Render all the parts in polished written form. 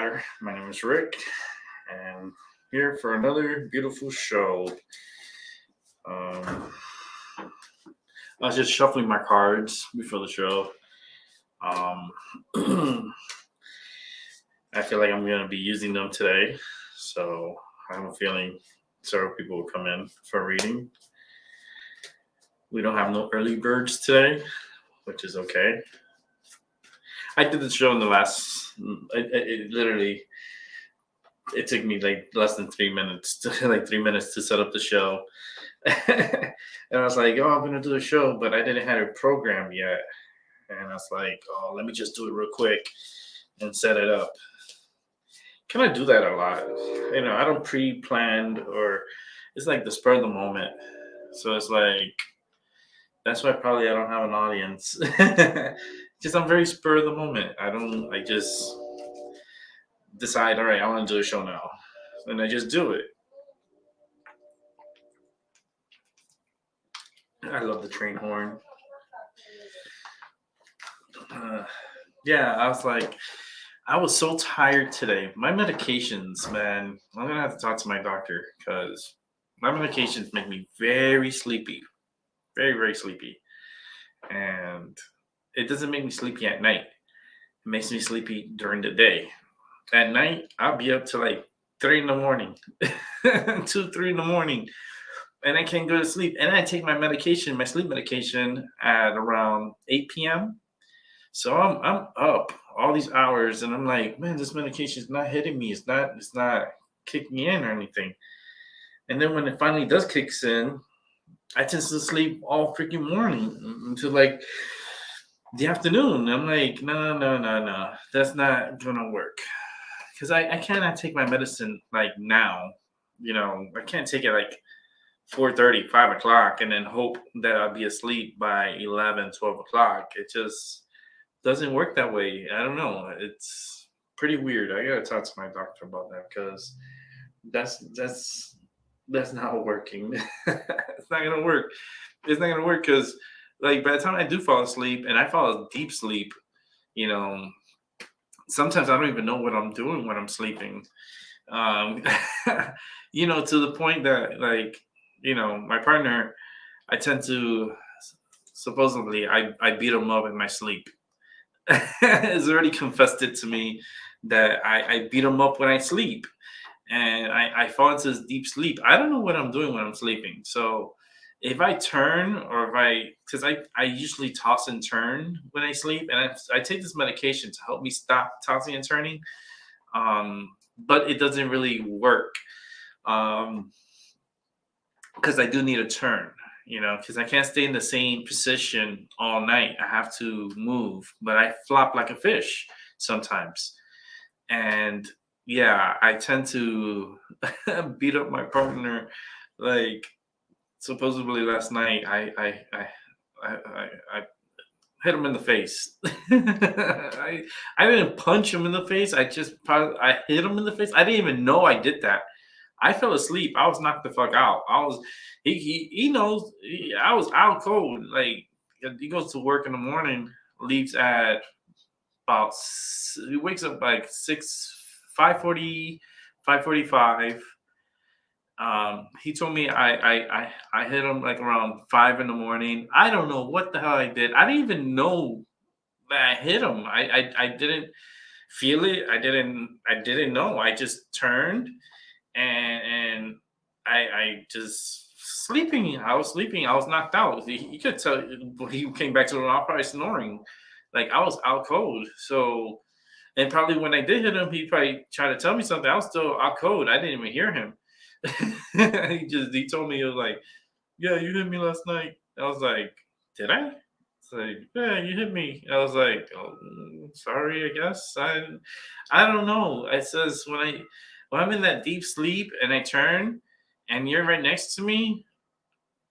Matter. My name is Rick, and here for another beautiful show. Um, I was just shuffling my cards before the show. Um, I feel like I'm going to be using them today, so I have a feeling several people will come in for a reading. We don't have no early birds today, which is okay. I did the show in the last. It literally it took me like less than 3 minutes, like 3 minutes to set up the show. And I was like, oh, I'm gonna do a show, but I didn't have a program yet. And I was like, oh, let me just do it real quick and set it up. Can I do that a lot? I don't pre-planned, or it's like the spur of the moment. So it's like that's why probably I don't have an audience. Because I'm very spur of the moment. I just decide, all right, I want to do a show now. And I just do it. I love the train horn. Yeah, I was so tired today. My medications, man, I'm going to have to talk to my doctor because my medications make me very sleepy. Very, very sleepy. And it doesn't make me sleepy at night. It makes me sleepy during the day. At night, I'll be up to like 3 in the morning, 2, 3 in the morning, and I can't go to sleep. And I take my medication, my sleep medication, at around 8 p.m. So I'm up all these hours, and I'm like, man, this medication is not hitting me. It's not kicking in or anything. And then when it finally does kicks in, I tend to sleep all freaking morning until like the afternoon. I'm like, no, that's not gonna work. Because I cannot take my medicine like now. I can't take it like 4:30, 5 o'clock, and then hope that I'll be asleep by 11, 12 o'clock. It just doesn't work that way. I don't know. It's pretty weird. I gotta talk to my doctor about that because that's not working. It's not gonna work. It's not gonna work because like by the time I do fall asleep, and I fall a deep sleep, you know, sometimes I don't even know what I'm doing when I'm sleeping. Um, to the point that like, my partner, I tend to supposedly I beat him up in my sleep. Has already confessed it to me that I beat him up when I sleep, and I fall into this deep sleep. I don't know what I'm doing when I'm sleeping. So if I turn, or because I usually toss and turn when I sleep, and I take this medication to help me stop tossing and turning, but it doesn't really work because I do need a turn, because I can't stay in the same position all night. I have to move, but I flop like a fish sometimes. And yeah, I tend to beat up my partner. Like supposedly last night, I hit him in the face. I didn't punch him in the face. I hit him in the face. I didn't even know I did that. I fell asleep. I was knocked the fuck out. He knows I was out cold. Like he goes to work in the morning, leaves at about he wakes up like 5:40, 5:45. He told me I hit him like around 5 in the morning. I don't know what the hell I did. I didn't even know that I hit him. I didn't feel it. I didn't know. I just turned and I just sleeping. I was sleeping. I was knocked out. He could tell when he came back to the room, I was probably snoring. Like I was out cold. So, and probably when I did hit him, he probably tried to tell me something. I was still out cold. I didn't even hear him. He told me, he was like, yeah, you hit me last night. I was like, did I? It's like, yeah, you hit me. I was like, oh, sorry, I guess. I don't know. It says when I'm in that deep sleep and I turn and you're right next to me,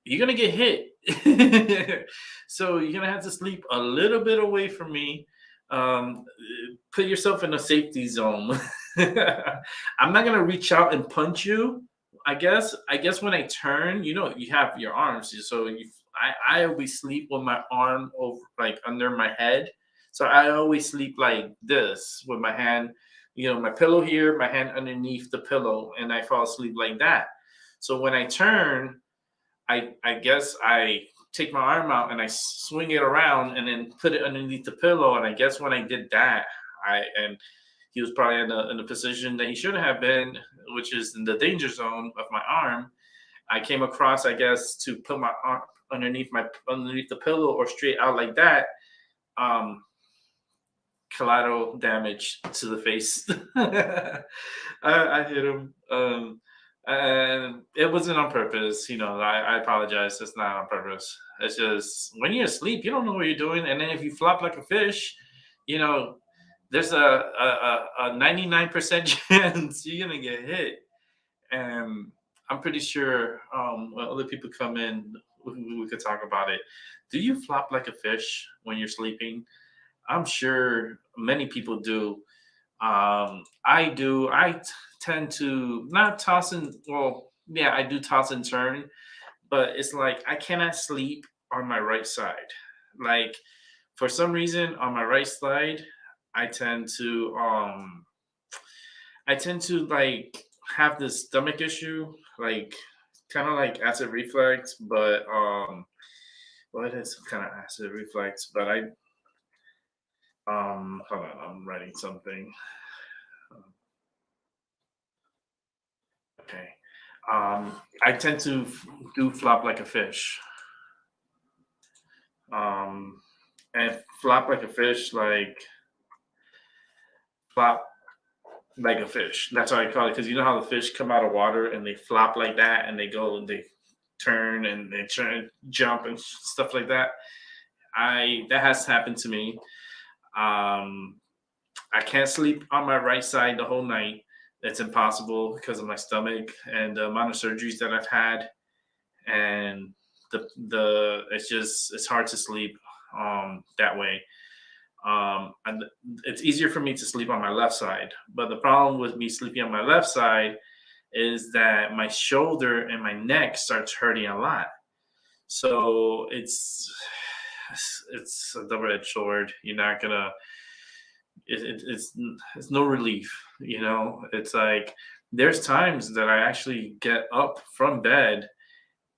you're gonna get hit. So you're gonna have to sleep a little bit away from me. Put yourself in a safety zone. I'm not gonna reach out and punch you. I guess when I turn, you have your arms. So I always sleep with my arm over, like under my head. So I always sleep like this with my hand my pillow here, my hand underneath the pillow, and I fall asleep like that. So when I turn, I guess I take my arm out and I swing it around and then put it underneath the pillow. And I guess when I did that, and he was probably in a position that he shouldn't have been, which is in the danger zone of my arm. I came across, I guess, to put my arm underneath the pillow or straight out like that. Um, Collateral damage to the face. I hit him. And it wasn't on purpose. I apologize. It's not on purpose. It's just when you're asleep, you don't know what you're doing. And then if you flop like a fish, there's a 99% chance you're going to get hit. And I'm pretty sure when other people come in, we could talk about it. Do you flop like a fish when you're sleeping? I'm sure many people do. I do. Tend to not toss and well, yeah, I do toss and turn, but it's like I cannot sleep on my right side. Like for some reason on my right side, I tend to like have this stomach issue, like kind of like acid reflux, but well, it is kind of acid reflux, but hold on, I'm writing something. Okay. I tend to do flop like a fish. Um, and flop like a fish, like flop like a fish. That's how I call it. Because you know how the fish come out of water and they flop like that and they go and they turn and they turn, jump and stuff like that. That has happened to me. Um, I can't sleep on my right side the whole night. It's impossible because of my stomach and the amount of surgeries that I've had, and it's hard to sleep that way. And it's easier for me to sleep on my left side, but the problem with me sleeping on my left side is that my shoulder and my neck starts hurting a lot. So it's a double-edged sword. You're not gonna it's no relief. It's like there's times that I actually get up from bed,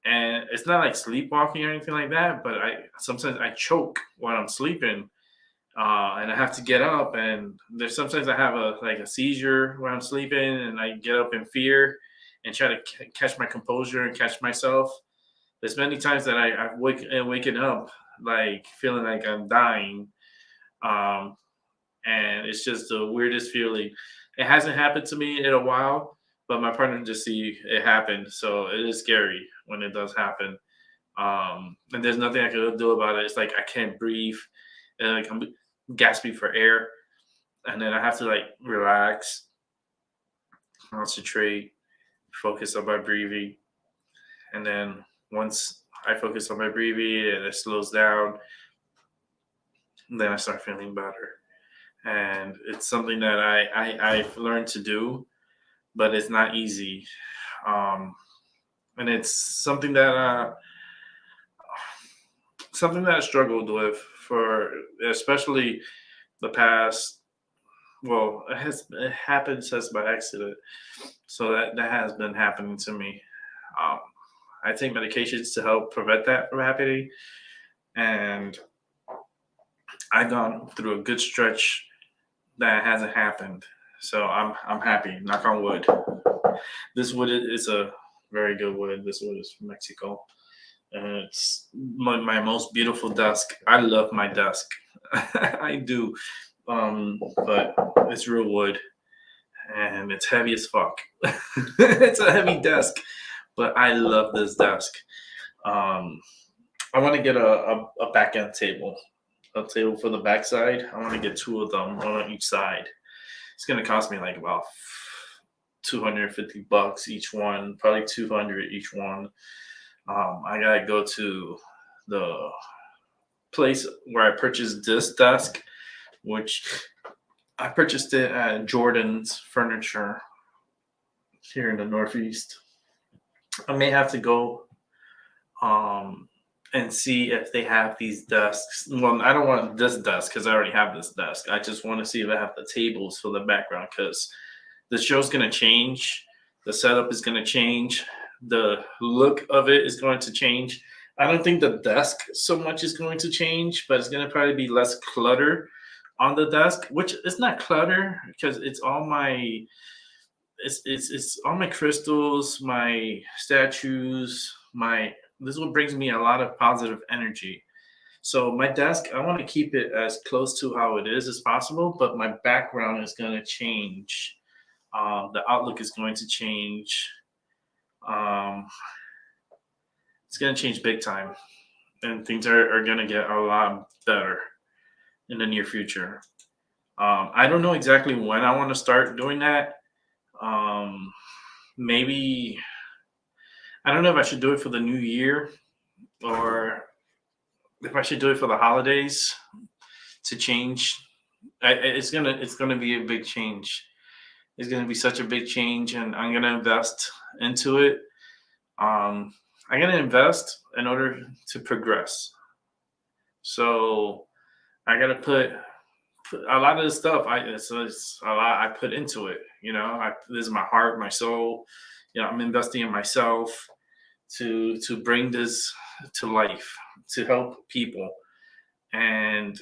and it's not like sleepwalking or anything like that, but I sometimes I choke while I'm sleeping, and I have to get up, and there's sometimes I have a seizure when I'm sleeping, and I get up in fear and try to catch my composure and catch myself. There's many times that I've waken up like feeling like I'm dying. um, and it's just the weirdest feeling. It hasn't happened to me in a while, but my partner just see it happen, so it is scary when it does happen. And there's nothing I can do about it. It's like I can't breathe, and like I'm gasping for air, and then I have to like relax, concentrate, focus on my breathing, and then once I focus on my breathing and it slows down, then I start feeling better. And it's something that I've learned to do, but it's not easy. Um, and it's something that I struggled with for especially the past. Well, it happened just by accident, so that has been happening to me. Um, I take medications to help prevent that from happening, and I've gone through a good stretch that hasn't happened. So I'm happy. Knock on wood. This wood is a very good wood. This wood is from Mexico. And it's my most beautiful desk. I love my desk. I do. But it's real wood and it's heavy as fuck. It's a heavy desk, but I love this desk. Um, I want to get a back end table, a table for the backside. I want to get two of them, one on each side. It's gonna cost me like about $250 each one, probably 200 each one. I gotta go to the place where I purchased this desk, which I purchased it at Jordan's Furniture here in the Northeast. I may have to go and see if they have these desks. Well, I don't want this desk because I already have this desk. I just want to see if I have the tables for the background because the show's going to change. The setup is going to change. The look of it is going to change. I don't think the desk so much is going to change, but it's going to probably be less clutter on the desk, which is not clutter because it's all my it's all my crystals, my statues, my this is what brings me a lot of positive energy. So my desk, I want to keep it as close to how it is as possible, but my background is going to change. The outlook is going to change. Um, it's going to change big time, and things are going to get a lot better in the near future. I don't know exactly when I want to start doing that. Um, Maybe I don't know if I should do it for the new year or if I should do it for the holidays to change. It's gonna be a big change. It's gonna be such a big change, and I'm gonna invest into it. I'm gonna invest in order to progress. So I gotta put a lot of the stuff. It's a lot I put into it. This is my heart, my soul. I'm investing in myself to bring this to life, to help people, and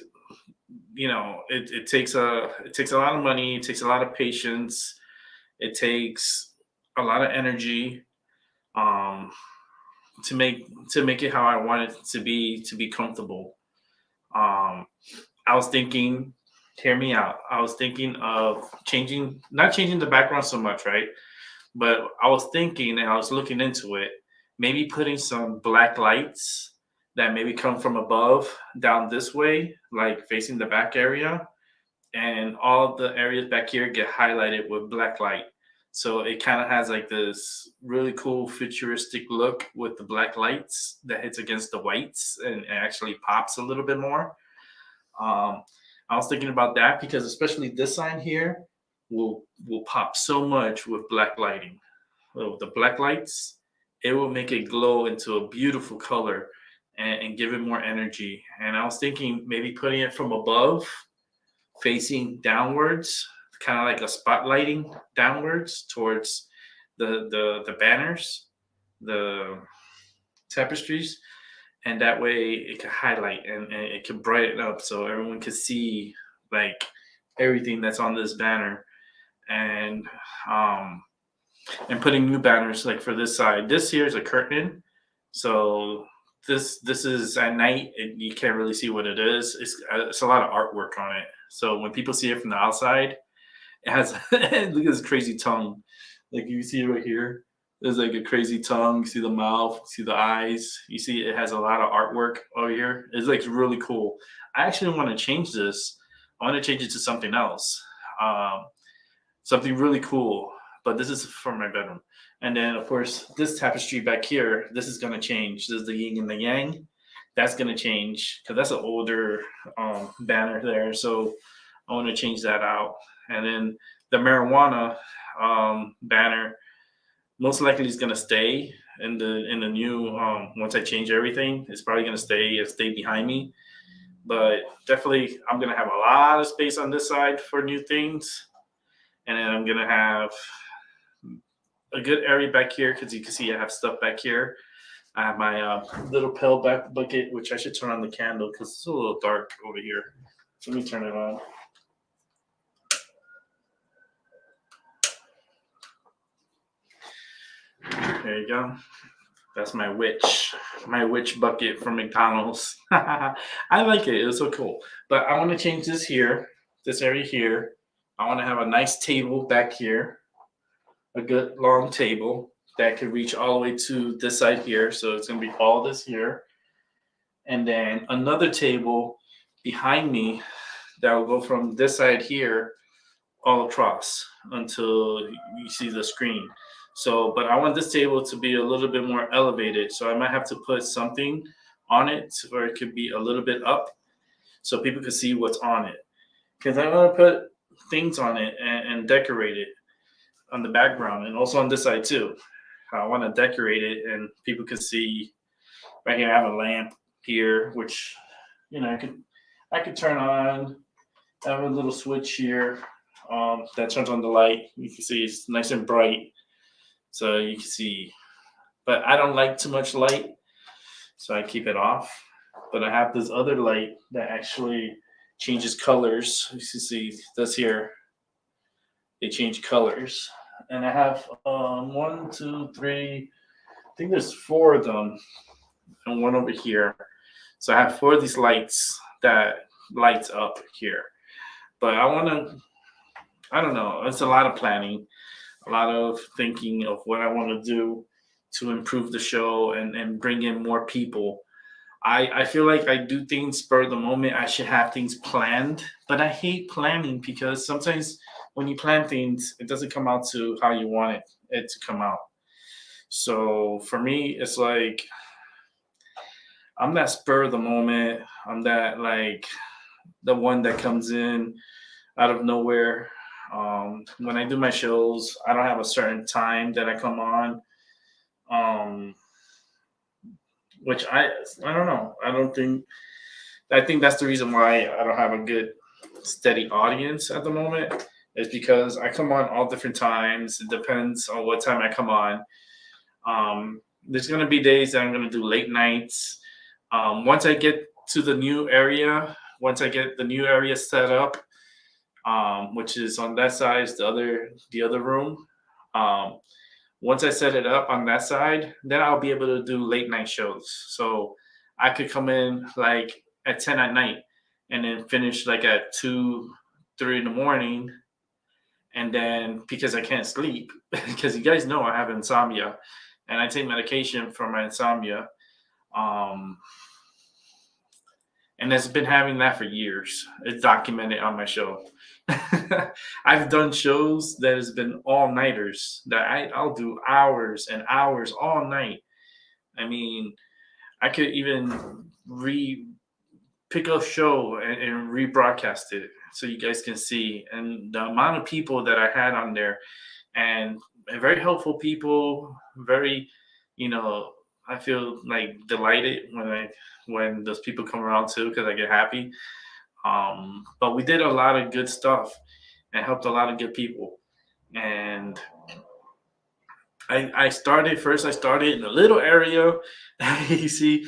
it takes a lot of money, it takes a lot of patience, it takes a lot of energy um to make it how I want it to be comfortable. I was thinking, hear me out, I was thinking of not changing the background so much, right? But I was thinking and I was looking into it, maybe putting some black lights that maybe come from above down this way, like facing the back area, and all the areas back here get highlighted with black light. So it kind of has like this really cool futuristic look with the black lights that hits against the whites and it actually pops a little bit more. Um, I was thinking about that because especially this sign here will pop so much with black lighting. With the black lights, it will make it glow into a beautiful color and give it more energy. And I was thinking maybe putting it from above, facing downwards, kind of like a spotlighting downwards towards the banners, the tapestries, and that way it could highlight and it could brighten up so everyone could see like everything that's on this banner. And um and putting new banners like for this side. This here is a curtain, so this is at night. You can't really see what it is. It's a lot of artwork on it. So when people see it from the outside, it has look at this crazy tongue. Like you see it right here. There's like a crazy tongue. You see the mouth. You see the eyes. You see it has a lot of artwork over here. It's like really cool. I actually want to change this. I want to change it to something else. Um, Something really cool. But this is for my bedroom. And then of course this tapestry back here, this is gonna change. This is the yin and the yang. That's gonna change because that's an older banner there. So I want to change that out. And then the marijuana banner most likely is gonna stay in the new once I change everything. It's probably gonna stay behind me. But definitely I'm gonna have a lot of space on this side for new things. And then I'm gonna have a good area back here because you can see I have stuff back here. I have my little pill back bucket, which I should turn on the candle because it's a little dark over here. Let me turn it on. There you go. That's my witch bucket from McDonald's. I like it. It's so cool. But I want to change this here, this area here. I want to have a nice table back here, a good long table that could reach all the way to this side here. So it's going to be all this here. And then another table behind me that will go from this side here all across until you see the screen. So, but I want this table to be a little bit more elevated. So I might have to put something on it, or it could be a little bit up so people can see what's on it. Because I want to put things on it and decorate it on the background and also on this side too. I want to decorate it and people can see Right here, I have a lamp here, which I could turn on. I have a little switch here that turns on the light. You can see it's nice and bright, so you can see. But I don't like too much light, so I keep it off. But I have this other light that actually changes colors. You can see this here. They change colors, and I have one, two, three. I think there's four of them, and one over here. So I have four of these lights that lights up here. But I don't know. It's a lot of planning, a lot of thinking of what I want to do to improve the show and bring in more people. I feel like I do things spur of the moment. I should have things planned, but I hate planning because sometimes when you plan things, it doesn't come out to how you want it to come out. So for me, it's like I'm that spur of the moment. I'm that like the one that comes in out of nowhere. When I do my shows, I don't have a certain time that I come on. Um, which I don't know. I think that's the reason why I don't have a good steady audience at the moment. Is because I come on all different times. It depends on what time I come on. There's gonna be days that I'm gonna do late nights. Once I get to the new area, once I get the new area set up, which is on that side, is the other room. Um, Once I set it up on that side, then I'll be able to do late night shows. So I could come in like at 10 at night and then finish like at 2, 3 in the morning. And then because I can't sleep, because you guys know I have insomnia and I take medication for my insomnia. Um, and it's been having that for years. It's documented on my show. I've done shows that has been all nighters that I'll do hours and hours all night. I mean, I could even pick a show and rebroadcast it so you guys can see. And the amount of people that I had on there, and very helpful people, very, you know, I feel like delighted when those people come around too because I get happy. But we did a lot of good stuff and helped a lot of good people. And I started in a little area. You see,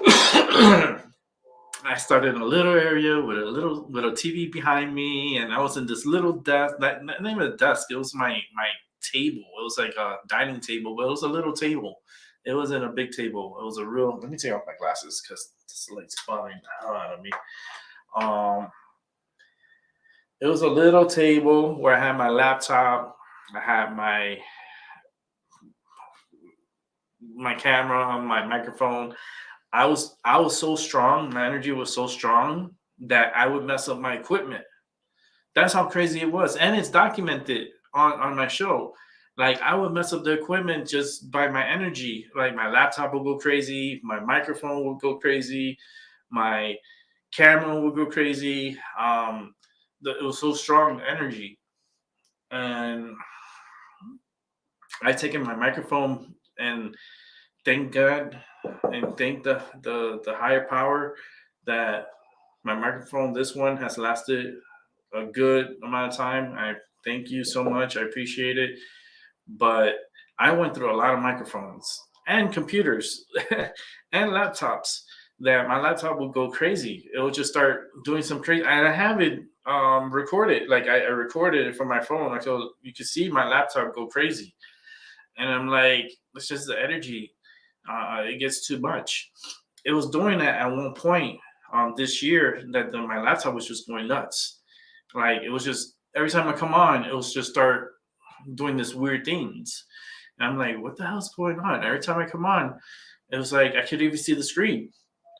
I started in a little area with a TV behind me, and I was in this little desk. Not even a desk. It was my table. It was like a dining table, but it was a little table. It wasn't a big table. It was a real. Let me take off my glasses because this light's bothering the hell out of me. It was a little table where I had my laptop. I had my camera, my microphone. I was so strong. My energy was so strong that I would mess up my equipment. That's how crazy it was, and it's documented on my show. Like I would mess up the equipment just by my energy. Like my laptop would go crazy, my microphone would go crazy, my camera would go crazy. It was so strong the energy, and I taken my microphone and thank God and thank the higher power that my microphone, this one, has lasted a good amount of time. I thank you so much. I appreciate it. But I went through a lot of microphones and computers and laptops that my laptop would go crazy. It would just start doing some crazy, and I have it recorded. Like I recorded it from my phone. So you could see my laptop go crazy. And I'm like, it's just the energy. It gets too much. It was doing that at one point this year that my laptop was just going nuts. Like it was just every time I come on, it was just start doing this weird things. And I'm like, what the hell's going on? Every time I come on, it was like I could even see the screen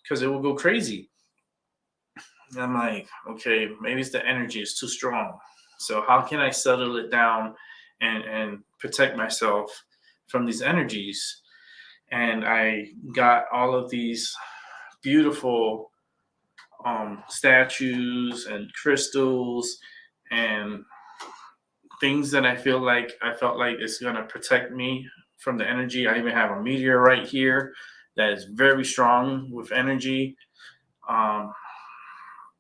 because it will go crazy. And I'm like, okay, maybe it's the energy is too strong. So how can I settle it down and protect myself from these energies? And I got all of these beautiful statues and crystals and things that I felt like it's gonna protect me from the energy. I even have a meteorite here that is very strong with energy. I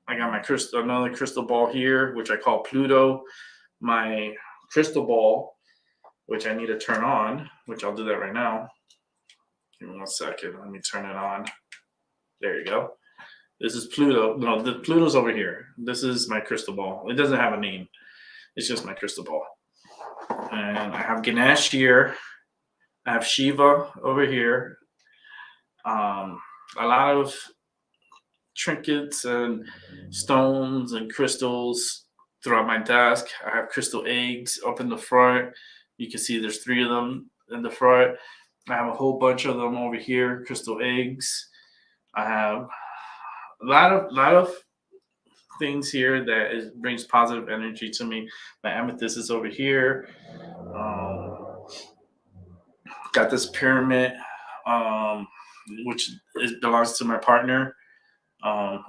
got my another crystal ball here, which I call Pluto. My crystal ball, which I need to turn on, which I'll do that right now. Give me 1 second. Let me turn it on. There you go. This is Pluto. No, the Pluto's over here. This is my crystal ball. It doesn't have a name. It's just my crystal ball. And I have Ganesh here. I have Shiva over here. A lot of trinkets and stones and crystals throughout my desk. I have crystal eggs up in the front. You can see there's 3 of them in the front. I have a whole bunch of them over here, crystal eggs. I have a lot of things here that brings positive energy to me. My amethyst is over here. Got this pyramid, which belongs to my partner.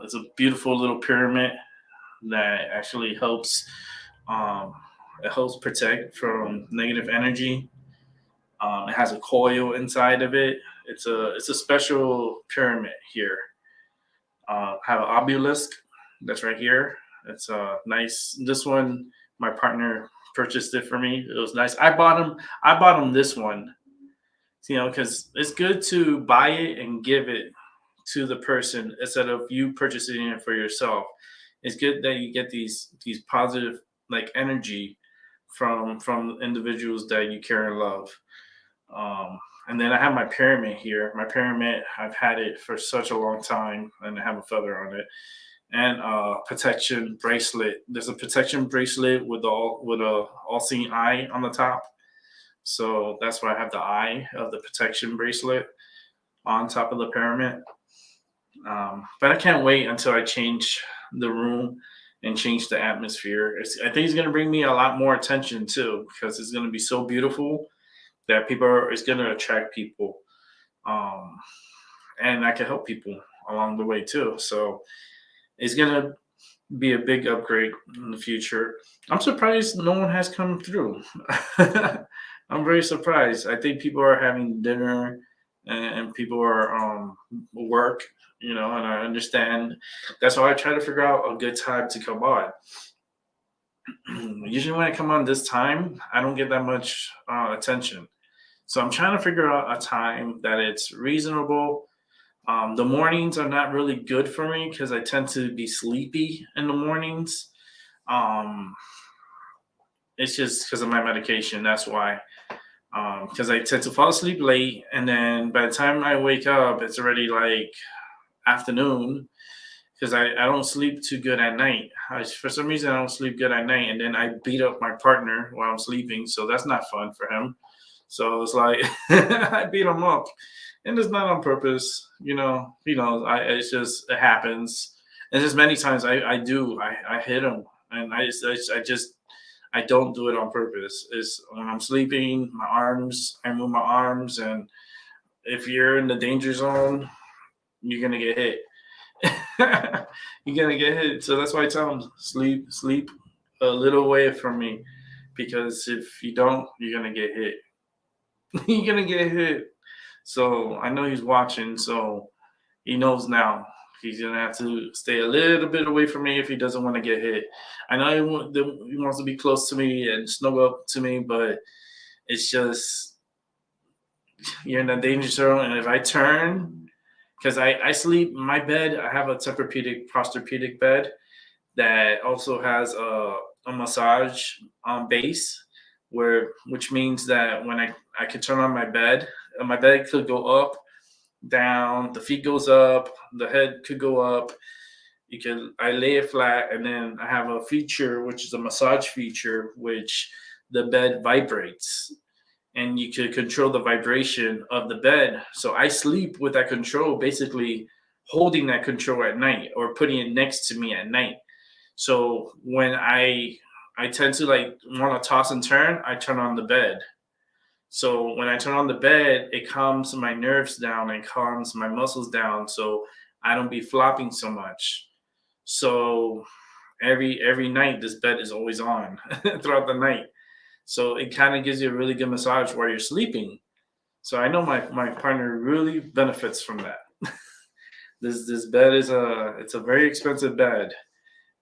It's a beautiful little pyramid that actually helps. It helps protect from negative energy. It has a coil inside of it. It's a special pyramid here. I have an obelisk that's right here. It's nice. This one, my partner purchased it for me. It was nice. I bought him this one. Because it's good to buy it and give it to the person instead of you purchasing it for yourself. It's good that you get these positive energy from individuals that you care and love. And then I have my pyramid here. My pyramid, I've had it for such a long time, and I have a feather on it. And a protection bracelet. There's a protection bracelet with a all-seeing eye on the top. So that's why I have the eye of the protection bracelet on top of the pyramid. But I can't wait until I change the room and change the atmosphere. I think it's going to bring me a lot more attention too, because it's going to be so beautiful that it's going to attract people. And I can help people along the way too. So it's going to be a big upgrade in the future. I'm surprised no one has come through. I'm very surprised. I think people are having dinner and people are work, and I understand. That's why I try to figure out a good time to come on. Usually when I come on this time, I don't get that much attention. So I'm trying to figure out a time that it's reasonable. The mornings are not really good for me because I tend to be sleepy in the mornings. It's just because of my medication. That's why. Because I tend to fall asleep late, and then by the time I wake up, it's already afternoon. Because I don't sleep too good at night. For some reason, I don't sleep good at night, and then I beat up my partner while I'm sleeping. So that's not fun for him. So it's I beat him up, and it's not on purpose. It's just it happens. And just many times I hit him, and I don't do it on purpose. It's when I'm sleeping, I move my arms, and if you're in the danger zone, you're gonna get hit. You're gonna get hit. So that's why I tell him sleep a little away from me, because if you don't, you're gonna get hit. You're gonna get hit. So I know he's watching, so he knows now. He's gonna have to stay a little bit away from me if he doesn't want to get hit. I know he wants to be close to me and snuggle up to me, but it's just you're in the danger zone. And if I turn, because I sleep in my bed, I have a posturepedic bed that also has a massage base, which means that when I could turn on my bed could go up, down, the feet goes up, the head could go up. I lay it flat, and then I have a feature, which is a massage feature, which the bed vibrates, and you could control the vibration of the bed. So I sleep with that control, basically holding that control at night or putting it next to me at night. So when I tend to want to toss and turn, I turn on the bed. So when I turn on the bed, it calms my nerves down and calms my muscles down, so I don't be flopping so much. So every night, this bed is always on throughout the night. So it kind of gives you a really good massage while you're sleeping. So I know my partner really benefits from that. This bed is a very expensive bed,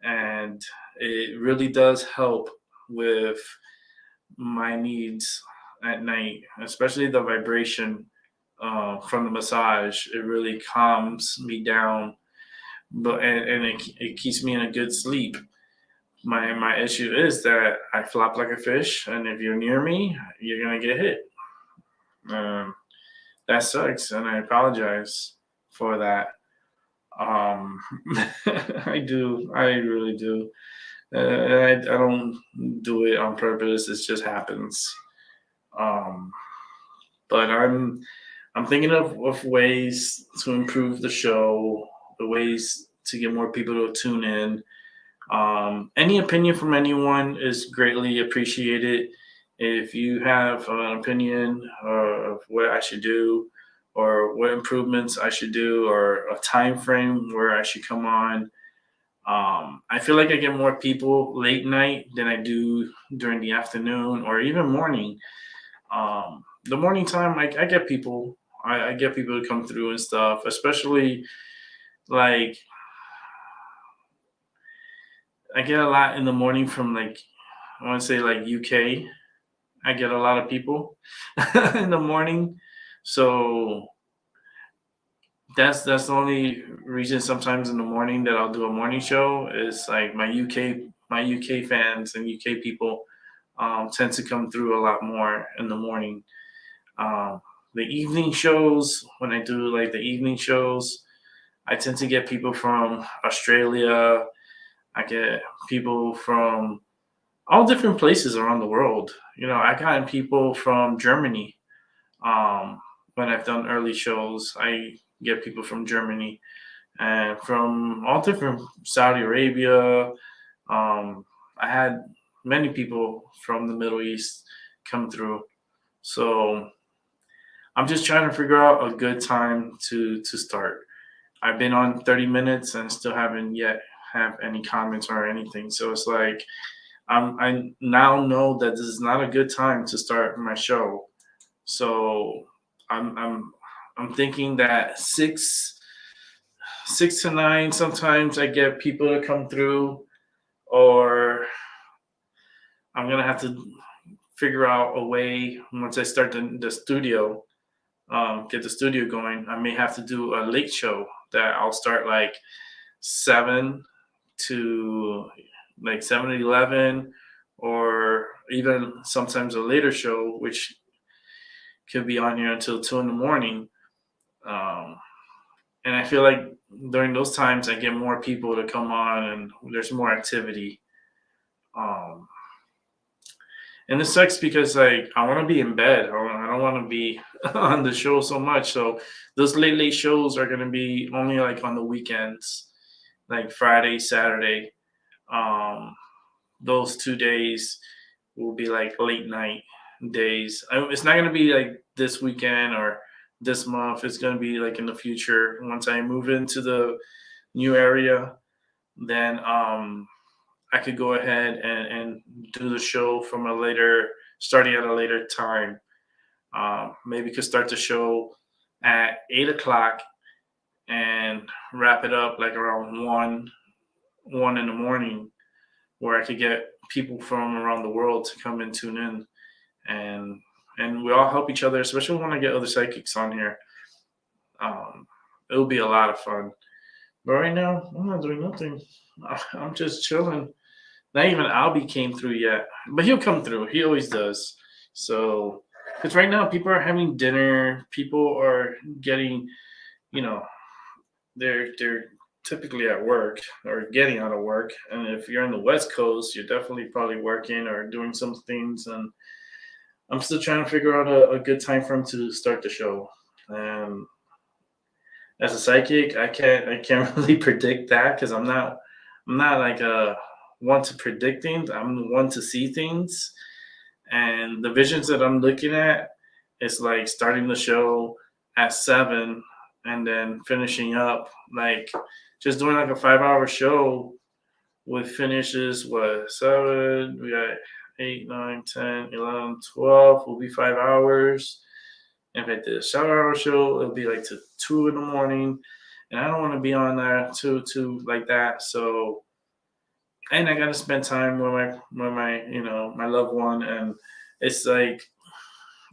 and it really does help with my needs at night, especially the vibration from the massage. It really calms me down, but and it keeps me in a good sleep. My issue is that I flop like a fish, and if you're near me, you're gonna get hit. Um, that sucks, and I apologize for that. Um, I do, I really do. I don't do it on purpose. It just happens. Um, but I'm thinking of ways to improve the show, the ways to get more people to tune in. Any opinion from anyone is greatly appreciated. If you have an opinion of what I should do, or what improvements I should do, or a time frame where I should come on, I feel like I get more people late night than I do during the afternoon or even morning. The morning time, I get people. I get people to come through and stuff, especially like I get a lot in the morning from like I want to say like UK. I get a lot of people in the morning, so that's the only reason sometimes in the morning that I'll do a morning show is like my UK fans and UK people tend to come through a lot more in the morning. The evening shows, when I do like the evening shows, I tend to get people from Australia. I get people from all different places around the world. I gotten people from Germany. When I've done early shows, I get people from Germany and from all different Saudi Arabia. I had many people from the Middle East come through. So I'm just trying to figure out a good time to start. I've been on 30 minutes and still haven't yet have any comments or anything. So it's like I now know that this is not a good time to start my show. So I'm thinking that six to nine. Sometimes I get people to come through, or I'm gonna have to figure out a way once I start the studio, get the studio going. I may have to do a late show that I'll start like 7 to like 7 to 11, or even sometimes a later show, which could be on here until 2 in the morning. Um, and I feel like during those times I get more people to come on and there's more activity. Um, and it sucks because like I want to be in bed. I don't want to be on the show so much. So those late shows are gonna be only like on the weekends, like Friday, Saturday. Um, those 2 days will be like late night days. It's not gonna be like this weekend or this month. It's gonna be like in the future once I move into the new area. Then I could go ahead and do the show from starting at a later time. Maybe could start the show at 8 o'clock and wrap it up like around one in the morning, where I could get people from around the world to come and tune in, and we all help each other, especially when I get other psychics on here. Um, it'll be a lot of fun. But right now, I'm not doing nothing. I'm just chilling. Not even Albie came through yet, but he'll come through. He always does. So, because right now people are having dinner, people are getting, you know, they're typically at work or getting out of work. And if you're in the West Coast, you're definitely probably working or doing some things. And I'm still trying to figure out a good time frame to start the show. And as a psychic, I can't really predict that because I'm not like a one to predict things. I'm one to see things, and the visions that I'm looking at is like starting the show at 7 and then finishing up like just doing like a 5 hour show with finishes what 7, we got 8, 9, 10, 11, 12 will be 5 hours. If I did a 7-hour show, it'll be like to 2 in the morning, and I don't want to be on there too like that. So, and I gotta spend time with my my loved one, and it's like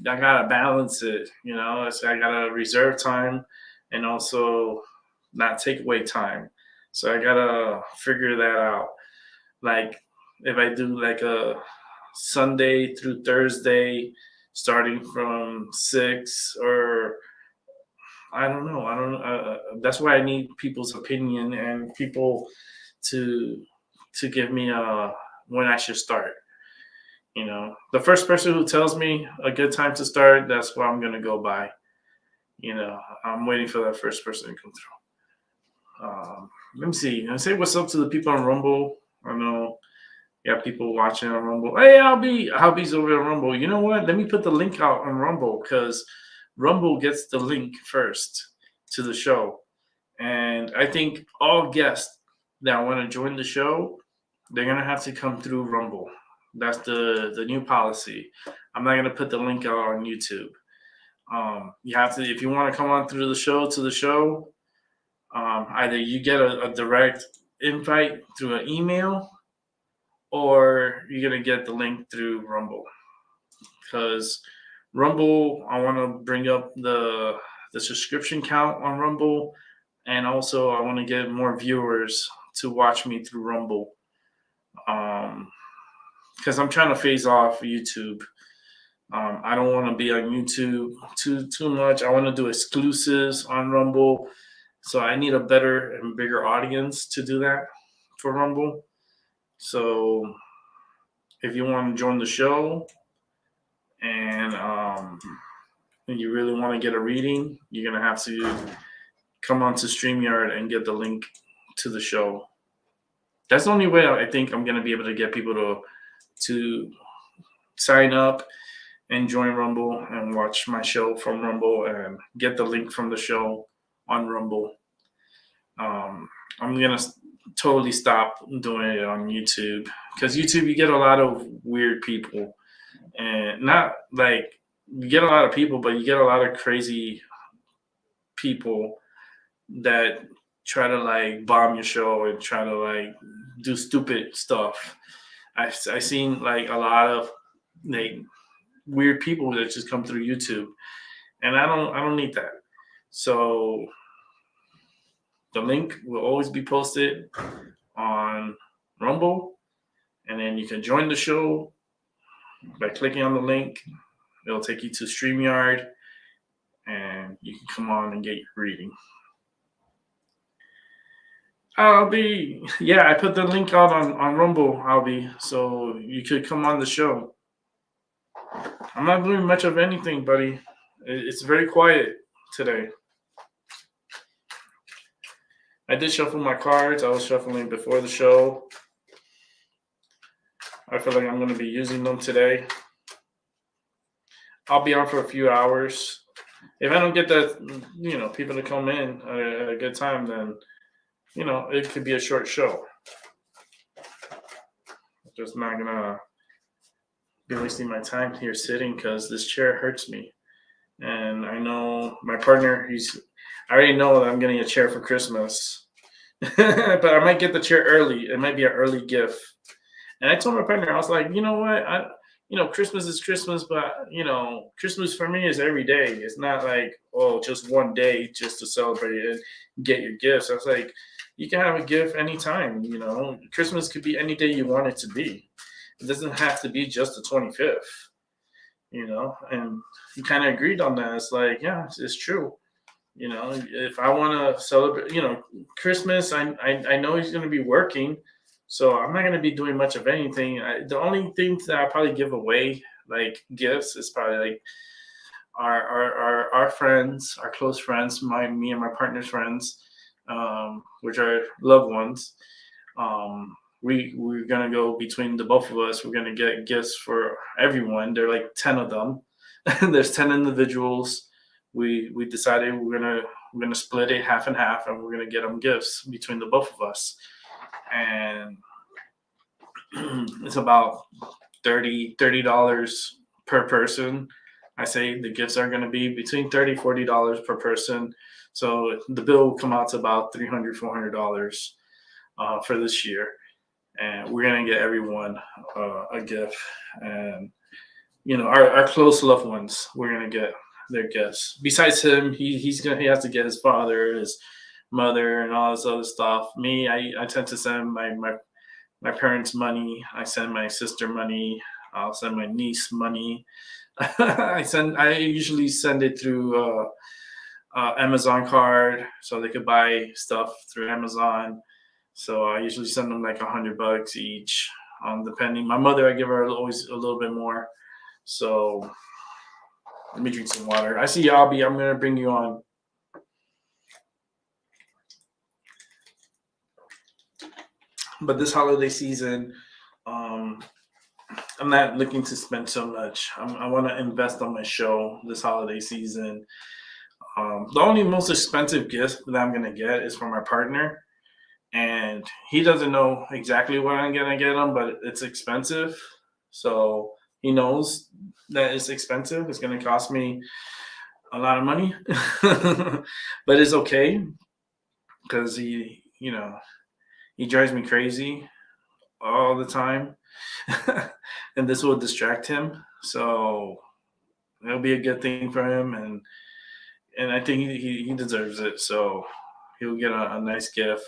I gotta balance it. It's I gotta reserve time, and also not take away time. So I gotta figure that out. Like if I do like a Sunday through Thursday, starting from 6, or I don't know. I don't know. That's why I need people's opinion and people to give me when I should start. The first person who tells me a good time to start, that's what I'm gonna go by. I'm waiting for that first person to come through. Let me see. I say what's up to the people on Rumble. I know you have people watching on Rumble. Hey, Albie's over on Rumble. You know what? Let me put the link out on Rumble, because Rumble gets the link first to the show. And I think all guests that want to join the show, they're going to have to come through Rumble. That's the new policy. I'm not going to put the link out on YouTube. You have to, if you want to come on through to the show, either you get a direct invite through an email, or you're going to get the link through Rumble. Because Rumble, I want to bring up the subscription count on Rumble, and also I want to get more viewers to watch me through Rumble. Because I'm trying to phase off YouTube. I don't want to be on YouTube too much. I want to do exclusives on Rumble, so I need a better and bigger audience to do that for Rumble. So if you want to join the show, and you really want to get a reading, you're going to have to come onto StreamYard and get the link to the show. That's the only way I think I'm going to be able to get people to sign up and join Rumble and watch my show from Rumble and get the link from the show on Rumble. I'm going to totally stop doing it on YouTube, because YouTube, you get a lot of weird people. And not like you get a lot of people, but you get a lot of crazy people that try to like bomb your show and try to like do stupid stuff. I've seen like a lot of like weird people that just come through YouTube, and I don't need that. So the link will always be posted on Rumble, and then you can join the show by clicking on the link. It'll take you to StreamYard, and you can come on and get your reading. I put the link out on Rumble, so you could come on the show. I'm not doing much of anything, buddy. It's very quiet today. I did shuffle my cards. I was shuffling before the show. I feel like I'm going to be using them today. I'll be on for a few hours. If I don't get that, people to come in at a good time, then, it could be a short show. I'm just not going to be wasting my time here sitting, because this chair hurts me. And I know my partner, I already know that I'm getting a chair for Christmas. But I might get the chair early. It might be an early gift. And I told my partner, I was like, you know what? Christmas is Christmas, but, Christmas for me is every day. It's not like, just one day just to celebrate it and get your gifts. I was like, you can have a gift anytime, Christmas could be any day you want it to be. It doesn't have to be just the 25th, and he kind of agreed on that. It's like, yeah, it's true. If I want to celebrate, Christmas, I know he's going to be working, so I'm not going to be doing much of anything. The only things that I probably give away, like gifts, is probably like our friends, our close friends, me and my partner's friends, which are loved ones. We're gonna go between the both of us. We're gonna get gifts for everyone. There are like 10 of them. There's 10 individuals. We decided we're gonna split it half and half, and we're gonna get them gifts between the both of us. And it's about $30 per person. I say the gifts are going to be between $30 to $40 per person. So the bill will come out to about $300 to $400 for this year. And we're going to get everyone a gift. And, our close loved ones, we're going to get their gifts. Besides him, he has to get his father, his mother, and all this other stuff. Me, I tend to send my parents money. I send my sister money. I'll send my niece money. I usually send it through Amazon card, so they could buy stuff through Amazon. So I usually send them like $100 each, depending. My mother, I give her always a little bit more. So let me drink some water. I see you, Albie. I'm gonna bring you on. But this holiday season, I'm not looking to spend so much. I want to invest on my show this holiday season. The only most expensive gift that I'm gonna get is for my partner, and he doesn't know exactly what I'm gonna get him, but it's expensive. So he knows that it's expensive. It's gonna cost me a lot of money, but it's okay because he drives me crazy all the time, and this will distract him. So it'll be a good thing for him, and I think he deserves it. So he'll get a nice gift.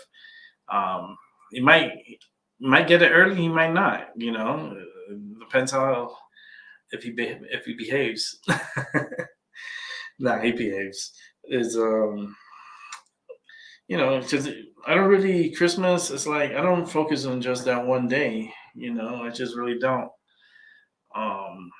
He might get it early. He might not. It depends how if he behaves. Nah, he behaves. Is because I don't really Christmas. It's like I don't focus on just that one day. I just really don't. Um,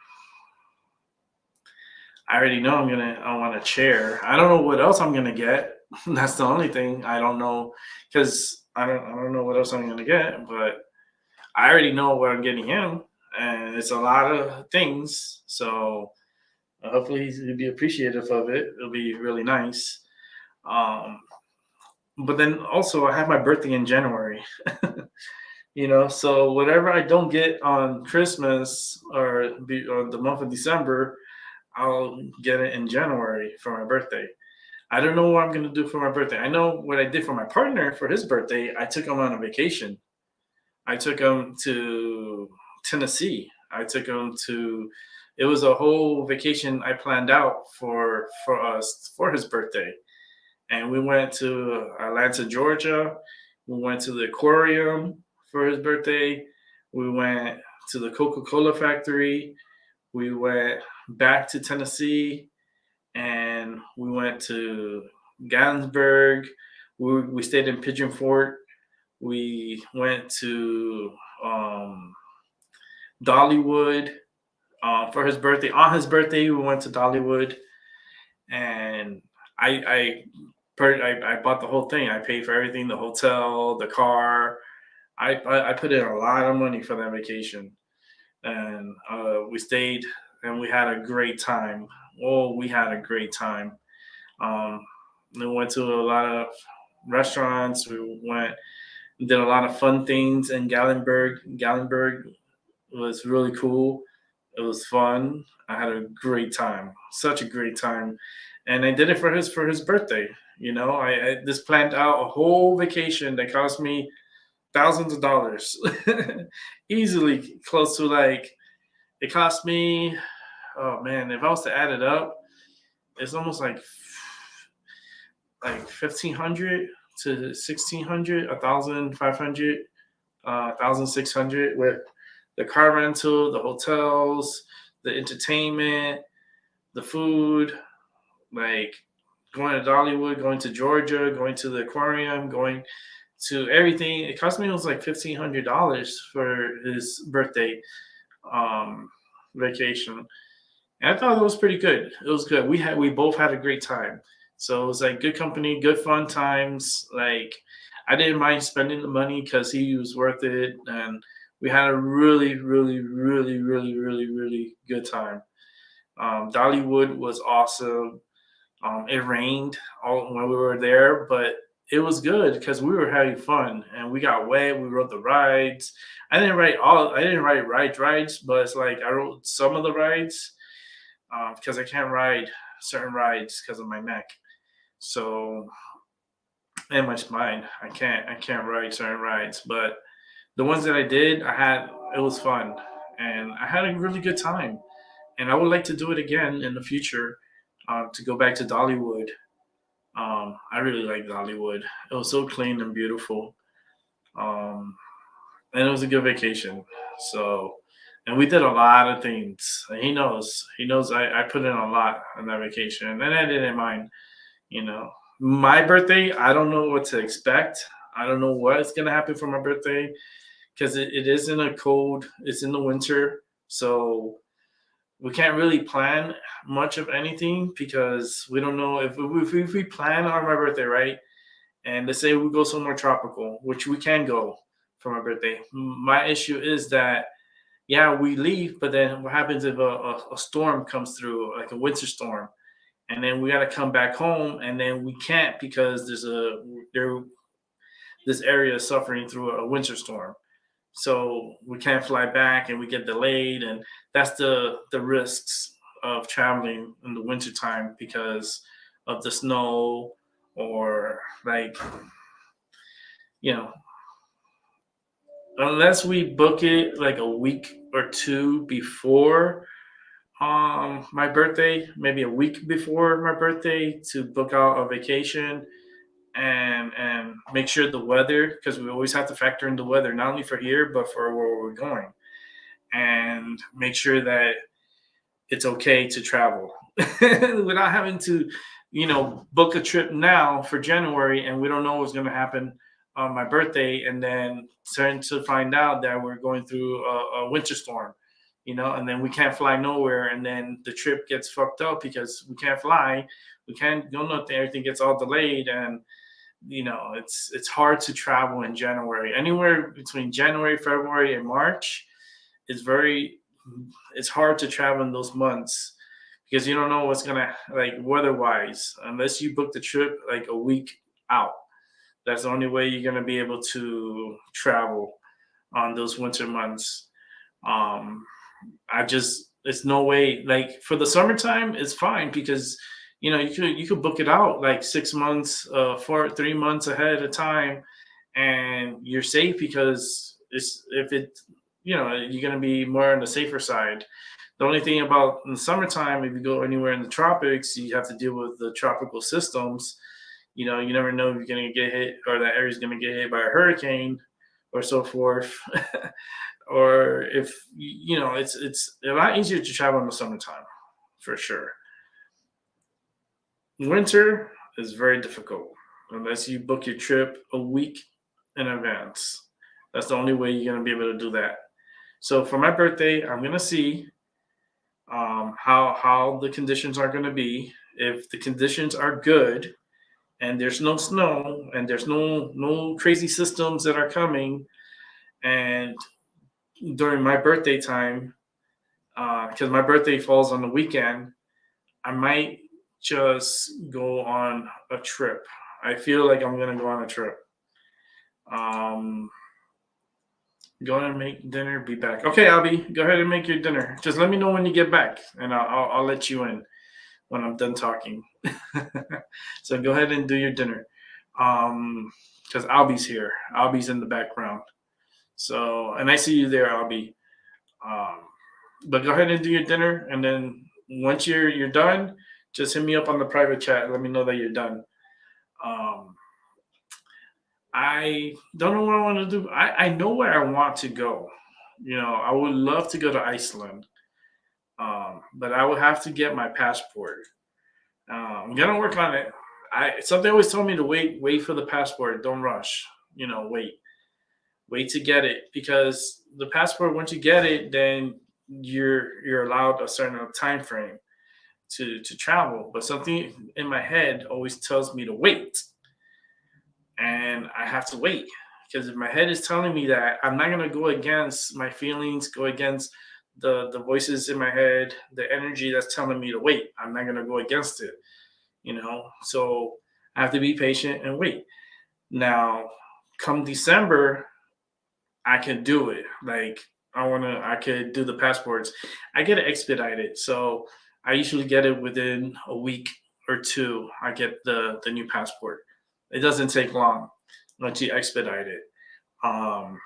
I already know I want a chair. I don't know what else I'm gonna get. That's the only thing I don't know because I don't know what else I'm gonna get. But I already know what I'm getting him, and it's a lot of things. So hopefully he'll be appreciative of it. It'll be really nice. Um, but then also I have my birthday in January. So whatever I don't get on Christmas or the month of December, I'll get it in January for my birthday. I don't know what I'm gonna do for my birthday. I know what I did for my partner for his birthday. I took him on a vacation. I took him to Tennessee. I took him to. It was a whole vacation I planned out for us for his birthday, and we went to Atlanta, Georgia. We went to the aquarium for his birthday. We went to the Coca-Cola factory. We went back to Tennessee, and we went to Gatlinburg. We stayed in Pigeon Forge. We went to Dollywood for his birthday. On his birthday, we went to Dollywood, and I bought the whole thing. I paid for everything: the hotel, the car. I put in a lot of money for that vacation, and we stayed and we had a great time. Oh, we had a great time. We went to a lot of restaurants. We did a lot of fun things in Gatlinburg. Gatlinburg was really cool. It was fun. I had a great time, such a great time, and I did it for his birthday. I just planned out a whole vacation that cost me thousands of dollars, easily close to like it cost me. Oh man, if I was to add it up, it's almost like 1,500 to 1,600, 1,500, 1,600 with the car rental, the hotels, the entertainment, the food, like going to Dollywood, going to Georgia, going to the aquarium, going to everything. It cost me almost like $1,500 for his birthday vacation. And I thought it was pretty good. It was good. We both had a great time. So it was like good company, good fun times. Like I didn't mind spending the money because he was worth it, and we had a really, really, really, really, really, really good time. Dollywood was awesome. It rained all when we were there, but it was good because we were having fun and we got wet. We rode the rides. I didn't ride rides, but it's like I rode some of the rides. because I can't ride certain rides because of my neck. So and my spine, I can't ride certain rides. But the ones that I did, it was fun, and I had a really good time. And I would like to do it again in the future, to go back to Dollywood. I really liked Dollywood. It was so clean and beautiful. Um, and it was a good vacation. So, and we did a lot of things. And he knows. He knows I put in a lot on that vacation, and I didn't mind. You know, my birthday, I don't know what to expect. I don't know what's gonna happen for my birthday because it is in a cold. It's in the winter, so we can't really plan much of anything because we don't know if we plan on my birthday, right? And let's say we go somewhere tropical, which we can go for my birthday. My issue is that, yeah, we leave, but then what happens if a storm comes through, like a winter storm, and then we got to come back home, and then we can't because there this area is suffering through a winter storm, so we can't fly back, and we get delayed, and that's the risks of traveling in the wintertime because of the snow, or like, you know, unless we book it like a week or two before my birthday, maybe a week before my birthday, to book out a vacation and make sure the weather, because we always have to factor in the weather, not only for here but for where we're going, and make sure that it's okay to travel without having to, book a trip now for January, and we don't know what's going to happen on my birthday, and then starting to find out that we're going through a winter storm, and then we can't fly nowhere, and then the trip gets fucked up because we can't fly, we can't go nothing, everything gets all delayed, and it's hard to travel in January. Anywhere between January, February, and March is very it's hard to travel in those months because you don't know what's gonna, like, weather wise, unless you book the trip like a week out. That's the only way you're gonna be able to travel on those winter months. Um, I just it's no way. Like for the summertime, it's fine because you could book it out like 6 months, 3 months ahead of time, and you're safe because it's if it you're gonna be more on the safer side. The only thing about in the summertime, if you go anywhere in the tropics, you have to deal with the tropical systems. You never know if you're gonna get hit or that area's gonna get hit by a hurricane or so forth. Or if it's a lot easier to travel in the summertime for sure. Winter is very difficult unless you book your trip a week in advance. That's the only way you're gonna be able to do that. So for my birthday, I'm gonna see how the conditions are gonna be. If the conditions are good and there's no snow and there's no crazy systems that are coming, and during my birthday time, because my birthday falls on the weekend, I might just go on a trip. I feel like I'm gonna go on a trip. Um, Go ahead and make dinner. Be back. Okay, Albie, go ahead and make your dinner. Just let me know when you get back, and I'll let you in when I'm done talking. So go ahead and do your dinner. Because Albie's here. Albie's in the background. So, and I see you there, Albie. Um, but go ahead and do your dinner, and then once you're done, just hit me up on the private chat. Let me know that you're done. Um, I don't know what I want to do. I know where I want to go. I would love to go to Iceland, but I would have to get my passport. I'm gonna work on it. Something always told me to wait for the passport. Don't rush. Wait to get it, because the passport, once you get it, then you're allowed a certain time frame to travel. But something in my head always tells me to wait, and I have to wait, because if my head is telling me that, I'm not gonna go against my feelings, go against the voices in my head, the energy that's telling me to wait. I'm not gonna go against it, So I have to be patient and wait. Now, come December, I can do it. Like I could do the passports. I get it expedited, so I usually get it within a week or two. I get the new passport. It doesn't take long once you expedite it. Um,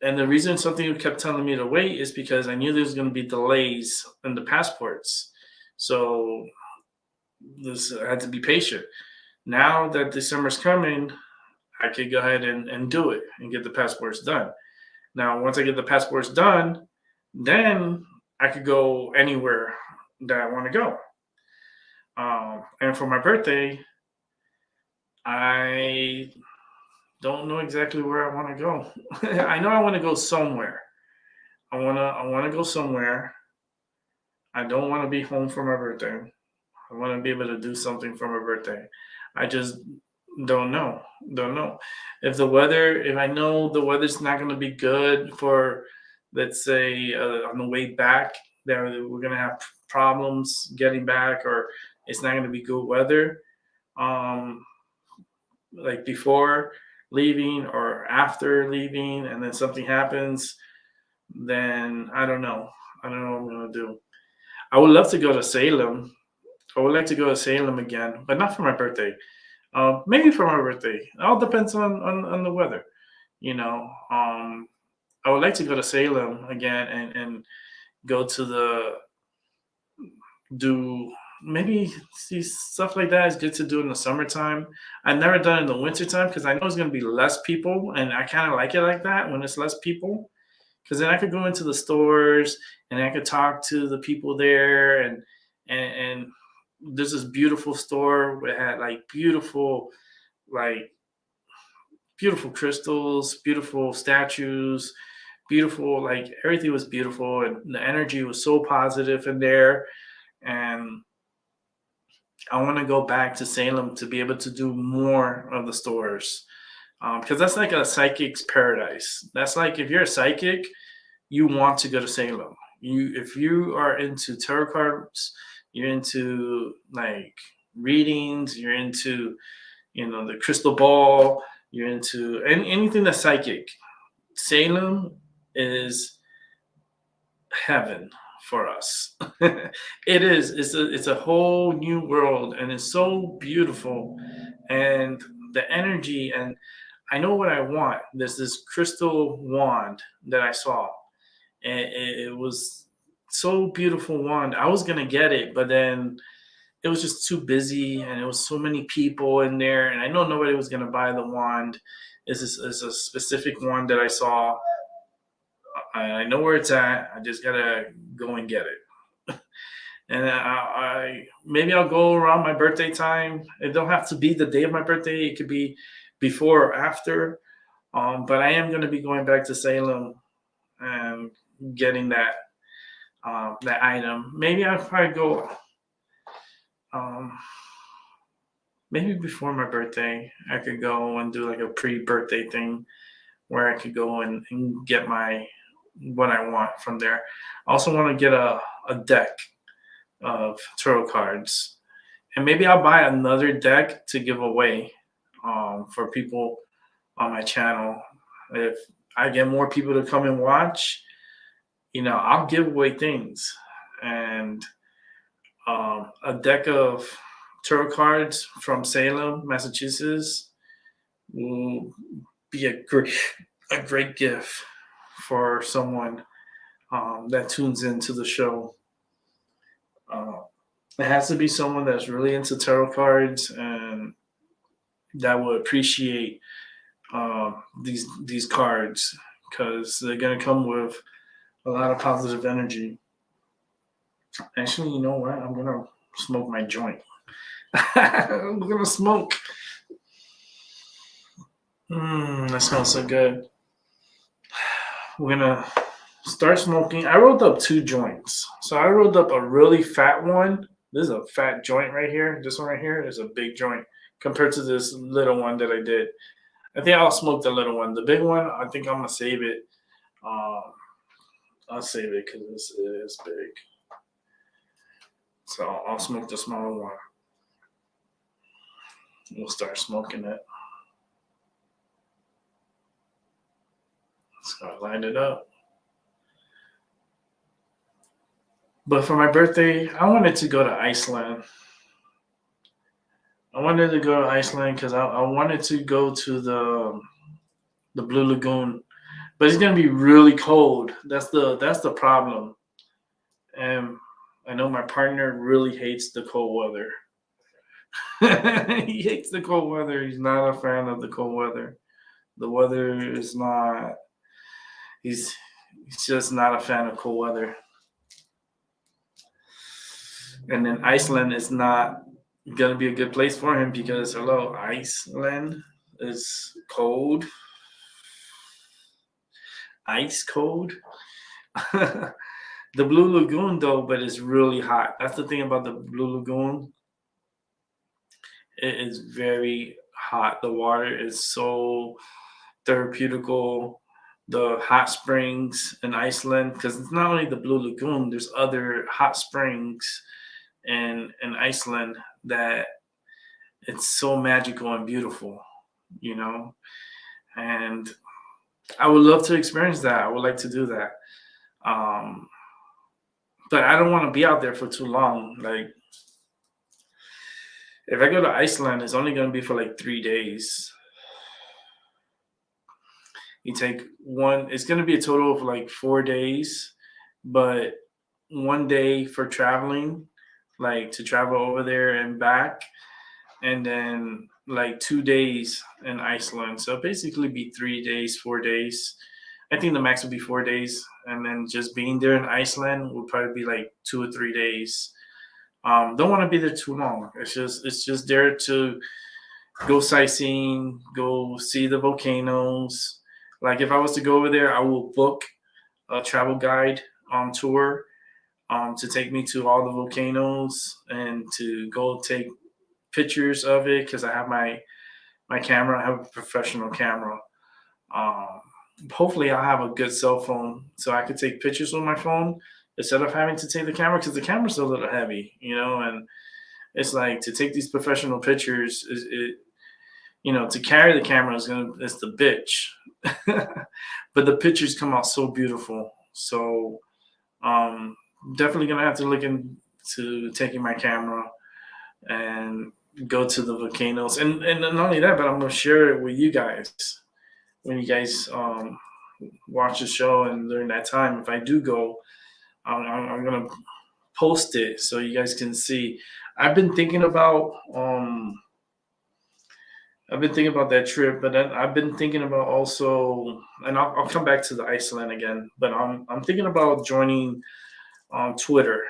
and the reason something kept telling me to wait is because I knew there was going to be delays in the passports. So I had to be patient. Now that December's coming, I could go ahead and do it and get the passports done. Now, once I get the passports done, then I could go anywhere that I want to go. And for my birthday, I don't know exactly where I want to go. I know I want to go somewhere. I want to go somewhere. I don't want to be home for my birthday. I want to be able to do something for my birthday. I just don't know. Don't know if I know the weather's not going to be good for, let's say, on the way back, that we're going to have problems getting back, or it's not going to be good weather. Um, like before leaving or after leaving, and then something happens, then I don't know. I don't know what I'm going to do. I would love to go to Salem. I would like to go to Salem again, but not for my birthday. Maybe for my birthday. It all depends on the weather. You know, I would like to go to Salem again and go to do maybe see stuff like that is good to do in the summertime. I've never done it in the wintertime because I know it's going to be less people, and I kind of like it like that when it's less people, because then I could go into the stores and I could talk to the people there, and there's this beautiful store that had like beautiful crystals, beautiful statues, beautiful, like everything was beautiful, and the energy was so positive in there. And I want to go back to Salem to be able to do more of the stores, because that's like a psychic's paradise. That's like if you're a psychic, you want to go to Salem. If you are into tarot cards, you're into like readings, you're into the crystal ball, you're into anything that's psychic. Salem is heaven for us. It is. It's a whole new world, and it's so beautiful, and the energy. And I know what I want. There's this crystal wand that I saw, and it was so beautiful wand. I was gonna get it, but then it was just too busy, and it was so many people in there, and I know nobody was gonna buy the wand. It's a specific one that I saw. I know where it's at. I just gotta go and get it. And I maybe I'll go around my birthday time. It don't have to be the day of my birthday. It could be before or after. But I am gonna be going back to Salem and getting that item. Maybe I'll probably go. Um, Maybe before my birthday, I could go and do like a pre-birthday thing where I could go and get what I want from there. I also want to get a deck of tarot cards, and maybe I'll buy another deck to give away for people on my channel. If I get more people to come and watch, I'll give away things, and a deck of tarot cards from Salem, Massachusetts, will be a great gift for someone that tunes into the show. Uh, it has to be someone that's really into tarot cards and that will appreciate these cards, because they're gonna come with a lot of positive energy. Actually, you know what? I'm gonna smoke my joint. I'm gonna smoke. That smells so good. We're gonna start smoking. I rolled up 2 joints. So I rolled up a really fat one. This is a fat joint right here. This one right here is a big joint compared to this little one that I did. I think I'll smoke the little one. The big one, I think I'm gonna save it. Um, I'll save it because this is big. So I'll smoke the smaller one. We'll start smoking it. Let's go light it up. But for my birthday, I wanted to go to Iceland. I wanted to go to Iceland because I wanted to go to the Blue Lagoon, but it's gonna be really cold. That's the problem. And I know my partner really hates the cold weather. He hates the cold weather. He's not a fan of the cold weather. The weather is not. He's he's just not a fan of cold weather. And then Iceland is not gonna be a good place for him because hello, Iceland is cold, ice cold. The Blue Lagoon though, but it's really hot. That's the thing about the Blue Lagoon. It is very hot. The water is so therapeutical. The hot springs in Iceland, because it's not only the Blue Lagoon, there's other hot springs in Iceland that it's so magical and beautiful, you know. And I would love to experience that. I would like to do that. Um, but I don't want to be out there for too long. Like if I go to Iceland, it's only going to be for like 3 days. You take one, it's going to be a total of like 4 days, but one day for traveling, like to travel over there and back, and then like 2 days in Iceland. So basically be 3 days, 4 days. I think the max would be 4 days. And then just being there in Iceland would probably be like 2 or 3 days. Don't want to be there too long. It's just there to go sightseeing, go see the volcanoes. Like if I was to go over there, I will book a travel guide on tour to take me to all the volcanoes and to go take pictures of it because I have my camera. I have a professional camera. Um, Hopefully, I'll have a good cell phone so I could take pictures with my phone instead of having to take the camera because the camera's a little heavy, and it's like to take these professional pictures to carry the camera is the bitch. But the pictures come out so beautiful. So um, definitely gonna have to look into taking my camera and go to the volcanoes, and not only that, but I'm gonna share it with you guys when you guys watch the show, and during that time, if I do go, I'm gonna post it so you guys can see. I've been thinking about that trip, but then I've been thinking about also, and I'll come back to the Iceland again. But I'm thinking about joining Twitter.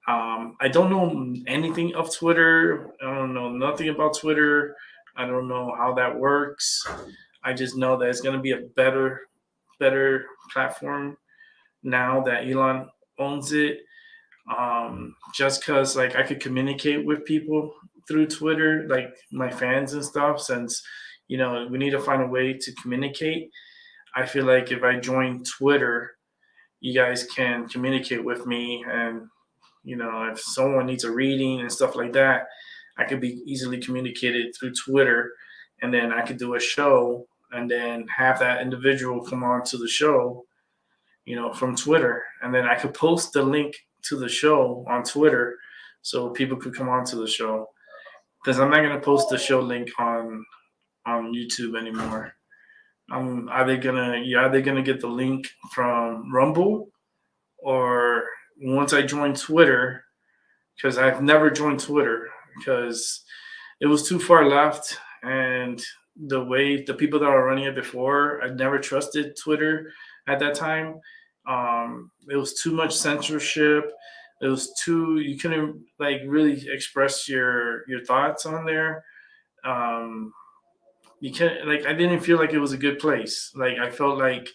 I don't know anything of Twitter. I don't know nothing about Twitter. I don't know how that works. I just know that it's going to be a better platform now that Elon owns it. Just because like I could communicate with people through Twitter, like my fans and stuff. Since we need to find a way to communicate. I feel like if I join Twitter, you guys can communicate with me, and if someone needs a reading and stuff like that, I could be easily communicated through Twitter, and then I could do a show and then have that individual come on to the show, from Twitter, and then I could post the link to the show on Twitter so people could come on to the show. Because I'm not gonna post the show link on YouTube anymore. You're either gonna get the link from Rumble, or once I join Twitter, because I've never joined Twitter because it was too far left, and the way the people that were running it before, I never trusted Twitter at that time. It was too much censorship. It was too, you couldn't like really express your thoughts on there. Um, you can't, like, I didn't feel like it was a good place. Like I felt like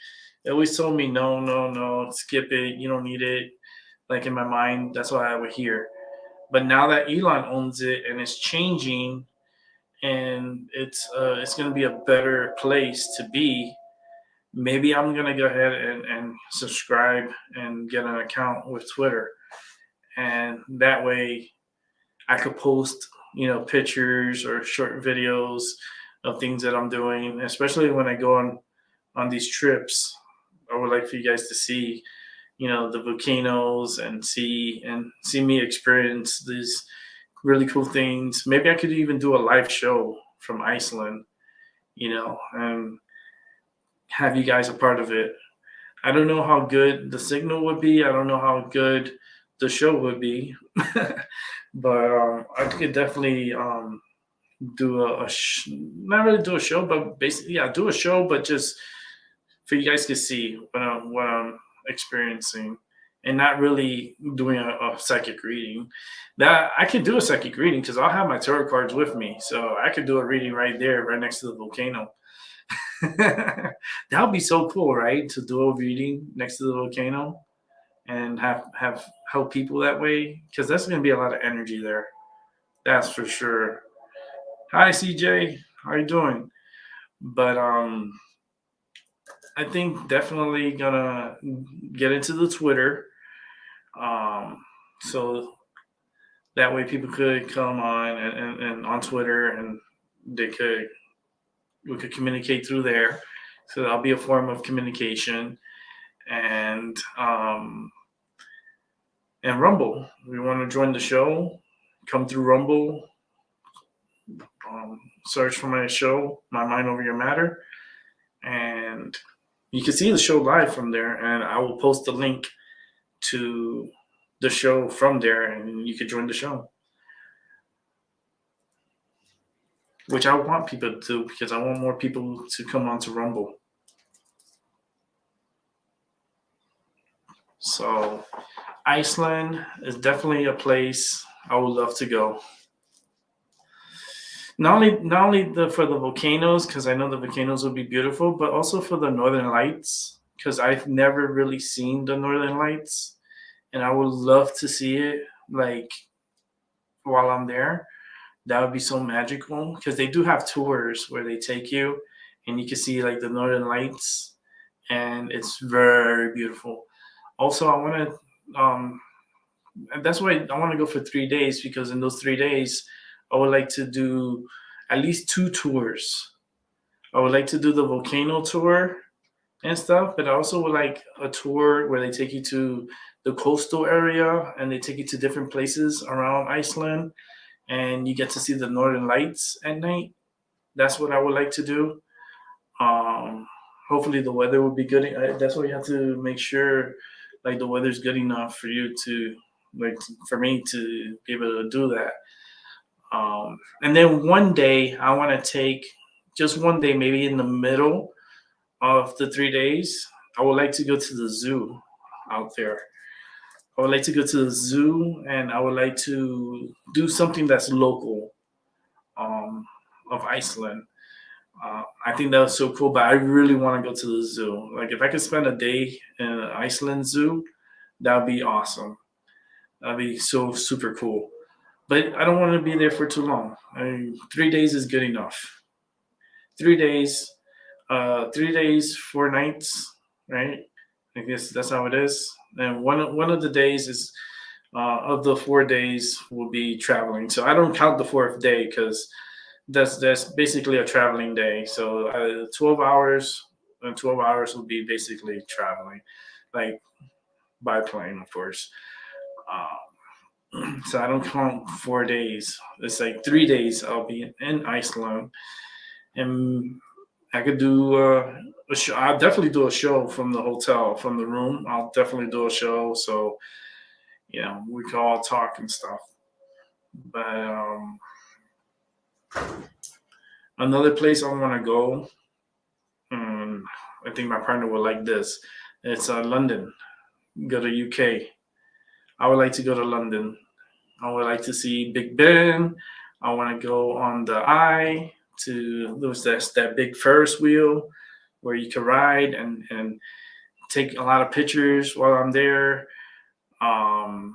they always told me no, no, no, skip it. You don't need it. Like in my mind, that's what I would hear. But now that Elon owns it and it's changing, and it's going to be a better place to be, maybe I'm going to go ahead and subscribe and get an account with Twitter. And that way I could post, pictures or short videos of things that I'm doing, especially when I go on these trips. I would like for you guys to see, the volcanoes and see me experience these really cool things. Maybe I could even do a live show from Iceland, and have you guys a part of it. I don't know how good the signal would be. I don't know how good the show would be, but I could definitely do not really do a show, but basically, yeah, do a show, but just for you guys to see what I'm experiencing, and not really doing a psychic reading. That I could do a psychic reading because I'll have my tarot cards with me, so I could do a reading right there, right next to the volcano. That would be so cool, right? To do a reading next to the volcano and have help people that way, because that's going to be a lot of energy there. That's for sure. Hi, CJ. How you doing? But I think definitely gonna get into the Twitter, so that way people could come on and on Twitter, and they could we could communicate through there. So that'll be a form of communication, and Rumble. We want to join the show, come through Rumble, search for my show, My Mind Over Your Matter, and you can see the show live from there. And I will post the link to the show from there, and you could join the show. Which I want people to do, because I want more people to come onto Rumble. So Iceland is definitely a place I would love to go. Not only for the volcanoes, because I know the volcanoes would be beautiful, but also for the Northern Lights, because I've never really seen the Northern Lights, and I would love to see it like while I'm there. That would be so magical, because they do have tours where they take you and you can see like the Northern Lights, and it's very beautiful. Also, I want to and that's why I want to go for 3 days, because in those 3 days I would like to do at least 2 tours. I would like to do the volcano tour and stuff, but I also would like a tour where they take you to the coastal area and they take you to different places around Iceland, and you get to see the Northern Lights at night. That's what I would like to do. Hopefully the weather will be good. That's why you have to make sure like the weather's good enough for you to like for me to be able to do that. And then one day I want to take just one day, maybe in the middle of the 3 days. I would like to go to the zoo out there. I would like to go to the zoo, and I would like to do something that's local of Iceland. I think that was so cool, but I really want to go to the zoo. Like if I could spend a day in an Iceland zoo, that would be awesome. That'd be so super cool. But I don't want to be there for too long. 3 days is good enough. 3 days, 3 days, 4 nights, right? I guess that's how it is. And one of the days is of the 4 days will be traveling. So I don't count the fourth day, because that's basically a traveling day. So 12 hours, and 12 hours will be basically traveling, like by plane, of course. So I don't count 4 days. It's like 3 days I'll be in Iceland, and I could do a show. I'll definitely do a show from the hotel, from the room. I'll definitely do a show, so we can all talk and stuff. But another place I want to go, I think my partner would like this. It's London. Go to UK. I would like to go to London. I would like to see Big Ben. I want to go on the Eye to that big Ferris wheel where you can ride and take a lot of pictures while I'm there. I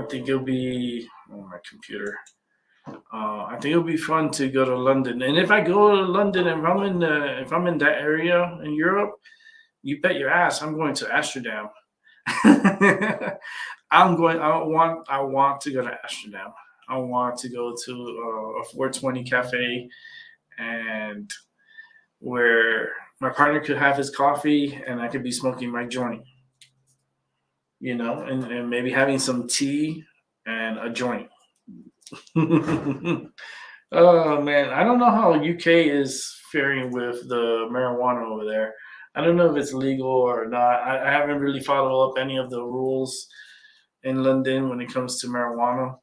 think it'll be my computer. I think it'll be fun to go to London. And if I go to London, if I'm in that area in Europe, you bet your ass I'm going to Amsterdam. I want to go to Amsterdam. I want to go to a 420 cafe, and where my partner could have his coffee and I could be smoking my joint. and maybe having some tea and a joint. Oh man, I don't know how UK is faring with the marijuana over there. I don't know if it's legal or not. I haven't really followed up any of the rules in London when it comes to marijuana.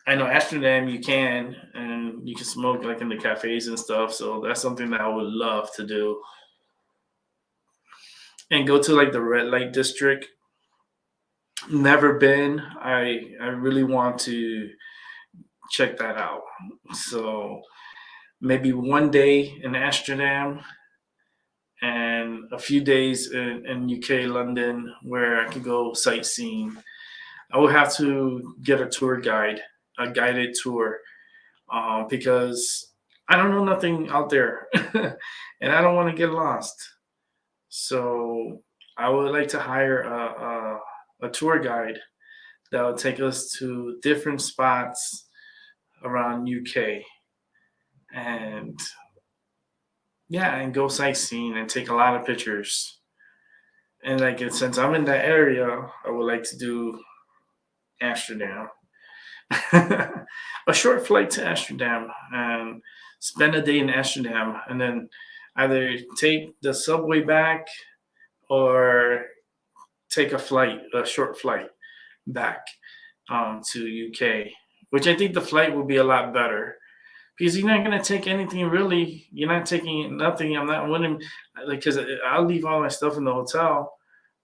I know Amsterdam you can, and you can smoke like in the cafes and stuff. So that's something that I would love to do, and go to like the red light district. Never been. I really want to check that out. So maybe one day in Amsterdam and a few days in UK, London, where I could go sightseeing. I would have to get a tour guide, a guided tour, because I don't know nothing out there, and I don't want to get lost. So I would like to hire a tour guide that will take us to different spots around UK, and yeah, and go sightseeing and take a lot of pictures. And like since I'm in that area, I would like to do Amsterdam. A short flight to Amsterdam and spend a day in Amsterdam, and then either take the subway back or take a short flight back to UK, which I think the flight will be a lot better because you're not gonna take anything really. You're not taking nothing. I'm not willing, like, because I'll leave all my stuff in the hotel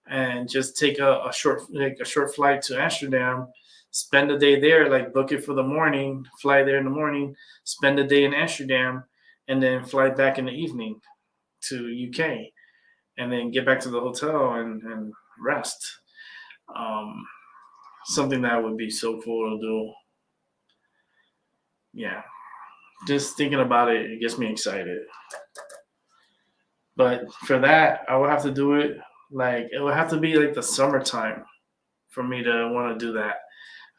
and just take a short flight to Amsterdam, spend the day there, like book it for the morning, fly there in the morning, spend the day in Amsterdam, and then fly back in the evening to UK, and then get back to the hotel and rest. Um, Something that would be so cool to do. Yeah, just thinking about it, it gets me excited. But for that, I would have to do it like it would have to be like the summertime for me to want to do that.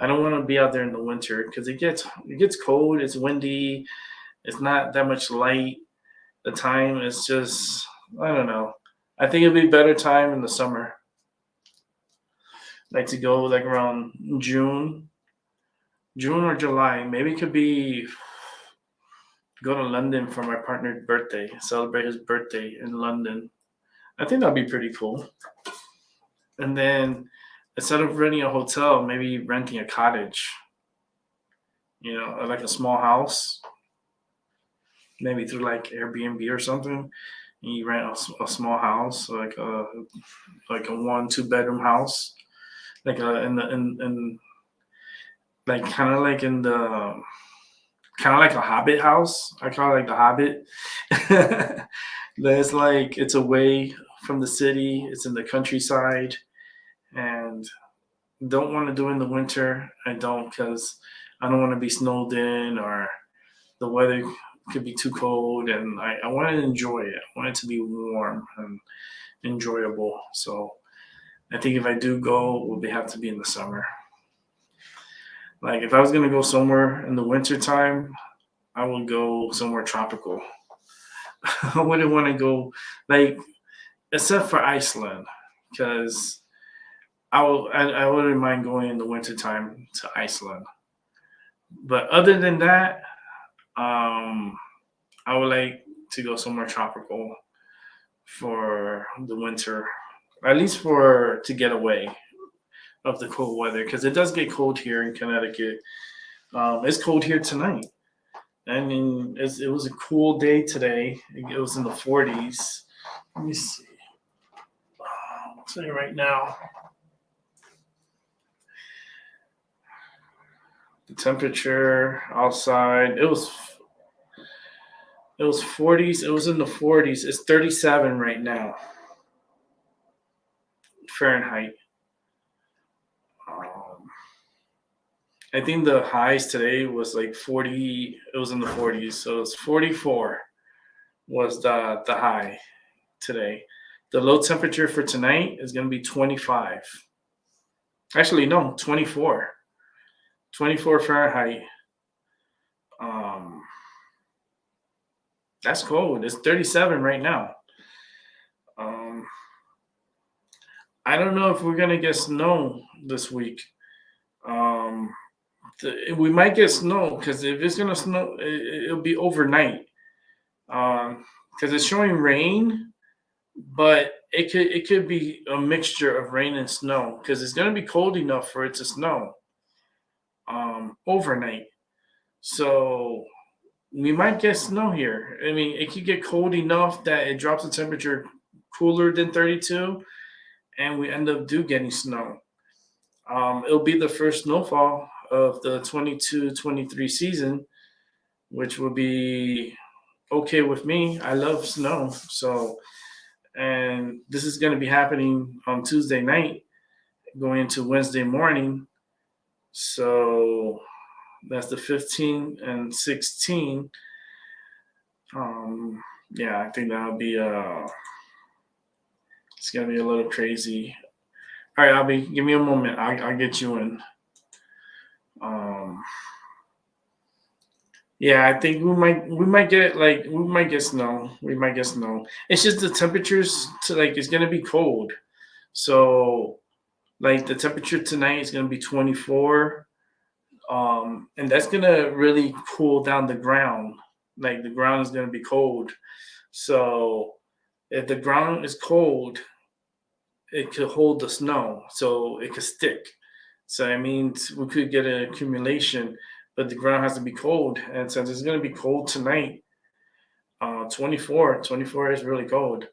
I don't want to be out there in the winter because it gets cold. It's windy. It's not that much light. The time is just I don't know. I think it'd be better time in the summer, like to go like around June or July. Maybe it could be go to London for my partner's birthday, celebrate his birthday in London. I think that'd be pretty cool. And then instead of renting a hotel, maybe renting a cottage. Like a small house, maybe through like Airbnb or something. And you rent a small house, like a 1 2 bedroom house, like in like kind of like in the kind of like a Hobbit house. I call it like the Hobbit. That's like it's away from the city. It's in the countryside, and don't want to do in the winter. I don't because I don't want to be snowed in or the weather could be too cold, and I want to enjoy it. I want it to be warm and enjoyable. So I think if I do go, it would have to be in the summer. Like if I was gonna go somewhere in the winter time, I would go somewhere tropical. I wouldn't want to go like except for Iceland because I wouldn't mind going in the winter time to Iceland. But other than that, um, I would like to go somewhere tropical for the winter, at least for to get away of the cold weather because it does get cold here in Connecticut. It's cold here tonight. I mean, it was a cool day today. It was in the 40s. Let me see. I'll tell you right now. The temperature outside it was 40s. It was in the 40s. It's 37 right now Fahrenheit. Um, I think the highs today was like 40. It was in the 40s, so it's 44 was the high today. The low temperature for tonight is going to be 25. Actually, no, 24. 24 Fahrenheit. Um, that's cold. It's 37 right now. Um, I don't know if we're gonna get snow this week. Um, we might get snow because if it's gonna snow, it'll be overnight. Because it's showing rain, but it could be a mixture of rain and snow because it's gonna be cold enough for it to snow overnight. So we might get snow here. I mean, it could get cold enough that it drops the temperature cooler than 32, and we end up getting snow. It'll be the first snowfall of the 22-23 season, which will be okay with me. I love snow. So, and this is going to be happening on Tuesday night, going into Wednesday morning. So that's the 15 and 16. Yeah, I think that'll be it's gonna be a little crazy. All right, Abby, give me a moment. I'll get you in. Um, yeah, I think we might get snow. We might get snow. It's just the temperatures to like it's gonna be cold. So like the temperature tonight is gonna be 24. And that's gonna really cool down the ground. Like the ground is gonna be cold. So if the ground is cold, it could hold the snow, so it could stick. So that means we could get an accumulation, but the ground has to be cold. And since it's going to be cold tonight, 24 is really cold.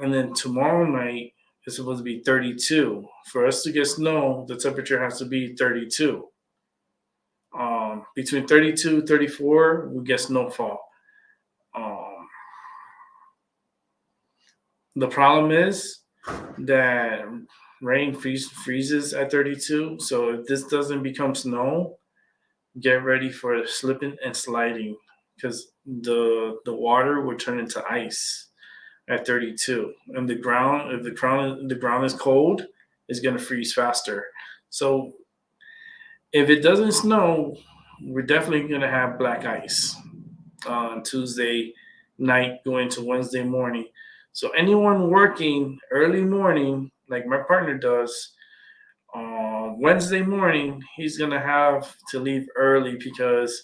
And then tomorrow night is supposed to be 32. For us to get snow, the temperature has to be 32. Between 32 34, we get snowfall. Um, the problem is that rain freezes at 32. So if this doesn't become snow, get ready for slipping and sliding because the water will turn into ice at 32. And the ground, if the ground is cold, it's gonna freeze faster. So if it doesn't snow, we're definitely gonna have black ice on Tuesday night going to Wednesday morning. So anyone working early morning, like my partner does, Wednesday morning, he's gonna have to leave early because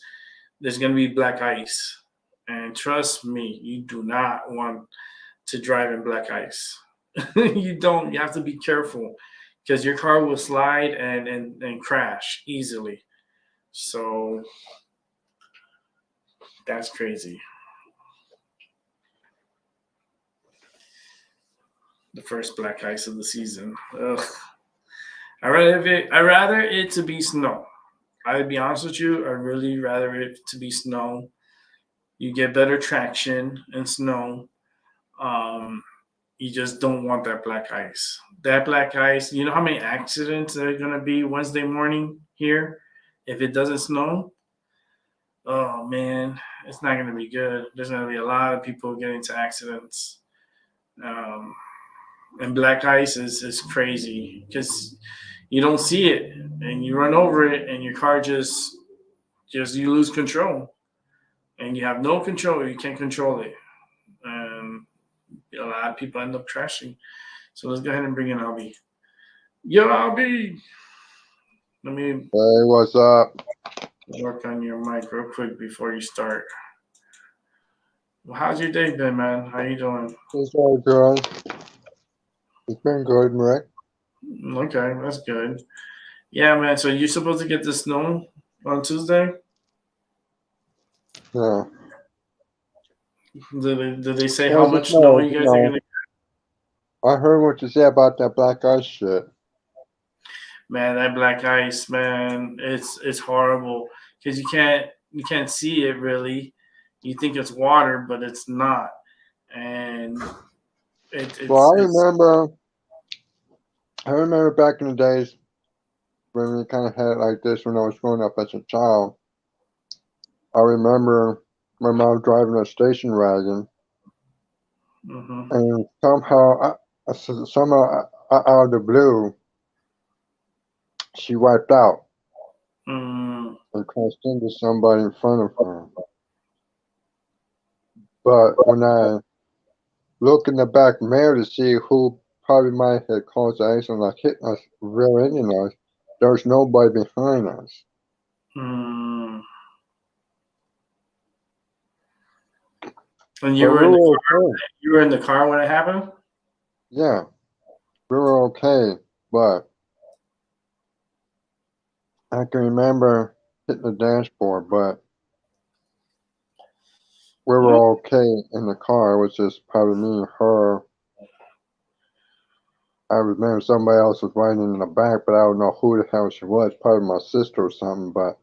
there's gonna be black ice. And trust me, you do not want to drive in black ice. You don't. You have to be careful because your car will slide and crash easily. So that's crazy. The first black ice of the season. Ugh. I rather it to be snow. I'd be honest with you. I really rather it to be snow. You get better traction in snow. Um, you just don't want that black ice. That black ice. You know how many accidents there are gonna be Wednesday morning here if it doesn't snow? Oh man, it's not gonna be good. There's gonna be a lot of people getting into accidents. Um, and black ice is crazy because you don't see it and you run over it and your car just you lose control and you have no control. You can't control it. And a lot of people end up crashing. So let's go ahead and bring in Albie. Yo, Albie. Let me Hey, what's up? work on your mic real quick before you start. Well, how's your day been, man? How you doing? It's all good. It's been good, Rick. Okay, that's good. Yeah, man. So you're supposed to get the snow on Tuesday? Yeah. Did they say how Well, just much snow know, you guys are gonna? I heard what you said about that black ice shit. Man, that black ice, man, it's horrible because you can't see it really. You think it's water, but it's not, and it, Well, it's it's I remember back in the days when we kind of had it like this when I was growing up as a child. I remember my mom driving a station wagon, hmm and somehow, out of the blue, she wiped out mm, and crashed into somebody in front of her. But when I look in the back mirror to see who probably might have caused the accident, like hitting us, rear-ending us. There was nobody behind us. And But you we were in the were car. okay. You were in the car when it happened. Yeah, we were okay. But I can remember hitting the dashboard, but we were okay in the car. It was just probably me and her. I remember somebody else was riding in the back, but I don't know who the hell she was. Probably my sister or something. But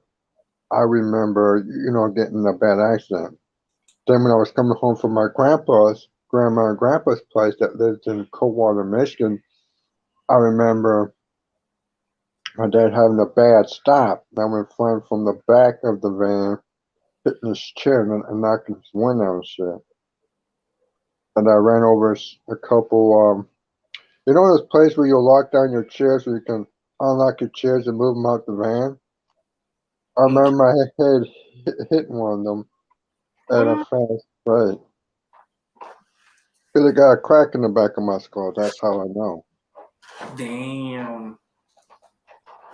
I remember, getting in a bad accident. Then when I was coming home from my grandma and grandpa's place that lived in Coldwater, Michigan, I remember my dad having a bad stop. I went flying from the back of the van, hitting his chair and knocking his window and shit. And I ran over a couple. This place where you lock down your chairs so you can unlock your chairs and move them out the van? I remember my head hitting one of them at a fast rate. Because it got a crack in the back of my skull. That's how I know. Damn.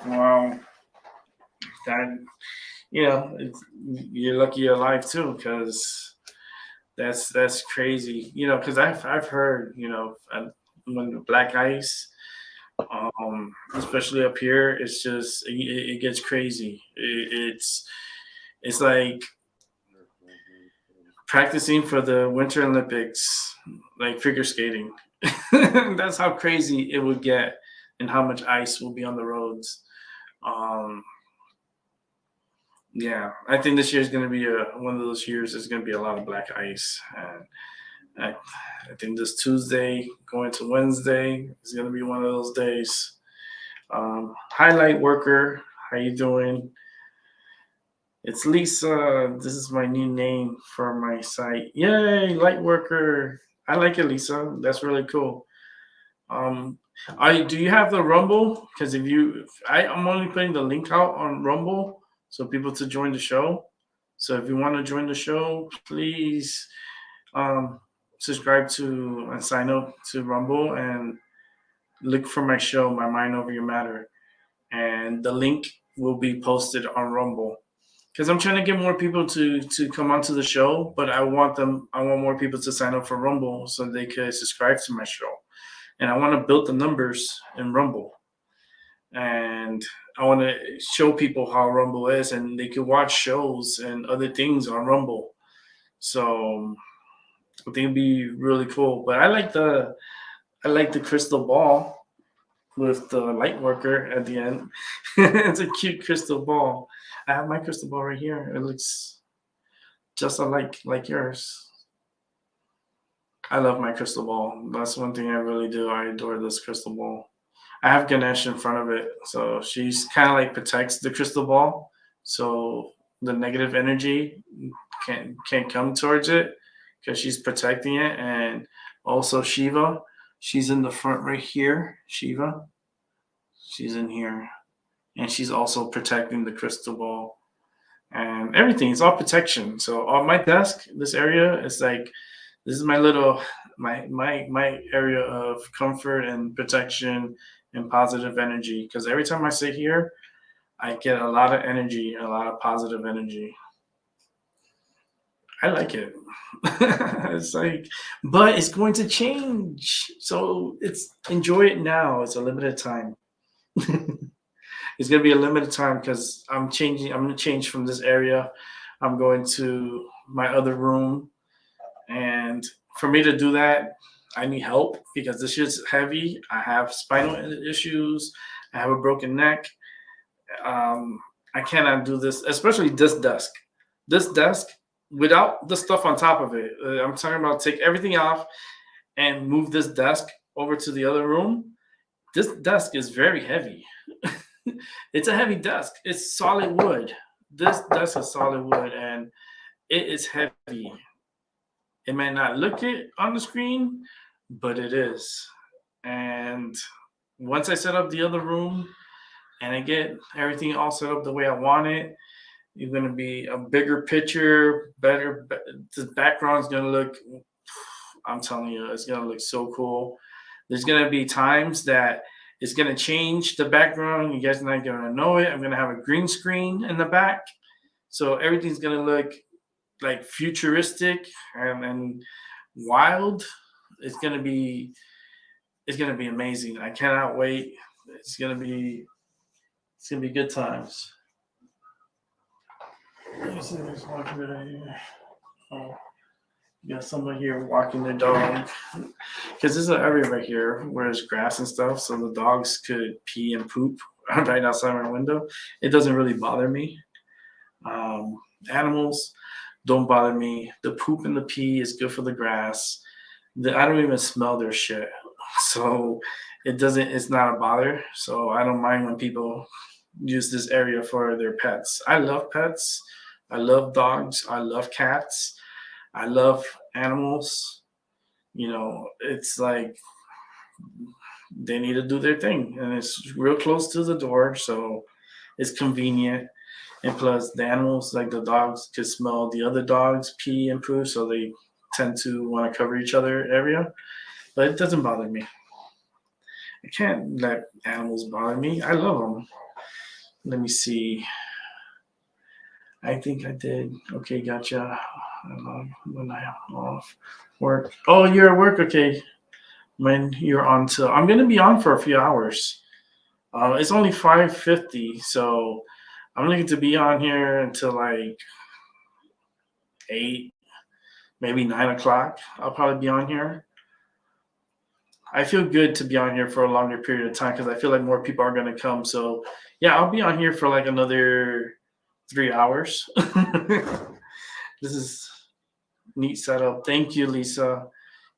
Wow. That you're lucky you're alive too, because that's crazy. Because I've heard when the black ice, especially up here, it's just it gets crazy. It's like practicing for the Winter Olympics, like figure skating. That's how crazy it would get, and how much ice will be on the roads. Yeah, I think this year is going to be one of those years. There's going to be a lot of black ice, and I think this Tuesday going to Wednesday is going to be one of those days. Highlight worker, how you doing? It's Lisa. This is my new name for my site. Yay, light worker. I like it, Lisa. That's really cool. Do you have the Rumble? Because I'm only putting the link out on Rumble so people to join the show. So if you want to join the show, please subscribe to and sign up to Rumble and look for my show, My Mind Over Your Matter, and the link will be posted on Rumble. Because I'm trying to get more people to come onto the show, but I want more people to sign up for Rumble so they could subscribe to my show. And I want to build the numbers in Rumble. And I want to show people how Rumble is, and they can watch shows and other things on Rumble. So I think it'd be really cool. But I like the crystal ball with the light worker at the end. It's a cute crystal ball. I have my crystal ball right here. It looks just like yours. I love my crystal ball. That's one thing I really do. I adore this crystal ball. I have Ganesh in front of it, so she's kind of like protects the crystal ball, so the negative energy can't come towards it because she's protecting it. And also Shiva, she's in the front right here. Shiva, she's in here, and she's also protecting the crystal ball and everything. It's all protection. So on my desk, this area is like, this is my little my area of comfort and protection and positive energy, because every time I sit here I get a lot of energy, a lot of positive energy. I like it. It's like, but it's going to change, so it's enjoy it now. It's a limited time. It's going to be a limited time because I'm going to change from this area. I'm going to my other room, and for me to do that, I need help because this shit's heavy. I have spinal issues. I have a broken neck. I cannot do this, especially this desk. This desk without the stuff on top of it. I'm talking about take everything off and move this desk over to the other room. This desk is very heavy. It's a heavy desk. It's solid wood. This desk is solid wood, and it is heavy. It may not look it on the screen, but it is. And once I set up the other room and I get everything all set up the way I want it, it's going to be a bigger picture, better. The background is going to look, I'm telling you, it's going to look so cool. There's gonna be times that it's gonna change the background. You guys are not gonna know it. I'm gonna have a green screen in the back, so everything's gonna look like futuristic and wild. It's gonna be amazing. I cannot wait. It's gonna be good times. Let me see who's walking right here. Oh, you got somebody here walking their dog. Because there's an area right here where there's grass and stuff, so the dogs could pee and poop right outside my window. It doesn't really bother me. Animals don't bother me. The poop and the pee is good for the grass. I don't even smell their shit, so it's not a bother. So I don't mind when people use this area for their pets. I love pets. I love dogs. I love cats. I love animals. It's like they need to do their thing, and it's real close to the door, so it's convenient. And plus, the animals, like the dogs, could smell the other dogs pee and poo, so they tend to want to cover each other area. But it doesn't bother me. I can't let animals bother me. I love them. Let me see. I think I did. Okay, gotcha. When I'm off work. Oh, you're at work. Okay. When you're on till I'm gonna be on for a few hours. It's only 5:50, so I'm looking to be on here until like 8, maybe 9 o'clock. I'll probably be on here. I feel good to be on here for a longer period of time because I feel like more people are gonna come. So yeah, I'll be on here for like another 3 hours. This is neat setup. Thank you, Lisa.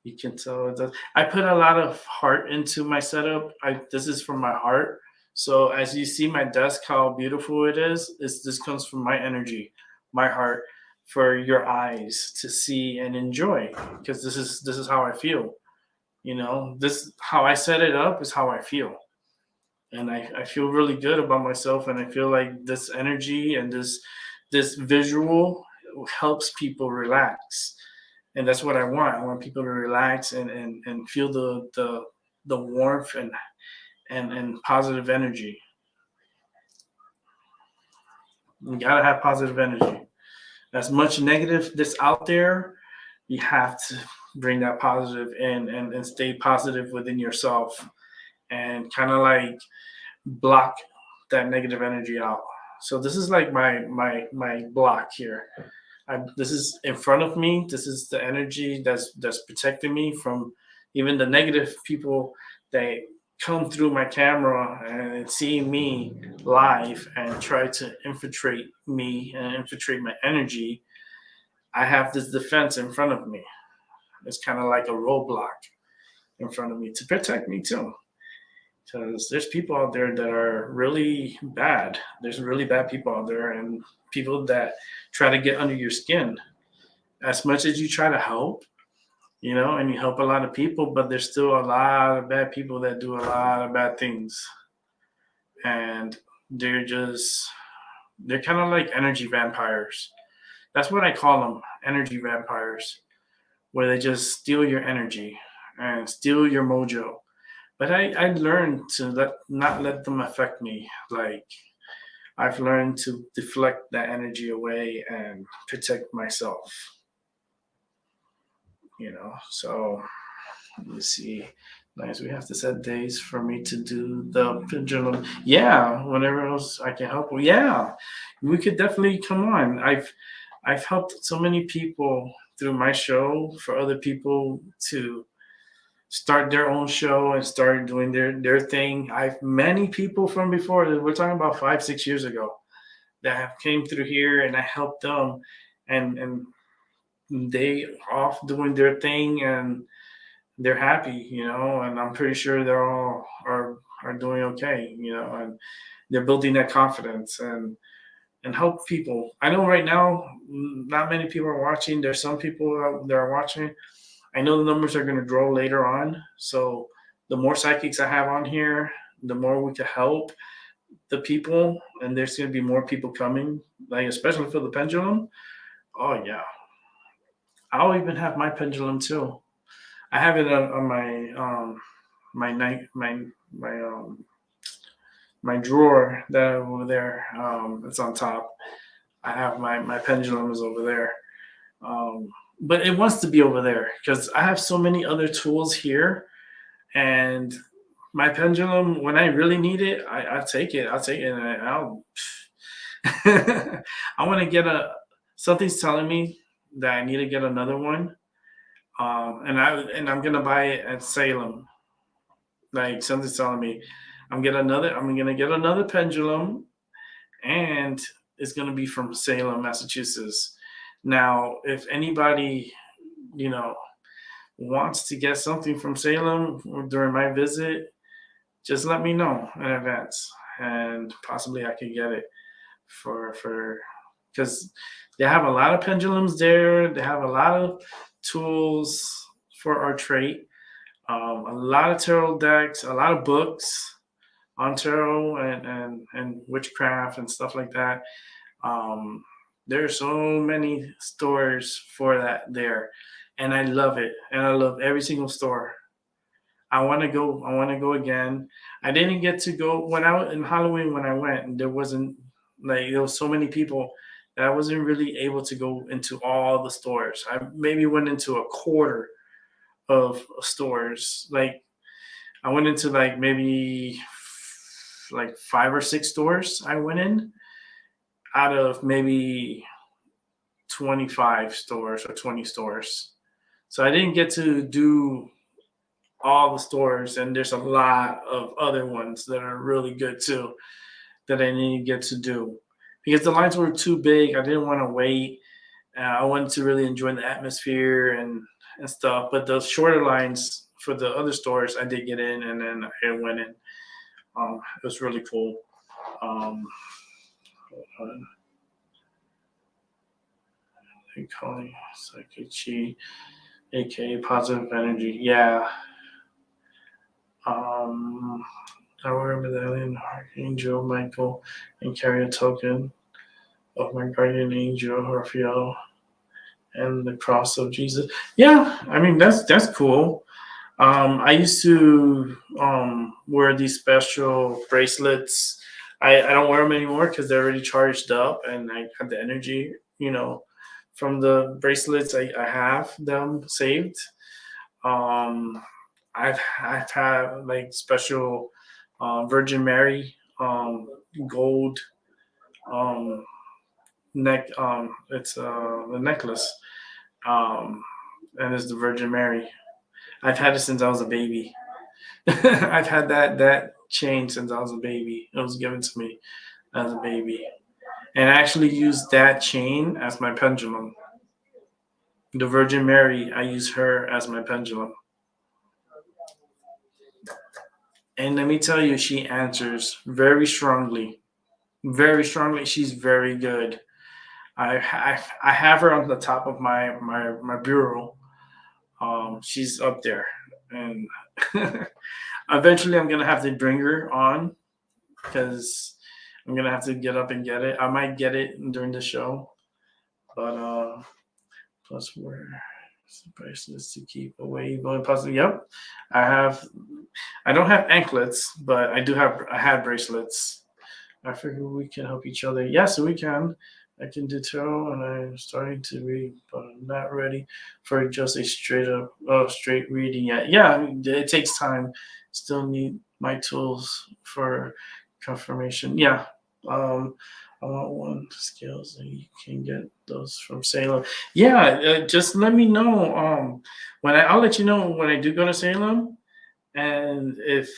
You can tell it does. I put a lot of heart into my setup. This is from my heart. So as you see my desk, how beautiful it is. This comes from my energy, my heart, for your eyes to see and enjoy. Because this is how I feel. This how I set it up is how I feel. And I feel really good about myself, and I feel like this energy and this visual helps people relax. And that's what I want. I want people to relax and feel the warmth and positive energy. You gotta have positive energy. As much negative that's out there, you have to bring that positive in and stay positive within yourself and kind of like block that negative energy out. So this is like my block here. This is in front of me. This is the energy that's protecting me from even the negative people that come through my camera and see me live and try to infiltrate me and infiltrate my energy. I have this defense in front of me. It's kind of like a roadblock in front of me to protect me too. Because there's people out there that are really bad. There's really bad people out there, and people that try to get under your skin. As much as you try to help, and you help a lot of people, but there's still a lot of bad people that do a lot of bad things. And they're kind of like energy vampires. That's what I call them, energy vampires, where they just steal your energy and steal your mojo. But I learned to not let them affect me. Like I've learned to deflect that energy away and protect myself. So let me see. Nice. We have to set days for me to do the pendulum. Yeah, whenever else I can help. Yeah, we could definitely come on. I've helped so many people through my show for other people to start their own show and start doing their thing. I've many people from before. We're talking about 5-6 years ago that have came through here, and I helped them, and they off doing their thing, and they're happy, and I'm pretty sure they're all are doing okay, and they're building that confidence and help people. I know right now not many people are watching. There's some people that are watching. I know the numbers are going to grow later on. So the more psychics I have on here, the more we can help the people. And there's going to be more people coming, like especially for the pendulum. Oh, yeah. I'll even have my pendulum too. I have it on my my night my drawer that over there. It's on top. I have my pendulum is over there. Um, but it wants to be over there because I have so many other tools here, and my pendulum, when I really need it, I take it. I'll take it, and I'll. I want to get something's telling me that I need to get another one, and I'm gonna buy it at Salem. Like something's telling me, I'm gonna get another pendulum, and it's gonna be from Salem, Massachusetts. Now, if anybody, you know, wants to get something from Salem during my visit, just let me know in advance, and possibly I could get it for because they have a lot of pendulums there. They have a lot of tools for our trait, a lot of tarot decks, a lot of books on tarot and witchcraft and stuff like that. Um, there are so many stores for that there, and I love it. And I love every single store. I want to go. I want to go again. I didn't get to go when I was in Halloween. When I went, and there wasn't like there was so many people that I wasn't really able to go into all the stores. I maybe went into a quarter of stores. Like I went into like maybe like 5 or 6 stores. I went in out of maybe 25 stores or 20 stores. So I didn't get to do all the stores, and there's a lot of other ones that are really good too that I need to get to do because the lines were too big. I didn't want to wait. I wanted to really enjoy the atmosphere and stuff. But the shorter lines for the other stores, I did get in, and then I went in. It was really cool. Um, they call it psychic chi, aka positive energy. Yeah. I wear a medallion, Archangel Michael, and carry a token of my guardian angel Raphael and the cross of Jesus. Yeah, I mean that's cool. I used to wear these special bracelets. I don't wear them anymore because they're already charged up, and I have the energy, from the bracelets. I have them saved. Um, I've had like special Virgin Mary gold um, neck. It's the necklace, and it's the Virgin Mary. I've had it since I was a baby. I've had that chain since I was a baby. It was given to me as a baby, and I actually used that chain as my pendulum. The Virgin Mary, I use her as my pendulum. And let me tell you, she answers very strongly. Very strongly. She's very good. I have her on the top of my bureau. She's up there, and eventually I'm gonna have to bring her on because I'm gonna have to get up and get it. I might get it during the show, but plus wear bracelets to keep away evil possible. Yep, I have. I don't have anklets, but I had bracelets. I figure we can help each other. Yes, we can. I can do tarot, and I'm starting to read, but I'm not ready for just a straight reading yet. Yeah, I mean, it takes time. Still need my tools for confirmation. Yeah, I want one skills, and you can get those from Salem. Yeah, just let me know. I'll let you know when I do go to Salem, and if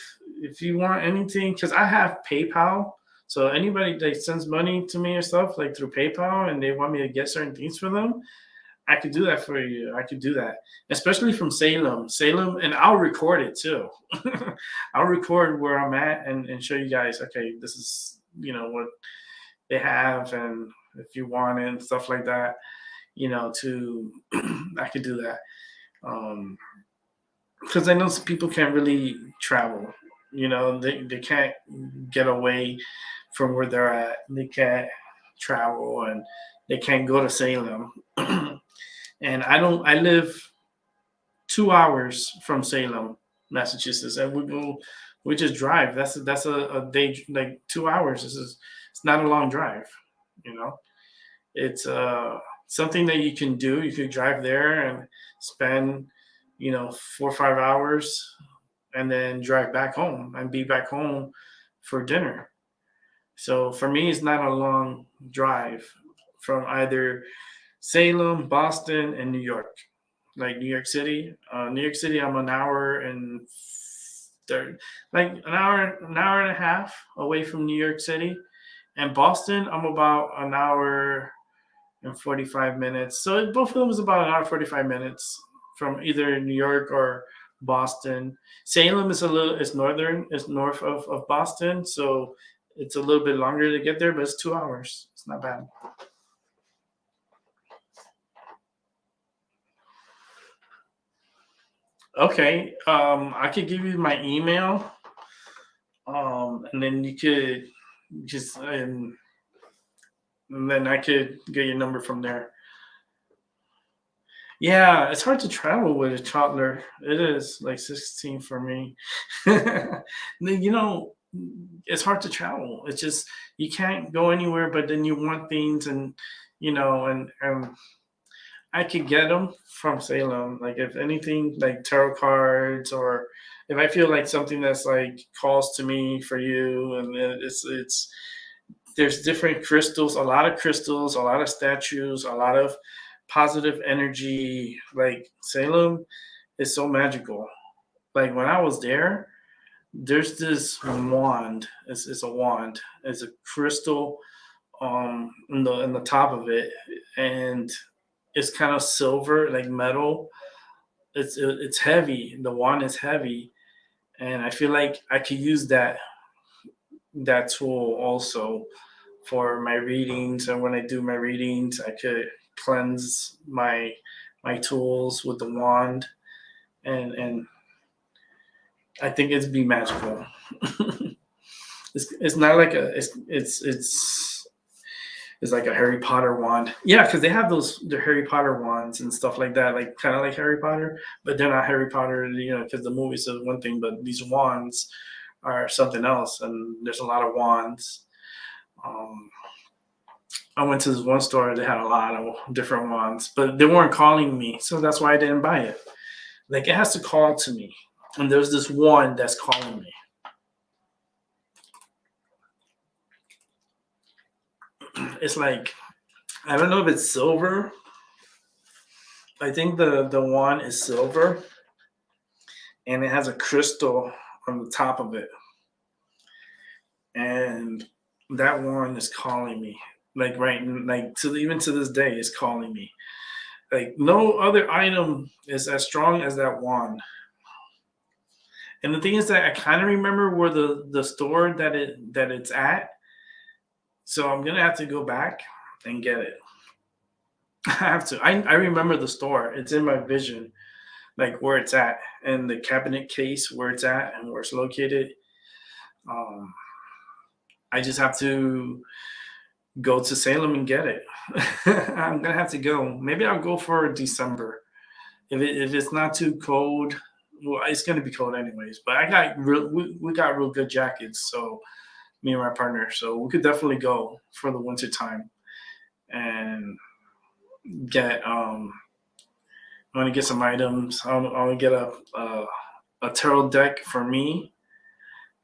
you want anything, because I have PayPal. So anybody that sends money to me or stuff like through PayPal and they want me to get certain things for them, I could do that for you. I could do that, especially from Salem. Salem, and I'll record it too. I'll record where I'm at and show you guys. Okay, this is what they have, and if you want it and stuff like that, to I could do that. Because I know some people can't really travel. They can't get away from where they're at. They can't travel and they can't go to Salem. And I live 2 hours from Salem. Massachusetts, and we just drive. That's a day, like 2 hours. It's not a long drive, you know. It's something that you can do. You could drive there and spend, 4 or 5 hours, and then drive back home and be back home for dinner. So for me, it's not a long drive from either Salem, Boston, and New York. Like New York City, I'm an hour and 30, like an hour and a half away from New York City, and Boston, I'm about an hour and 45 minutes. So both of them is about an hour 45 minutes from either New York or Boston. Salem is it's north of Boston, so it's a little bit longer to get there, but it's 2 hours. It's not bad. Okay, I could give you my email, and then you could just and then I could get your number from there. Yeah, it's hard to travel with a toddler. It is like 16 for me. you know, it's hard to travel. It's just you can't go anywhere, but then you want things, and and I could get them from Salem. Like if anything, like tarot cards, or if I feel like something that's like calls to me for you, and it's there's different crystals, a lot of crystals, a lot of statues, a lot of positive energy. Like Salem is so magical. Like when I was there, there's this wand. It's a wand. It's a crystal in the top of it, and it's kind of silver, like metal. It's heavy. The wand is heavy, and I feel like I could use that tool also for my readings. And when I do my readings, I could cleanse my tools with the wand, and I think it'd be magical. It's not like it's like a Harry Potter wand. Yeah, because they have the Harry Potter wands and stuff like that, like kind of like Harry Potter, but they're not Harry Potter, because the movie says one thing, but these wands are something else, and there's a lot of wands. I went to this one store, they had a lot of different wands, but they weren't calling me, so that's why I didn't buy it. Like it has to call to me, and there's this one that's calling me. It's like, I don't know if it's silver. I think the wand is silver, and it has a crystal on the top of it, and that wand is calling me. Like even to this day, it's calling me. Like no other item is as strong as that wand. And the thing is that I kind of remember where the store that it's at, so I'm gonna have to go back and get it. I have to. I remember the store. It's in my vision, like where it's at, and the cabinet case where it's at and where it's located. Um, I just have to go to Salem and get it. I'm gonna have to go. Maybe I'll go for December. If it's not too cold, well, it's gonna be cold anyways. But we got real good jackets, so me and my partner, so we could definitely go for the winter time and get. I want to get some items. I want to get a tarot deck for me,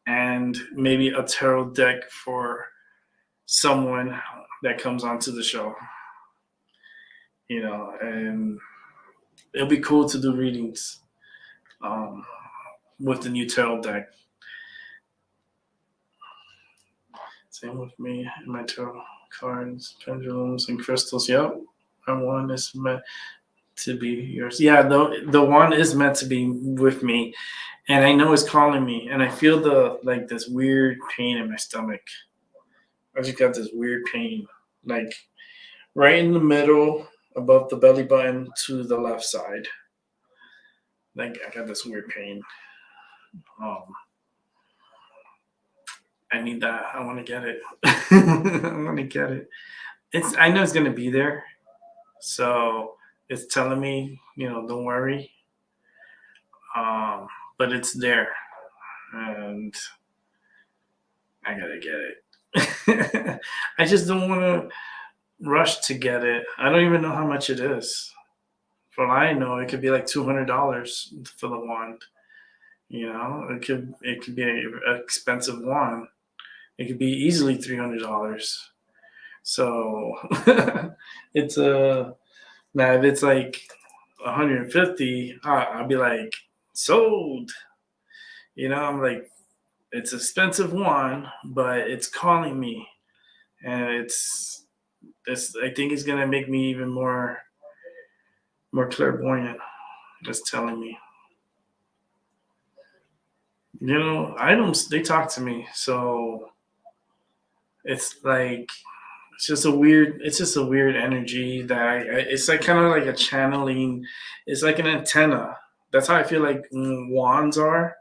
and maybe a tarot deck for someone that comes onto the show. And it'll be cool to do readings with the new tarot deck. Same with me and my tarot cards, pendulums, and crystals. Yep, my one is meant to be yours. Yeah, the one is meant to be with me, and I know it's calling me, and I feel this weird pain in my stomach. I just got this weird pain, like right in the middle, above the belly button to the left side. Like I got this weird pain. I need that. I want to get it. I want to get it. I know it's gonna be there, so it's telling me, don't worry. But but it's there, and I gotta get it. I just don't want to rush to get it. I don't even know how much it is. For all I know, it could be like $200 for the wand. You know, it could be an expensive wand. It could be easily $300. So it's now if it's like 150, I'll be like sold. You know, I'm like, it's expensive one, but it's calling me, and it's I think it's gonna make me even more clairvoyant. It's telling me, you know, items, they talk to me, so it's like it's just a weird energy that it's like kind of like a channeling. It's like an antenna. That's how I feel like wands are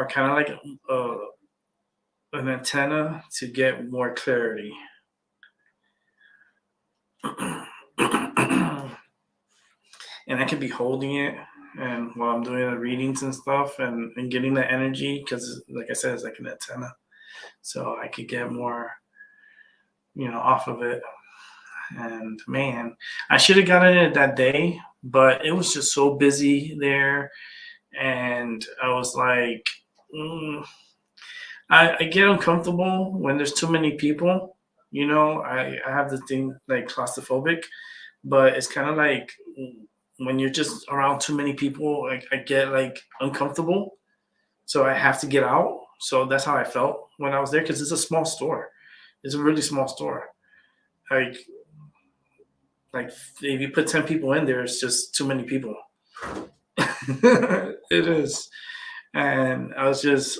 kind of like an antenna to get more clarity. And I could be holding it and while I'm doing the readings and stuff, and getting the energy, because like I said, it's like an antenna, so I could get more, you know, off of it. And man, I should have gotten it that day, but it was just so busy there, and I was like, I get uncomfortable when there's too many people. You know, I have the thing like claustrophobic, but it's kind of like when you're just around too many people, I get like uncomfortable. So I have to get out. So that's how I felt when I was there, because it's a small store. It's a really small store. Like if you put 10 people in there, it's just too many people. It is. And I was just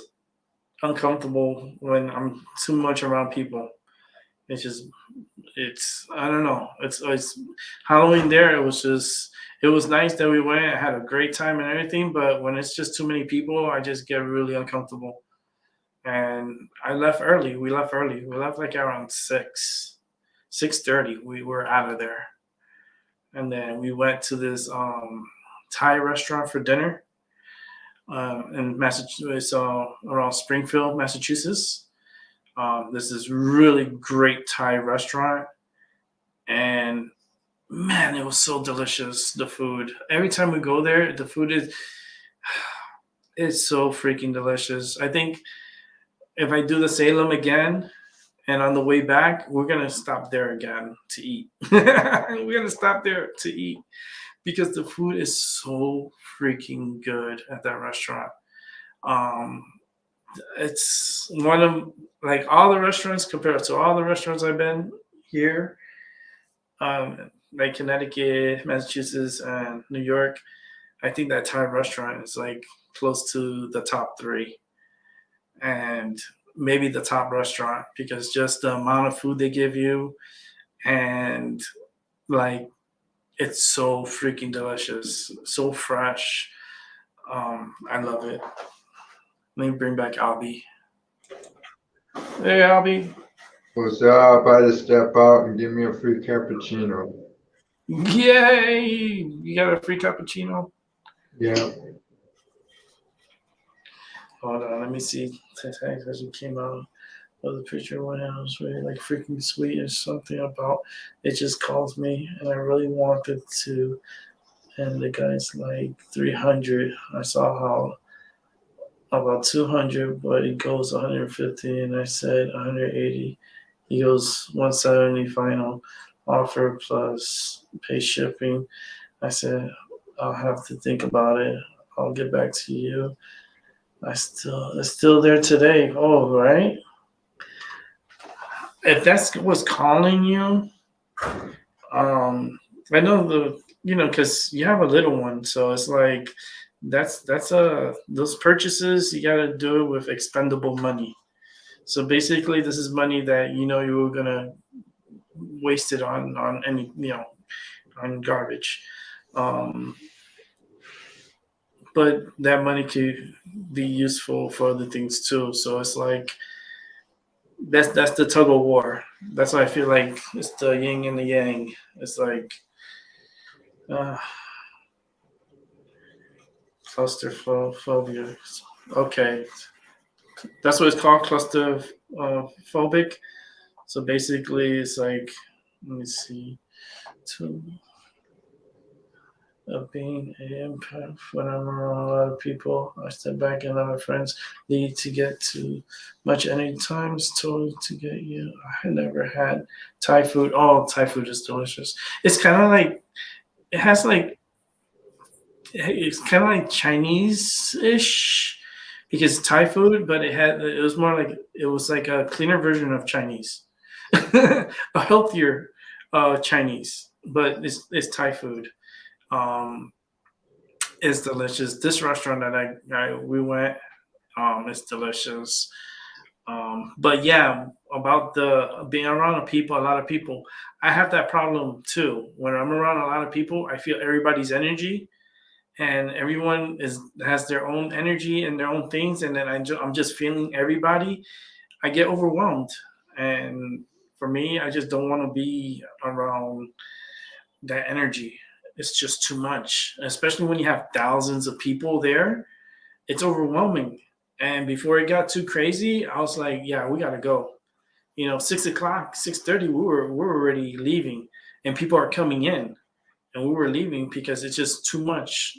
uncomfortable when I'm too much around people. It's I don't know. It's Halloween there. It was nice that we went. I had a great time and everything, but when it's just too many people, I just get really uncomfortable. And I left early. We left early. We left like around 6:30. We were out of there, and then we went to this Thai restaurant for dinner in Massachusetts, around Springfield, Massachusetts. This is really great Thai restaurant, and man, it was so delicious. The food. Every time we go there, the food it's so freaking delicious. I think if I do the Salem again, and on the way back, we're gonna stop there again to eat. We're gonna stop there to eat because the food is so freaking good at that restaurant. It's one of like all the restaurants compared to all the restaurants I've been here, like Connecticut, Massachusetts, and New York. I think that Thai restaurant is like close to the top three, and maybe the top restaurant, because just the amount of food they give you, and like it's so freaking delicious, so fresh. I love it. Let me bring back Albie. Hey, Albie. What's up? I just step out and give me a free cappuccino. Yay! You got a free cappuccino? Yeah. Hold on, let me see. Text as it came out of the picture when I was really like freaking sweet or something about it. Just calls me, and I really wanted to. And the guy's like 300. I saw how about 200, but it goes 150, and I said 180. He goes 170 final offer plus pay shipping. I said I'll have to think about it. I'll get back to you. It's still there today. Oh, right. If that's what's calling you, I know because you have a little one, so it's like that's those purchases, you gotta do it with expendable money. So basically, this is money that you were gonna waste it on any on garbage. But that money could be useful for other things too. So it's like that's the tug of war. That's why I feel like it's the yin and the yang. It's like Claustrophobia. Okay, that's what it's called, claustrophobic. So basically, it's like, let me see, to of being an empath. When I'm around a lot of people, I step back and let my friends lead to get too much any times told to get you. I never had Thai food. Oh, Thai food is delicious. It's kind of like, it has like, it's kind of like Chinese-ish because Thai food, but it was more like, it was like a cleaner version of Chinese, a healthier Chinese, but it's Thai food. Um, it's delicious. This restaurant that we went, it's delicious. But yeah, about the being around people, a lot of people, I have that problem too. When I'm around a lot of people, I feel everybody's energy, and everyone has their own energy and their own things, and then I'm just feeling everybody. I get overwhelmed, and for me, I just don't want to be around that energy. It's just too much, especially when you have thousands of people there. It's overwhelming. And before it got too crazy, I was like, yeah, we gotta go. 6 o'clock, 6:30, we're already leaving, and people are coming in, and we were leaving because it's just too much.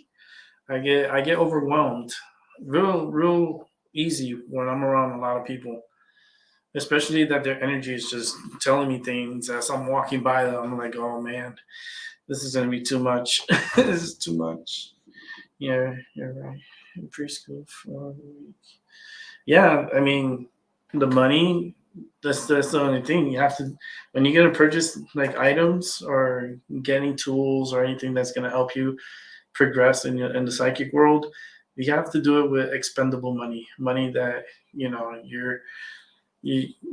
I get overwhelmed, real easy when I'm around a lot of people, especially that their energy is just telling me things as I'm walking by them. I'm like, oh man, this is gonna be too much. This is too much. Yeah, you're right. In preschool for a week. Yeah, I mean, the money. That's the only thing you have to, when you're gonna purchase like items or getting tools or anything that's gonna help you progress in the psychic world. You have to do it with expendable money that you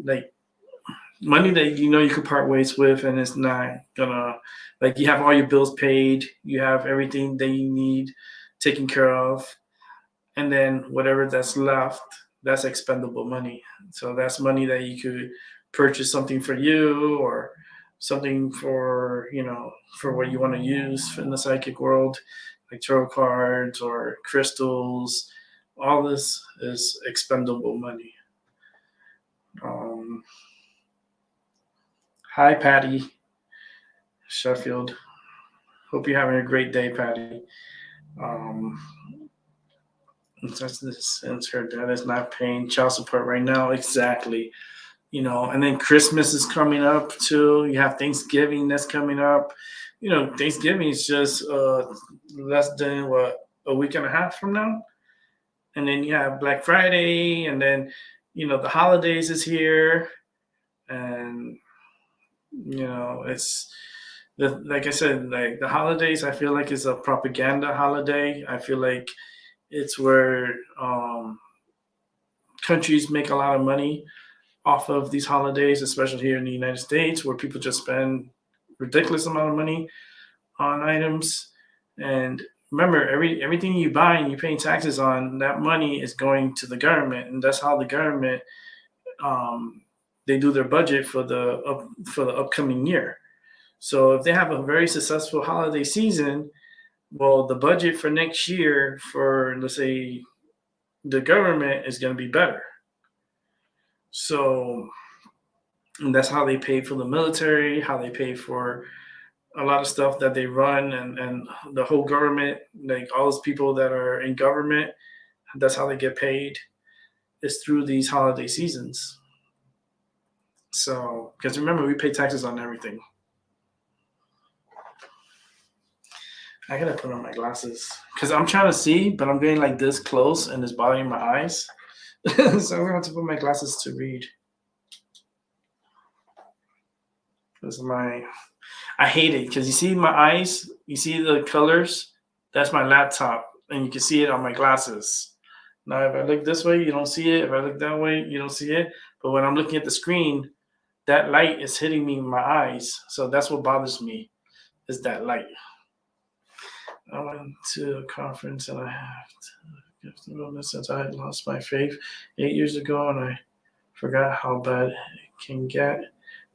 like, money that you could part ways with, and it's not gonna, like, you have all your bills paid, you have everything that you need taken care of, and then whatever that's left, that's expendable money. So that's money that you could purchase something for you, or something for what you want to use in the psychic world, like tarot cards or crystals. All this is expendable money. um, Hi, Patty Sheffield. Hope you're having a great day, Patty. Um, since her dad is not paying child support right now, exactly. And then Christmas is coming up too. You have Thanksgiving that's coming up. Thanksgiving is just less than a week and a half from now, and then you have Black Friday, and then the holidays is here, and it's like I said, like the holidays. I feel like it's a propaganda holiday. I feel like it's where countries make a lot of money off of these holidays, especially here in the United States, where people just spend ridiculous amount of money on items. And remember, everything you buy and you're paying taxes on, that money is going to the government, and that's how the government they do their budget for the upcoming year. So if they have a very successful holiday season, well, the budget for next year for, let's say, the government is going to be better. So, and that's how they pay for the military, how they pay for a lot of stuff that they run, and the whole government, like all those people that are in government, that's how they get paid, is through these holiday seasons. So, because remember, we pay taxes on everything. I gotta put on my glasses because I'm trying to see, but I'm getting like this close and it's bothering my eyes. So I'm gonna have to put my glasses to read. I hate it because you see my eyes, you see the colors. That's my laptop, and you can see it on my glasses. Now, if I look this way, you don't see it. If I look that way, you don't see it. But when I'm looking at the screen, that light is hitting me in my eyes. So that's what bothers me, is that light. I went to a conference and I have to give the wellness since I had lost my faith 8 years ago, and I forgot how bad it can get.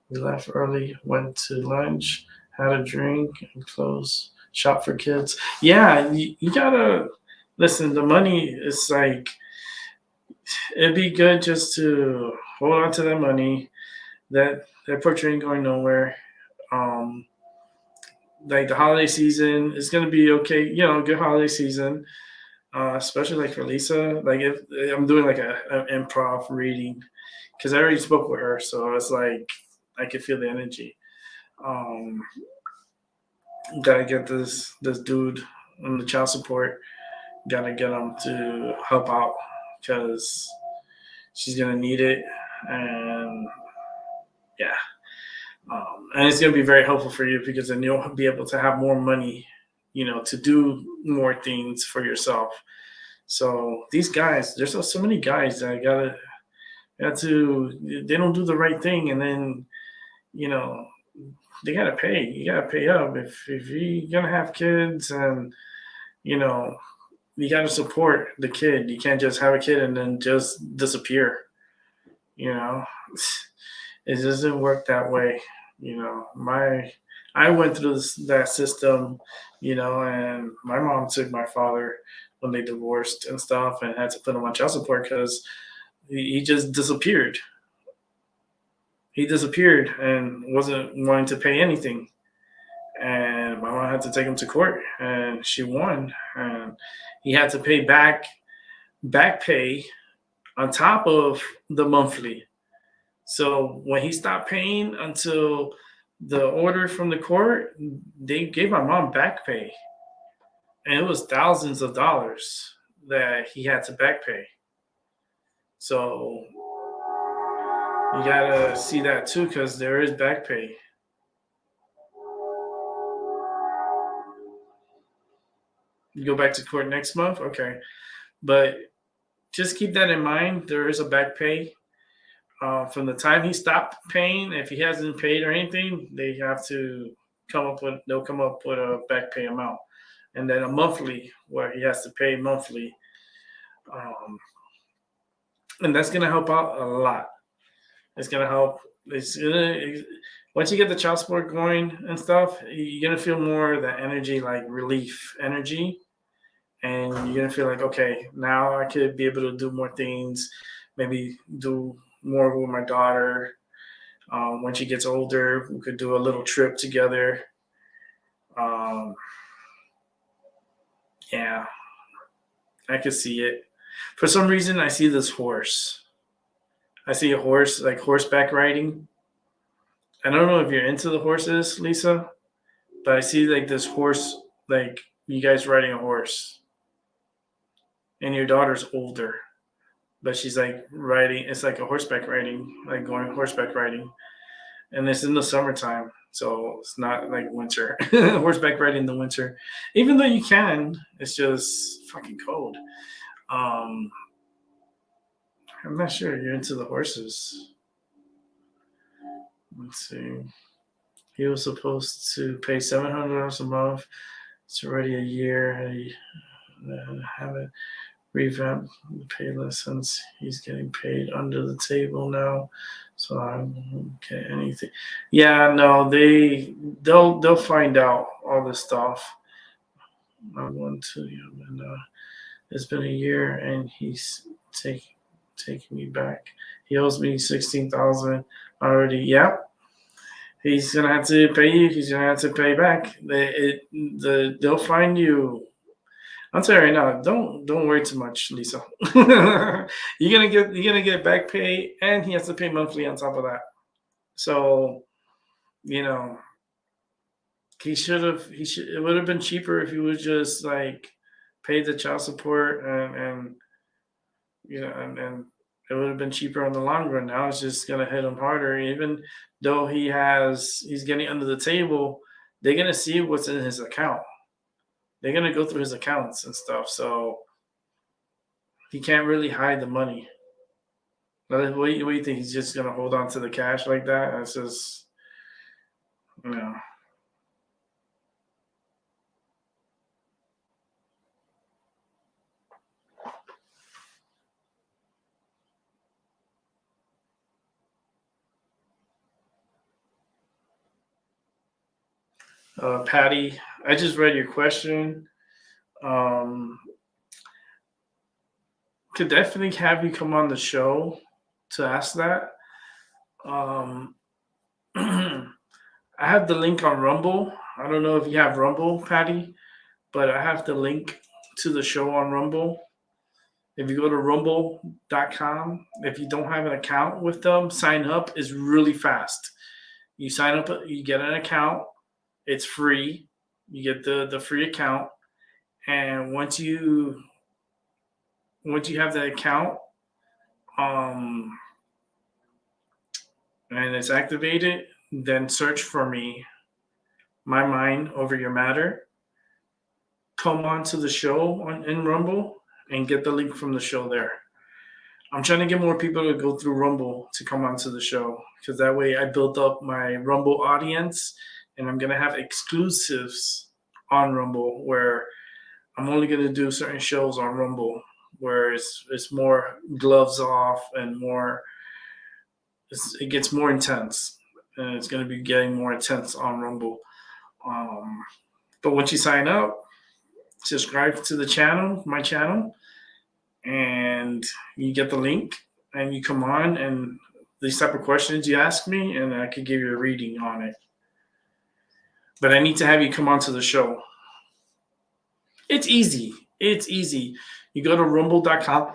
We left early, went to lunch, had a drink, and closed shop for kids. Yeah, you gotta listen, the money is like, it'd be good just to hold on to that money. That portrait ain't going nowhere. Um, like the holiday season is gonna be okay. Good holiday season. Especially like for Lisa. Like if I'm doing like an improv reading, because I already spoke with her, so it's like I could feel the energy. Um, Gotta get this dude on the child support. Gotta get him to help out because she's gonna need it, and yeah, and it's gonna be very helpful for you because then you'll be able to have more money, to do more things for yourself. So these guys, there's so many guys that got to they don't do the right thing, and then you know they gotta pay. You gotta pay up if you're gonna have kids, and you know you gotta support the kid. You can't just have a kid and then just disappear. You know, it doesn't work that way. I went through that system, and my mom took my father when they divorced and stuff, and had to put him on child support because he just disappeared. He disappeared and wasn't wanting to pay anything. And my mom had to take him to court, and she won. And he had to pay back pay on top of the monthly. So when he stopped paying until the order from the court, they gave my mom back pay, and it was thousands of dollars that he had to back pay. So you gotta see that too, because there is back pay. You go back to court next month, okay, but just keep that in mind. There is a back pay. From the time he stopped paying, if he hasn't paid or anything, they'll come up with a back pay amount, and then a monthly where he has to pay monthly, um, and that's gonna help out a lot. It's gonna help. Once you get the child support going and stuff, you're gonna feel more of that energy, like relief energy, and you're gonna feel like, okay, now I could be able to do more things, maybe do more with my daughter. When she gets older, we could do a little trip together. Um, yeah, I could see it. For some reason, I see this horse. I see a horse, like horseback riding. I don't know if you're into the horses, Lisa, but I see like this horse, like you guys riding a horse, and your daughter's older, but she's like riding. It's like a horseback riding, like going horseback riding, and it's in the summertime, so it's not like winter. Horseback riding in the winter, even though you can, it's just fucking cold. Um, I'm not sure you're into the horses. Let's see. He was supposed to pay $700 a month. It's already a year. I haven't revamped the pay list since he's getting paid under the table now, so I won't get anything. Yeah, no, they'll find out all this stuff. I want to, and it's been a year, and he's taking me back. He owes me 16,000 already. Yep. He's gonna have to pay you. He's gonna have to pay back. They'll find you. I'm telling you right now, don't worry too much, Lisa. You're gonna get back pay, and he has to pay monthly on top of that. So you know he should it would have been cheaper if he would just like pay the child support, and and it would have been cheaper on the long run. Now it's just gonna hit him harder, even though he's getting under the table. They're gonna see what's in his account. They're gonna go through his accounts and stuff. So he can't really hide the money. What do you think? He's just gonna hold on to the cash like that? It's just, you know. Patty, I just read your question. Um, could definitely have you come on the show to ask that. Um, I have the link on Rumble. I don't know if you have Rumble, Patty, but I have the link to the show on Rumble. If you go to rumble.com, if you don't have an account with them, sign up is really fast. You sign up, you get an account, it's free. You get the free account, and once you have the account, um, and it's activated, then search for me, My Mind Over Your Matter. Come on to the show in Rumble and get the link from the show there. I'm trying to get more people to go through Rumble to come onto the show because that way I built up my Rumble audience, and I'm gonna have exclusives on Rumble where I'm only gonna do certain shows on Rumble where it's more gloves off and more. It gets more intense, and it's gonna be getting more intense on Rumble. But once you sign up, subscribe to the channel, my channel, and you get the link and you come on and these type of questions you ask me and I could give you a reading on it. But I need to have you come on to the show. It's easy. It's easy. You go to rumble.com,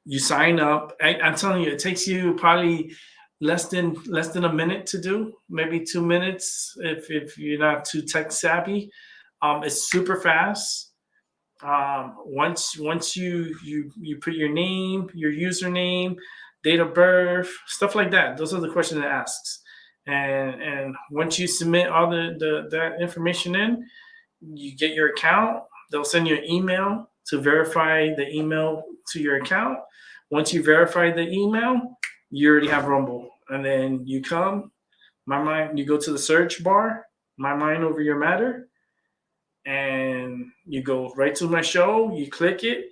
you sign up. I'm telling you, it takes you probably less than a minute to do, maybe 2 minutes if you're not too tech savvy. It's super fast. Once you put your name, your username, date of birth, stuff like that. Those are the questions it asks. And once you submit all that information in, you get your account. They'll send you an email to verify the email to your account. Once you verify the email, you already have Rumble. And then you come, you go to the search bar, My Mind Over Your Matter, and you go right to my show, you click it,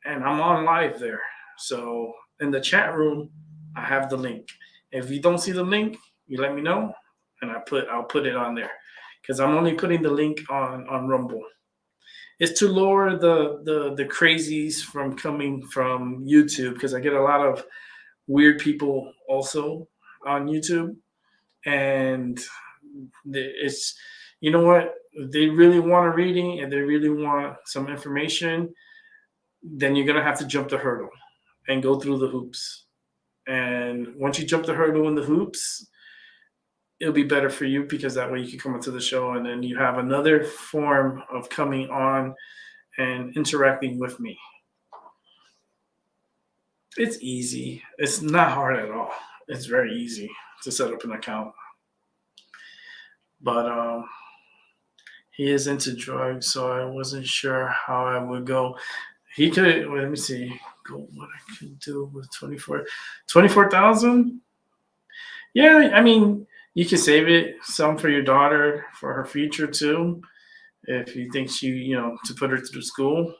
and I'm on live there. So in the chat room, I have the link. If you don't see the link, you let me know, and I'll put it on there. Because I'm only putting the link on Rumble. It's to lower the crazies from coming from YouTube, because I get a lot of weird people also on YouTube, and it's, you know what, if they really want a reading and they really want some information, then you're gonna have to jump the hurdle and go through the hoops. And once you jump the hurdle in the hoops, it'll be better for you, because that way you can come into the show and then you have another form of coming on and interacting with me. It's easy. It's not hard at all. It's very easy to set up an account. But he is into drugs, so I wasn't sure how I would go. He could, let me see, what I could do with 24,000. Yeah, I mean, you can save it some for your daughter for her future too, if you think to put her through school.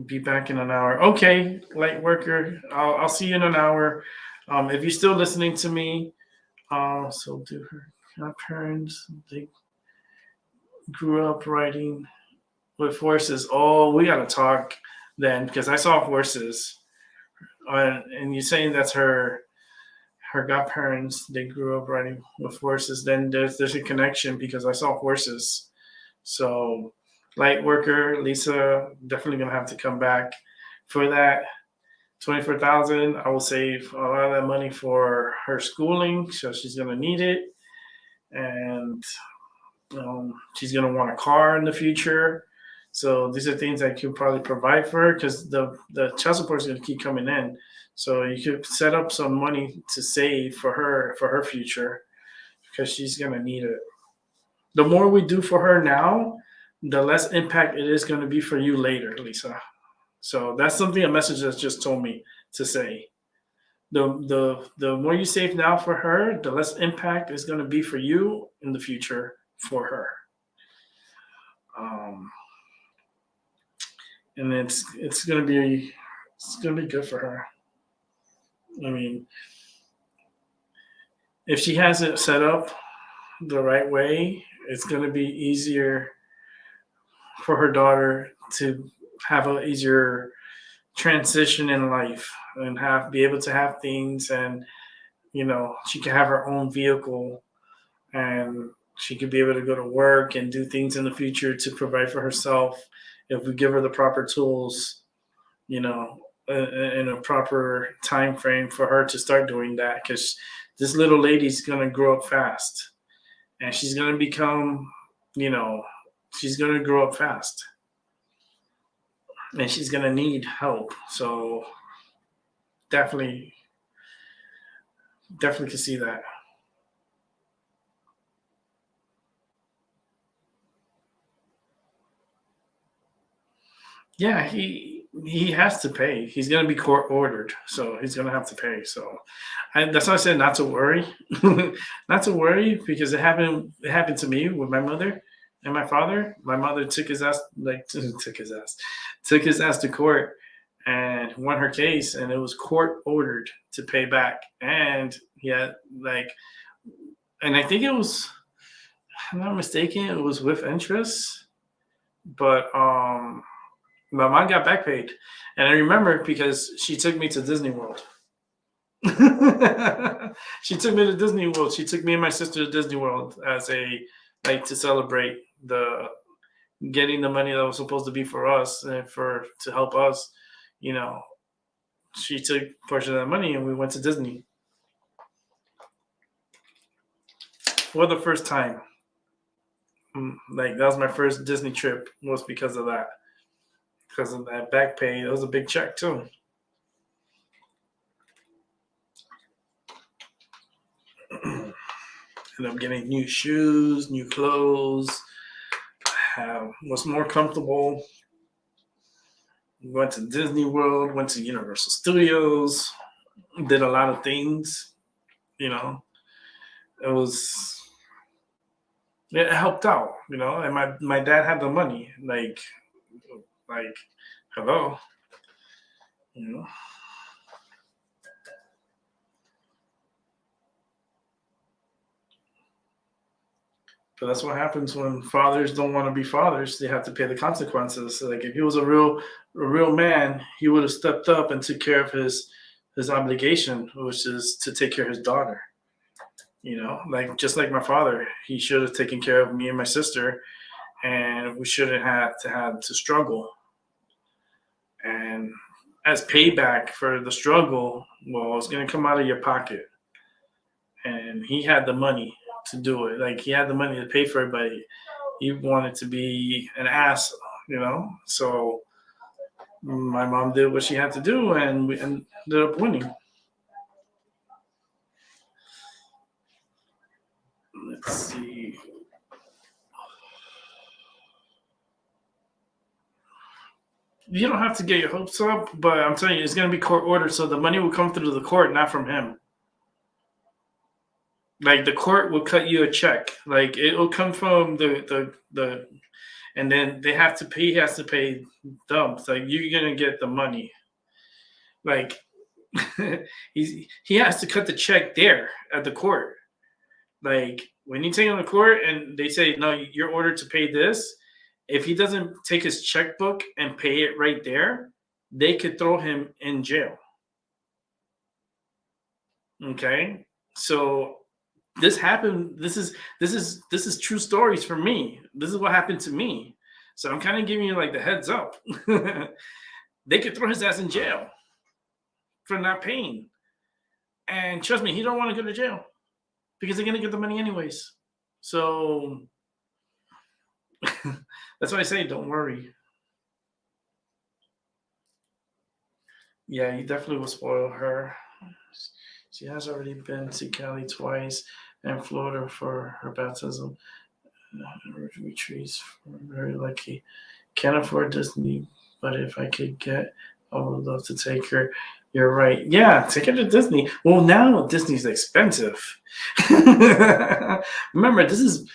Be back in an hour. Okay, light worker. I'll see you in an hour. If you're still listening to me, so do her parents. They grew up riding with horses. Oh, we gotta talk then, because I saw horses. And you're saying that's her godparents, they grew up riding with horses. Then there's a connection, because I saw horses. So light worker Lisa, definitely gonna have to come back for that. 24,000. I will save a lot of that money for her schooling, so she's gonna need it, and she's gonna want a car in the future. So these are things I could probably provide for her, because the child support is gonna keep coming in. So you could set up some money to save for her future, because she's gonna need it. The more we do for her now, the less impact it is going to be for you later, Lisa. So that's something, a message that's just told me to say. The more you save now for her, the less impact is going to be for you in the future for her. And it's going to be good for her. I mean, if she has it set up the right way, it's going to be easier for her daughter to have an easier transition in life and be able to have things, and she can have her own vehicle, and she could be able to go to work and do things in the future to provide for herself if we give her the proper tools, in a proper time frame for her to start doing that. Because this little lady's gonna grow up fast, and she's gonna become, she's gonna grow up fast, and she's gonna need help. So definitely can see that. Yeah, he has to pay. He's gonna be court ordered, so he's gonna have to pay. So that's why I said not to worry, not to worry, because it happened. It happened to me with my mother and my father. My mother took his ass took his ass to court and won her case, and it was court ordered to pay back. And he had and I think it was, if I'm not mistaken, it was with interest, but my mom got back paid, and I remember because she took me to Disney World. She took me to Disney World. She took me and my sister to Disney World as to celebrate the getting the money that was supposed to be for us and to help us. She took a portion of that money and we went to Disney for the first time. That was my first Disney trip, was because of that. Because of that back pay. It was a big check too. Ended up getting new shoes, new clothes, was more comfortable. We went to Disney World, went to Universal Studios, did a lot of things. It helped out, and my dad had the money. Hello, But that's what happens when fathers don't want to be fathers. They have to pay the consequences. So if he was a real man, he would have stepped up and took care of his obligation, which is to take care of his daughter. Just like my father, he should have taken care of me and my sister, and we shouldn't have to struggle. And as payback for the struggle, well, it's going to come out of your pocket. And he had the money to do it. He had the money to pay for it, but he wanted to be an ass, So my mom did what she had to do, and we ended up winning. Let's see. You don't have to get your hopes up, but I'm telling you, it's going to be court ordered, so the money will come through the court, not from him. The court will cut you a check. It will come from the and then they have to pay. He has to pay dumps. You're gonna get the money. He has to cut the check there at the court. When you take him to court and they say, no, you're ordered to pay this. If he doesn't take his checkbook and pay it right there, they could throw him in jail. Okay, so this happened. This is true stories for me. This is what happened to me. So I'm kind of giving you the heads up. They could throw his ass in jail for not paying. And trust me, he don't want to go to jail because they're gonna get the money anyways. So that's why I say don't worry. Yeah, you definitely will spoil her. She has already been to Cali twice and Florida for her baptism. Retreats. Very lucky. Can't afford Disney, but if I could get, I would love to take her. You're right. Yeah, take her to Disney. Well, now Disney's expensive. Remember, this is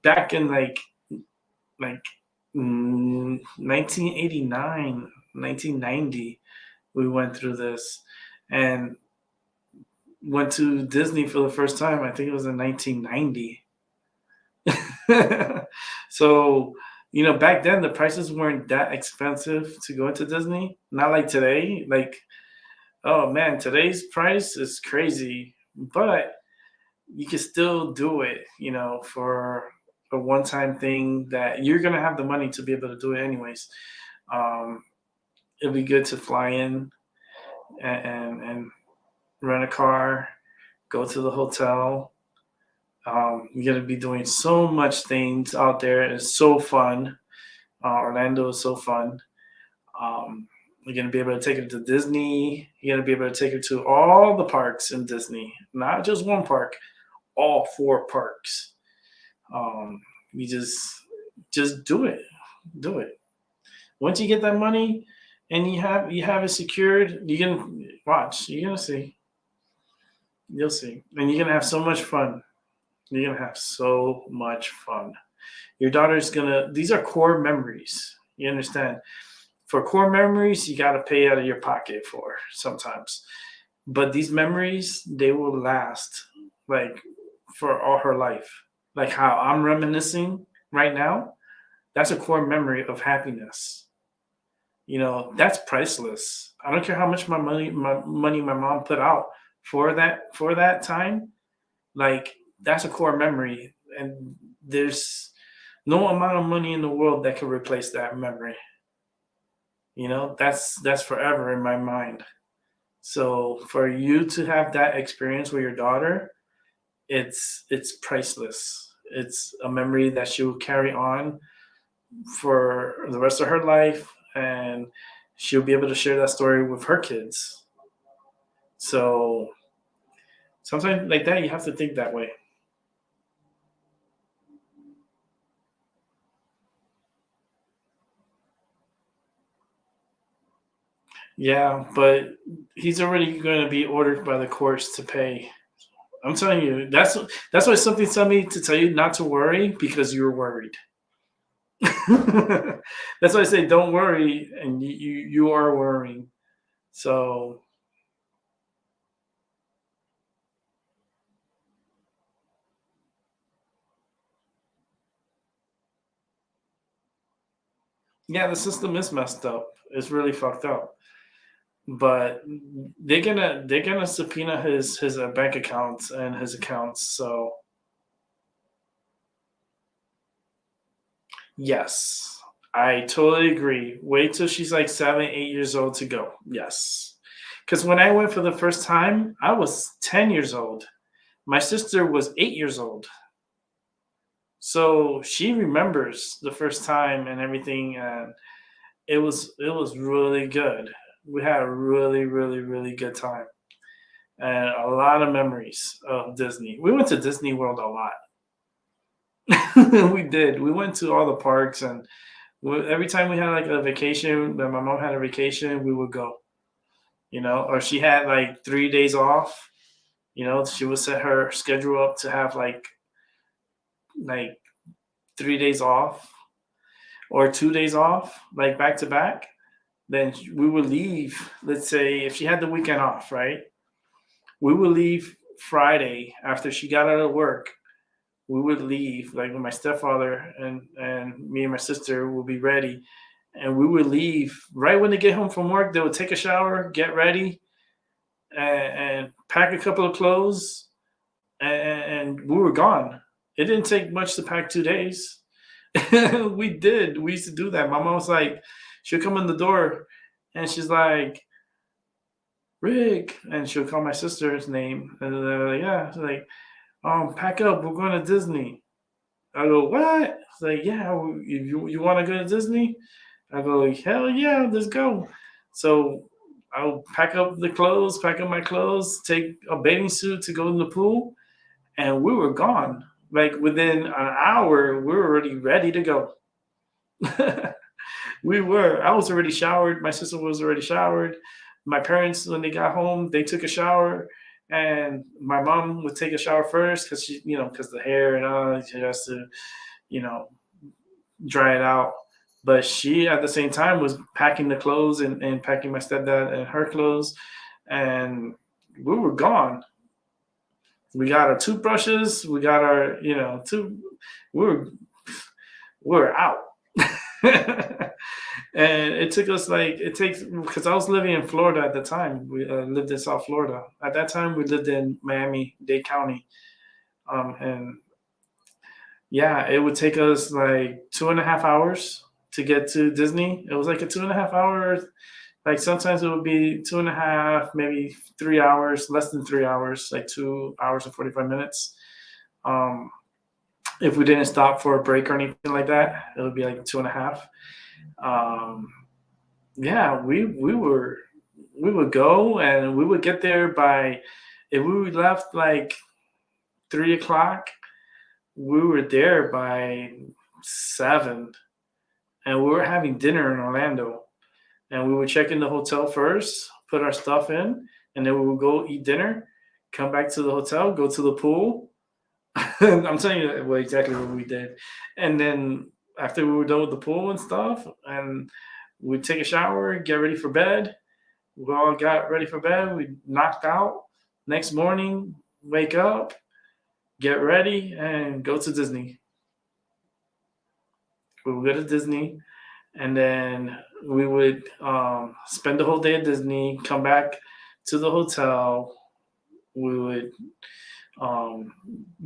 back in 1989, 1990. We went through this and went to Disney for the first time. I think it was in 1990. So back then the prices weren't that expensive to go into Disney. Not like today. Like, oh man, today's price is crazy, but you can still do it, for a one-time thing that you're gonna have the money to be able to do it anyways. Um, it'll be good to fly in and rent a car, go to the hotel. You're gonna be doing so much things out there. It's so fun. Orlando is so fun. Um, you're gonna be able to take her to Disney. You're gonna be able to take her to all the parks in Disney, not just one park, all 4 parks. You just do it. Do it. Once you get that money and you have it secured, you're gonna watch. You're gonna see. You'll see, and you're gonna have so much fun. You're gonna have so much fun. Your daughter's gonna. These are core memories. You understand? For core memories, you gotta pay out of your pocket for sometimes, but these memories they will last like for all her life. Like how I'm reminiscing right now, that's a core memory of happiness. That's priceless. I don't care how much my money my mom put out for that time. Like that's a core memory, and there's no amount of money in the world that can replace that memory. That's forever in my mind. So for you to have that experience with your daughter, it's priceless. It's a memory that she will carry on for the rest of her life, and she'll be able to share that story with her kids. So sometimes like that, you have to think that way. Yeah, but he's already going to be ordered by the courts to pay. I'm telling you, that's why something told me to tell you not to worry because you're worried. That's why I say don't worry, and you are worrying. So yeah, the system is messed up. It's really fucked up. But they're gonna subpoena his bank accounts and his accounts. So yes, I totally agree. Wait till she's like 7, 8 years old to go. Yes, because when I went for the first time, I was 10 years old. My sister was 8 years old. So she remembers the first time and everything, and it was really good. We had a really really really good time and a lot of memories of Disney. We went to Disney World a lot. We did. We went to all the parks, and every time we had like a vacation, that my mom had a vacation, we would go. Or she had like 3 days off. She would set her schedule up to have like 3 days off or 2 days off, like back to back. Then we would leave. Let's say if she had the weekend off, right? We would leave Friday after she got out of work. We would leave like with my stepfather and me and my sister would be ready, and we would leave right when they get home from work. They would take a shower, get ready, and pack a couple of clothes, and we were gone. It didn't take much to pack 2 days. We did. We used to do that. My mom was like, she'll come in the door, and she's like, Rick, and she'll call my sister's name, and they're like, yeah, she's like, pack up, we're going to Disney. I go, what? It's like, yeah, you want to go to Disney? I go, hell yeah, let's go. So I'll pack up the clothes, pack up my clothes, take a bathing suit to go in the pool, and we were gone. Like within an hour, we were already ready to go. We were. I was already showered. My sister was already showered. My parents, when they got home, they took a shower, and my mom would take a shower first because because the hair and all, she has to, you know, dry it out. But she, at the same time, was packing the clothes and packing my stepdad and her clothes, and we were gone. We got our toothbrushes. We got our, we were out. And it took us because I was living in Florida at the time. We lived in South Florida. At that time, we lived in Miami-Dade County. And yeah, it would take us like 2.5 hours to get to Disney. It was like a 2.5 hours. Like sometimes it would be 2.5, maybe 3 hours, less than 3 hours, like 2 hours and 45 minutes. Um, if we didn't stop for a break or anything like that, it would be like 2.5. Um, yeah, we would go and we would get there by if we left like 3 o'clock, we were there by 7, and we were having dinner in Orlando. And we would check in the hotel first, put our stuff in, and then we would go eat dinner, come back to the hotel, go to the pool. I'm telling you exactly what we did. And then after we were done with the pool and stuff, and we'd take a shower, get ready for bed. We all got ready for bed. We knocked out. Next morning, wake up, get ready, and go to Disney. We would go to Disney, and then we would spend the whole day at Disney, come back to the hotel. We would um,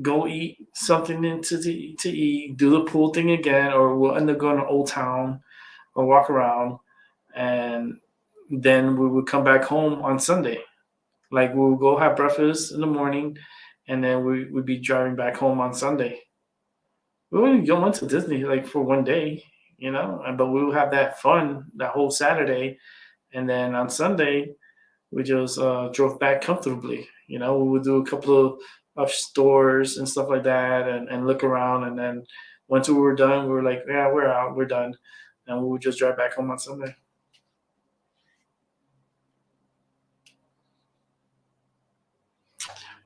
go eat something to eat, do the pool thing again, or we'll end up going to Old Town or walk around, and then we would come back home on Sunday. Like we would go have breakfast in the morning, and then we would be driving back home on Sunday. We only went to Disney like for one day, but we would have that fun that whole Saturday, and then on Sunday we just drove back comfortably. We would do a couple of stores and stuff like that, and look around, and then once we were done, we were like, yeah, we're out, we're done, and we would just drive back home on Sunday.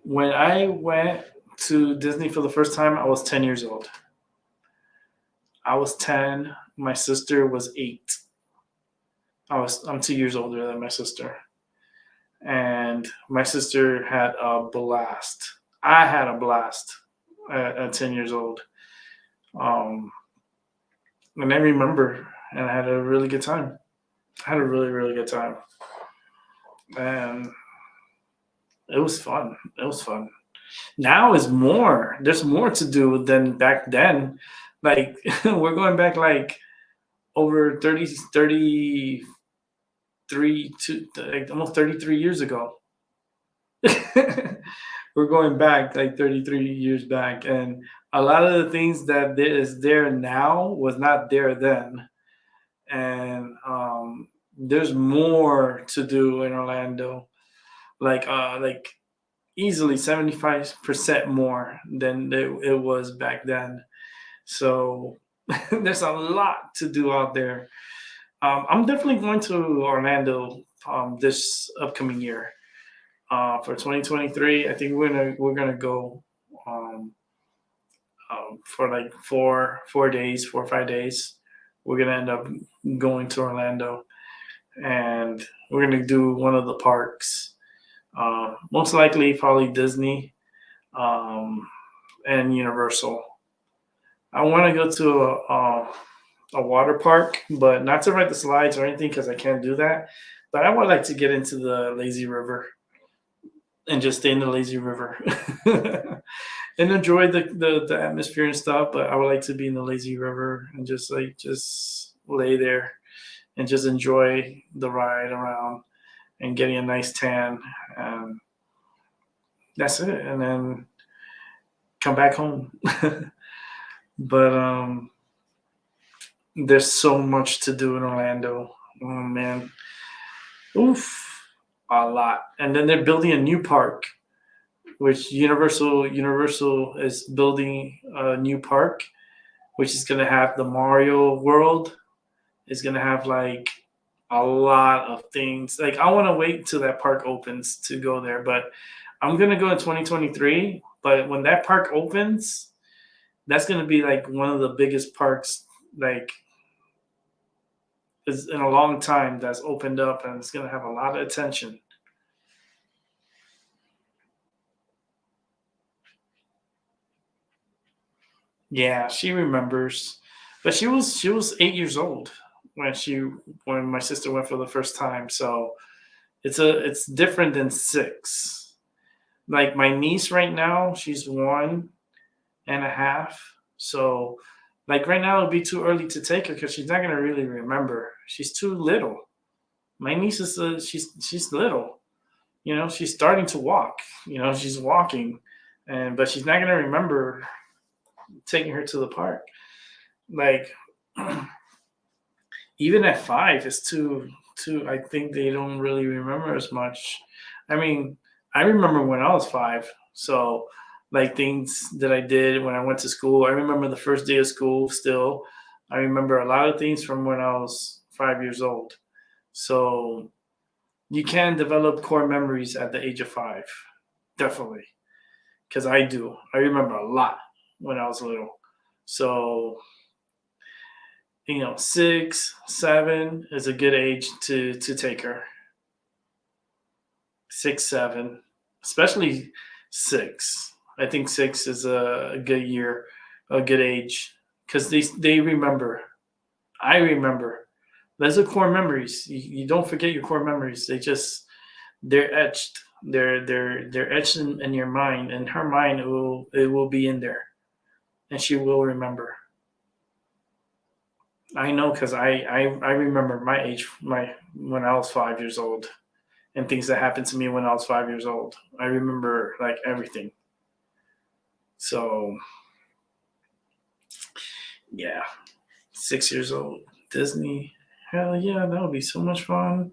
When I went to Disney for the first time, I was 10 years old. I was 10. My sister was 8. I'm 2 years older than my sister. And my sister had a blast. I had a blast at 10 years old. Um, and I remember, and I had a really good time. I had a really, really good time. And it was fun. It was fun. Now is more. There's more to do than back then. Like, we're going back like over 33 to like almost 33 years ago. We're going back like 33 years back, and a lot of the things that is there now was not there then. And there's more to do in Orlando, like easily 75% more than it was back then. So there's a lot to do out there. I'm definitely going to Orlando this upcoming year. For 2023, I think we're gonna go um, for like 4 days, 4 or 5 days. We're gonna end up going to Orlando, and we're gonna do one of the parks. Most likely, probably Disney um, and Universal. I want to go to a water park, but not to ride the slides or anything because I can't do that. But I would like to get into the lazy river and just stay in the lazy river and enjoy the atmosphere and stuff. But I would like to be in the lazy river and just lay there and just enjoy the ride around and getting a nice tan. And that's it. And then come back home. But there's so much to do in Orlando. Oh man. Oof. A lot. And then they're building a new park, which Universal is building a new park, which is gonna have the Mario World. It's gonna have like a lot of things. Like I want to wait till that park opens to go there, but I'm gonna go in 2023. But when that park opens, that's gonna be like one of the biggest parks like is in a long time that's opened up, and it's gonna have a lot of attention. Yeah, she remembers. But she was 8 years old when my sister went for the first time. So it's different than 6. Like my niece right now, she's 1.5. So like right now it'd be too early to take her because she's not gonna really remember. She's too little. My niece is she's little. She's starting to walk. She's walking, but she's not gonna remember taking her to the park. Like even at 5, it's too. I think they don't really remember as much. I mean, I remember when I was 5. So like things that I did when I went to school. I remember the first day of school still. I remember a lot of things from when I was 5 years old. So you can develop core memories at the age of 5, definitely. Because I do. I remember a lot when I was little. So 6, 7 is a good age to take her. 6, 7, especially 6. I think 6 is a good year, a good age, because they remember. I remember. Those are core memories. You don't forget your core memories. They're etched. They're etched in your mind. In her mind, it will be in there, and she will remember. I know because I remember my age, when I was 5 years old, and things that happened to me when I was 5 years old. I remember like everything. So yeah, 6 years old, Disney. Hell yeah, that would be so much fun.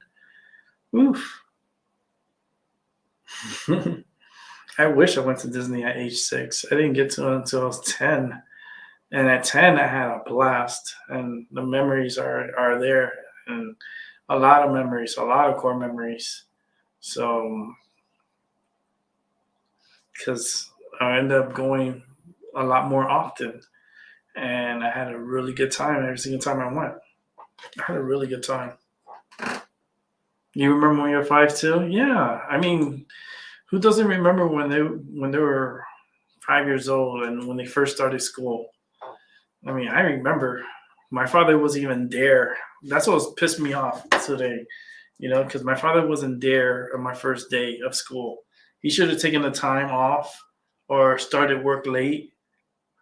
Oof. I wish I went to Disney at age 6. I didn't get to it until I was 10. And at 10, I had a blast. And the memories are there. And a lot of memories, a lot of core memories. So, because I ended up going a lot more often. And I had a really good time every single time I went. I had a really good time. You remember when you were 5 too? Yeah. I mean, who doesn't remember when they were 5 years old and when they first started school? I mean, I remember my father wasn't even there. That's what pissed me off today, because my father wasn't there on my first day of school. He should have taken the time off or started work late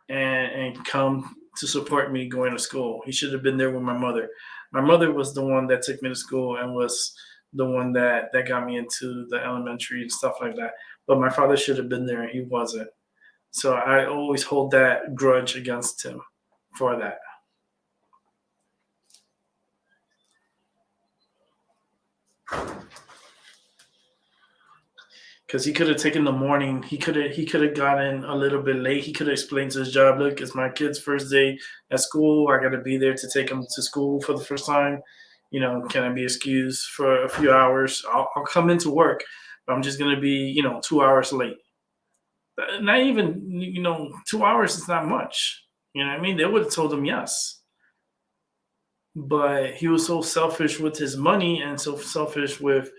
and come to support me going to school. He should have been there with my mother. My mother was the one that took me to school and was the one that got me into the elementary and stuff like that. But my father should have been there and he wasn't. So I always hold that grudge against him for that. Because he could have taken the morning. He could have gotten a little bit late. He could have explained to his job, look, it's my kid's first day at school. I got to be there to take him to school for the first time. Can I be excused for a few hours? I'll come into work, but I'm just going to be, 2 hours late. Not even, 2 hours is not much. You know what I mean? They would have told him yes. But he was so selfish with his money and so selfish with,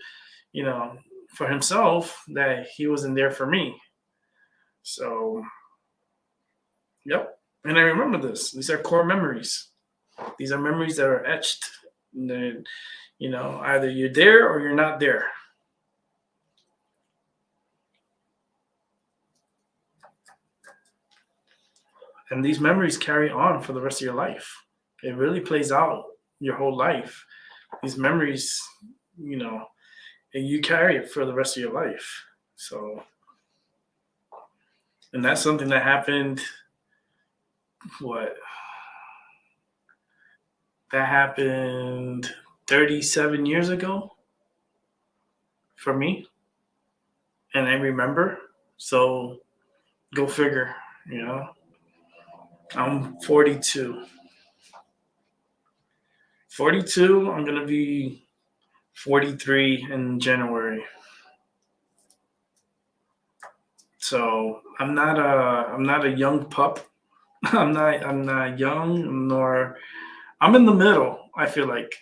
for himself that he wasn't there for me. So, yep. And I remember this. These are core memories. These are memories that are etched. Either you're there or you're not there. And these memories carry on for the rest of your life. It really plays out your whole life. These memories, and you carry it for the rest of your life. So, and that's something that happened. That happened 37 years ago for me, and I remember. So, go figure. I'm 42. 42. I'm gonna be 43 in January. So I'm not a young pup. I'm not young, nor I'm in the middle, I feel like.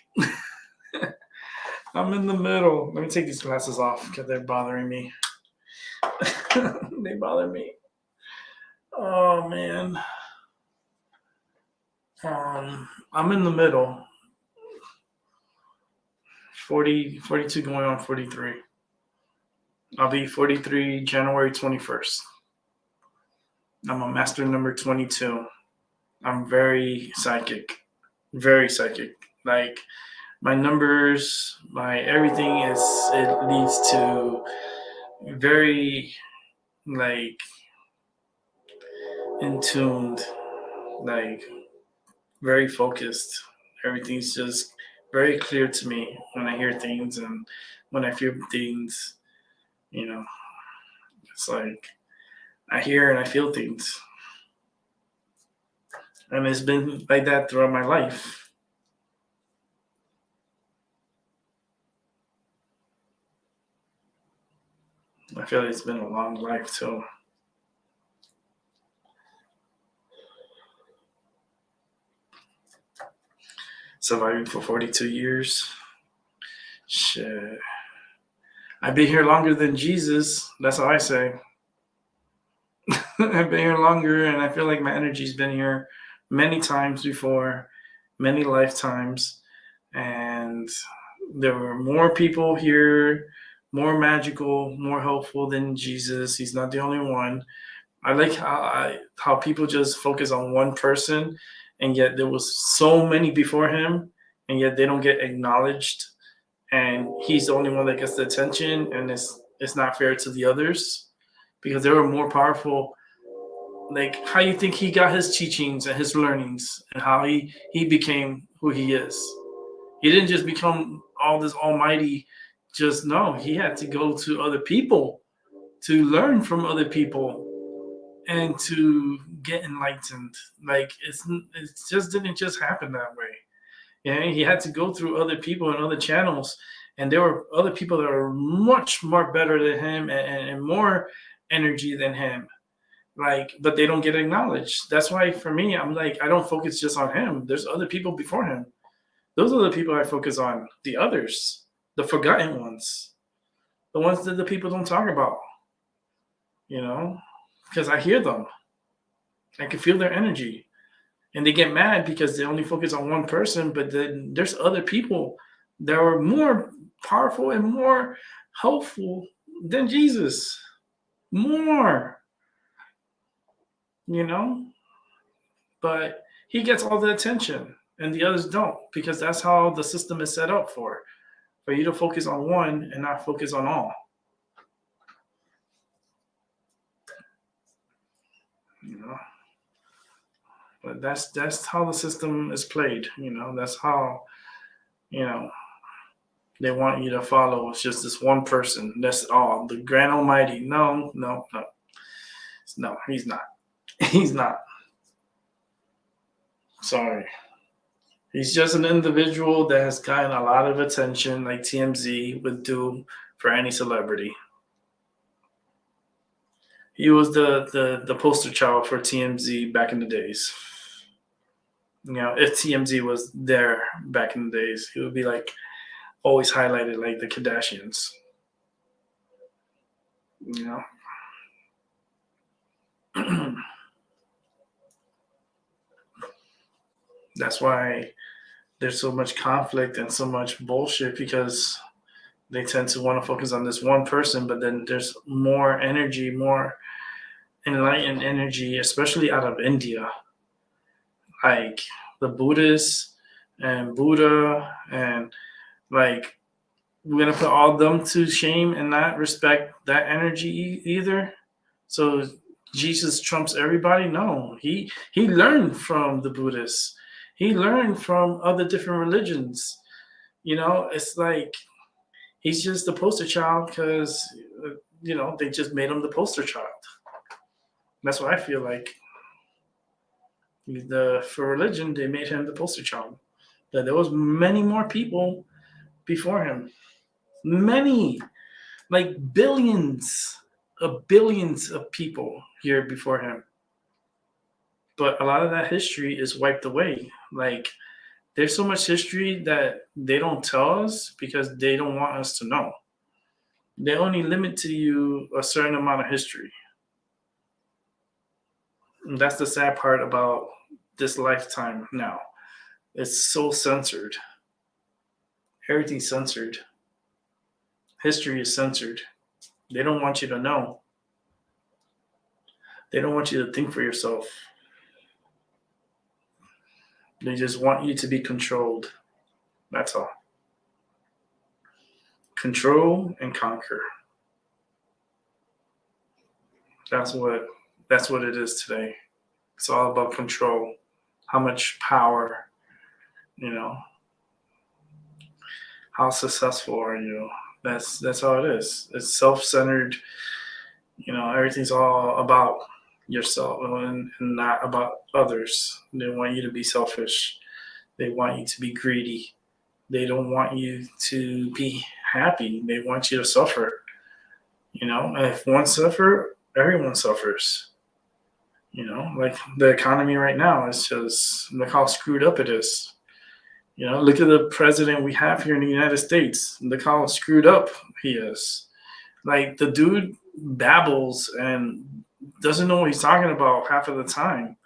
I'm in the middle. Let me take these glasses off because they're bothering me. They bother me. Oh man. I'm in the middle. 42 going on 43. I'll be 43 January 21st. I'm a master number 22. I'm very psychic. Very psychic. Like my numbers, my everything it leads to very like in tuned, like very focused. Everything's just very clear to me when I hear things and when I feel things, you know. It's like I hear and I feel things. And it's been like that throughout my life. I feel like it's been a long life too. Surviving for 42 years. Shit. I've been here longer than Jesus. That's how I say. I've been here longer, and I feel like my energy's been here many times before, many lifetimes. And there were more people here, more magical, more helpful than Jesus. He's not the only one. I like how people just focus on one person, and yet there was so many before him, and yet they don't get acknowledged. And he's the only one that gets the attention, and it's not fair to the others because they were more powerful. Like how you think he got his teachings and his learnings, and how he became who he is. He didn't just become all this almighty. Just no, he had to go to other people to learn from other people and to get enlightened. Like it just didn't just happen that way. Yeah, he had to go through other people and other channels, and there were other people that are much more better than him and more energy than him. Like, but they don't get acknowledged. That's why for me, I'm like, I don't focus just on him. There's other people before him. Those are the people I focus on. The others, the forgotten ones, the ones that the people don't talk about. You know, because I hear them. I can feel their energy. And they get mad because they only focus on one person, but then there's other people that are more powerful and more helpful than Jesus. More, you know? But he gets all the attention and the others don't because that's how the system is set up for you to focus on one and not focus on all. You know? But that's how the system is played, you know. That's how, you know, they want you to follow. It's just this one person. That's all. The Grand Almighty. No, no, no. No, he's not. He's not. Sorry. He's just an individual that has gotten a lot of attention, like TMZ would do for any celebrity. He was the poster child for TMZ back in the days. You know, if TMZ was there back in the days, he would be like always highlighted like the Kardashians. You know? That's why there's so much conflict and so much bullshit because they tend to want to focus on this one person, but then there's more energy, more enlightened energy, especially out of India. Like the Buddhists and Buddha, and like we're gonna put all them to shame and not respect that energy either. So Jesus trumps everybody? No, he learned from the Buddhists. He learned from other different religions. You know, it's like he's just the poster child because you know they just made him the poster child. That's what I feel like. For religion, they made him the poster child. That there was many more people before him, many, like billions of people here before him. But a lot of that history is wiped away. Like there's so much history that they don't tell us because they don't want us to know. They only limit to you a certain amount of history. And that's the sad part about this lifetime now. It's so censored. Everything's censored. History is censored. They don't want you to know. They don't want you to think for yourself. They just want you to be controlled. That's all. Control and conquer. That's what it is today. It's all about control. How much power, how successful are you? That's all it is. It's self-centered. Everything's all about yourself and not about others. They want you to be selfish. They want you to be greedy. They don't want you to be happy. They want you to suffer. If one suffers, everyone suffers. Like the economy right now is just, look how screwed up it is. Look at the president we have here in the United States. Look how screwed up he is. Like, the dude babbles and doesn't know what he's talking about half of the time.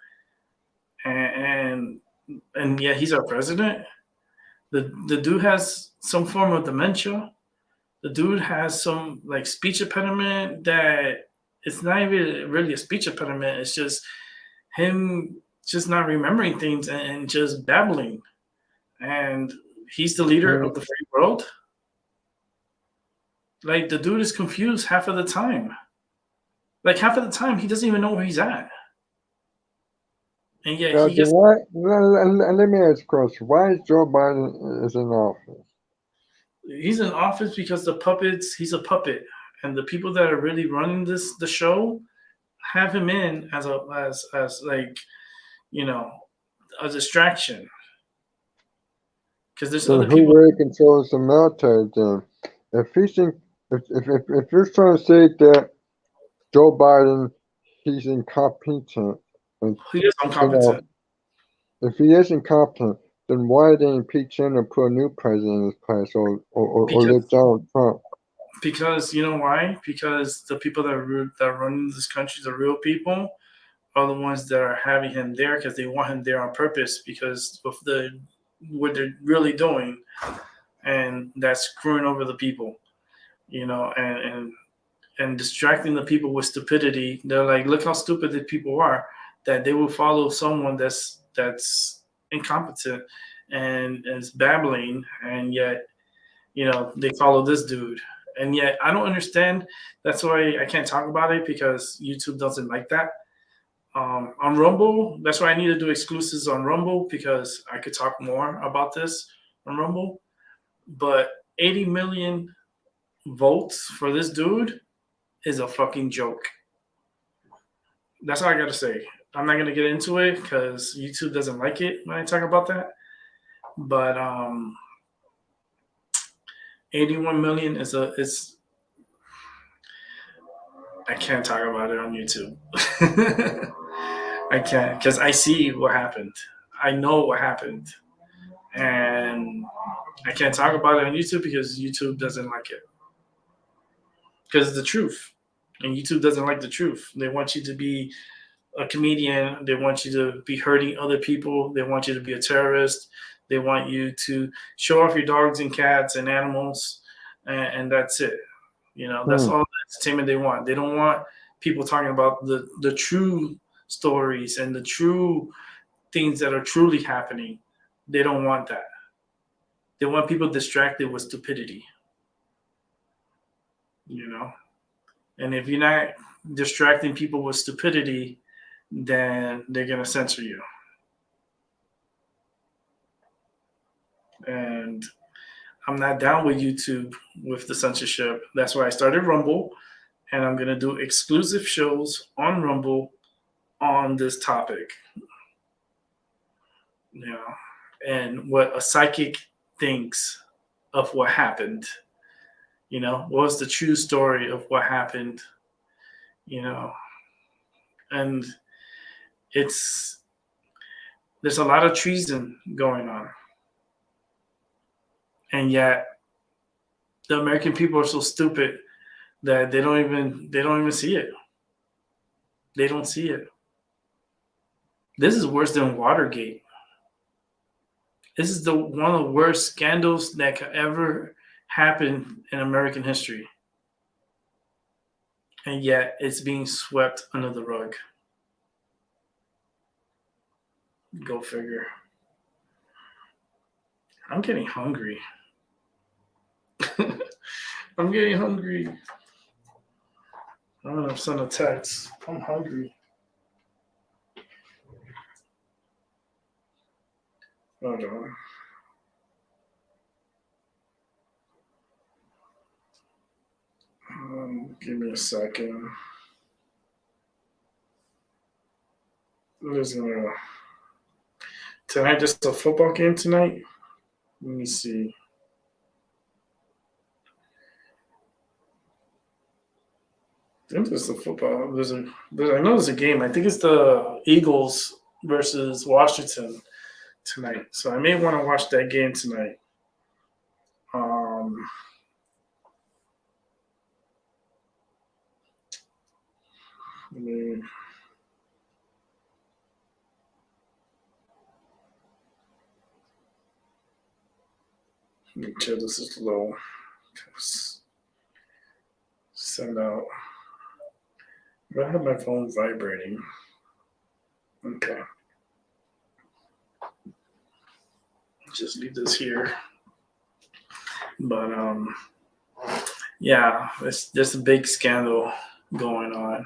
And yet he's our president. The dude has some form of dementia. The dude has some speech impediment that it's not even really a speech impediment. It's just him just not remembering things and just babbling. And he's the leader of the free world. Like, the dude is confused half of the time. Like, half of the time, he doesn't even know where he's at. And yet he gets... Let me ask a question. Why is Joe Biden is in office? He's in office because he's a puppet. And the people that are really running the show have him in as a distraction. Because there's other people. Who really controls the military then? If you're trying to say that Joe Biden, he's incompetent. He is incompetent. If he is incompetent, then why did they impeach him and put a new president in his place, or let Donald Trump? Because you know why? Because the people that are running this country, the real people, are the ones that are having him there because they want him there on purpose because of what they're really doing, and that's screwing over the people, and distracting the people with stupidity. They're like, look how stupid the people are, that they will follow someone that's incompetent and is babbling, and yet, they follow this dude. And yet I don't understand. That's why I can't talk about it, because YouTube doesn't like that. On Rumble, that's why I need to do exclusives on Rumble, because I could talk more about this on Rumble. But 80 million votes for this dude is a fucking joke. That's all I gotta say. I'm not gonna get into it because YouTube doesn't like it when I talk about that. But 81 million is I can't talk about it on YouTube. I can't, because I see what happened. I know what happened. And I can't talk about it on YouTube because YouTube doesn't like it. Because it's the truth. And YouTube doesn't like the truth. They want you to be a comedian. They want you to be hurting other people. They want you to be a terrorist. They want you to show off your dogs and cats and animals. And that's it. That's all the entertainment they want. They don't want people talking about the true stories and the true things that are truly happening. They don't want that. They want people distracted with stupidity. And if you're not distracting people with stupidity, then they're going to censor you. And I'm not down with YouTube with the censorship. That's why I started Rumble, and I'm going to do exclusive shows on Rumble on this topic. And what a psychic thinks of what happened. What was the true story of what happened? And there's a lot of treason going on. And yet the American people are so stupid that they don't even see it. They don't see it. This is worse than Watergate. This is one of the worst scandals that could ever happen in American history. And yet it's being swept under the rug. Go figure. I'm getting hungry. I'm getting hungry. I'm gonna send a text. I'm hungry. Hold on. Give me a second. Tonight, just a football game tonight? Let me see. I think there's a football. I know there's a game. I think it's the Eagles versus Washington tonight. So I may want to watch that game tonight. Make sure this is low. Send out. I have my phone vibrating. Okay. Just leave this here. But yeah, it's just a big scandal going on.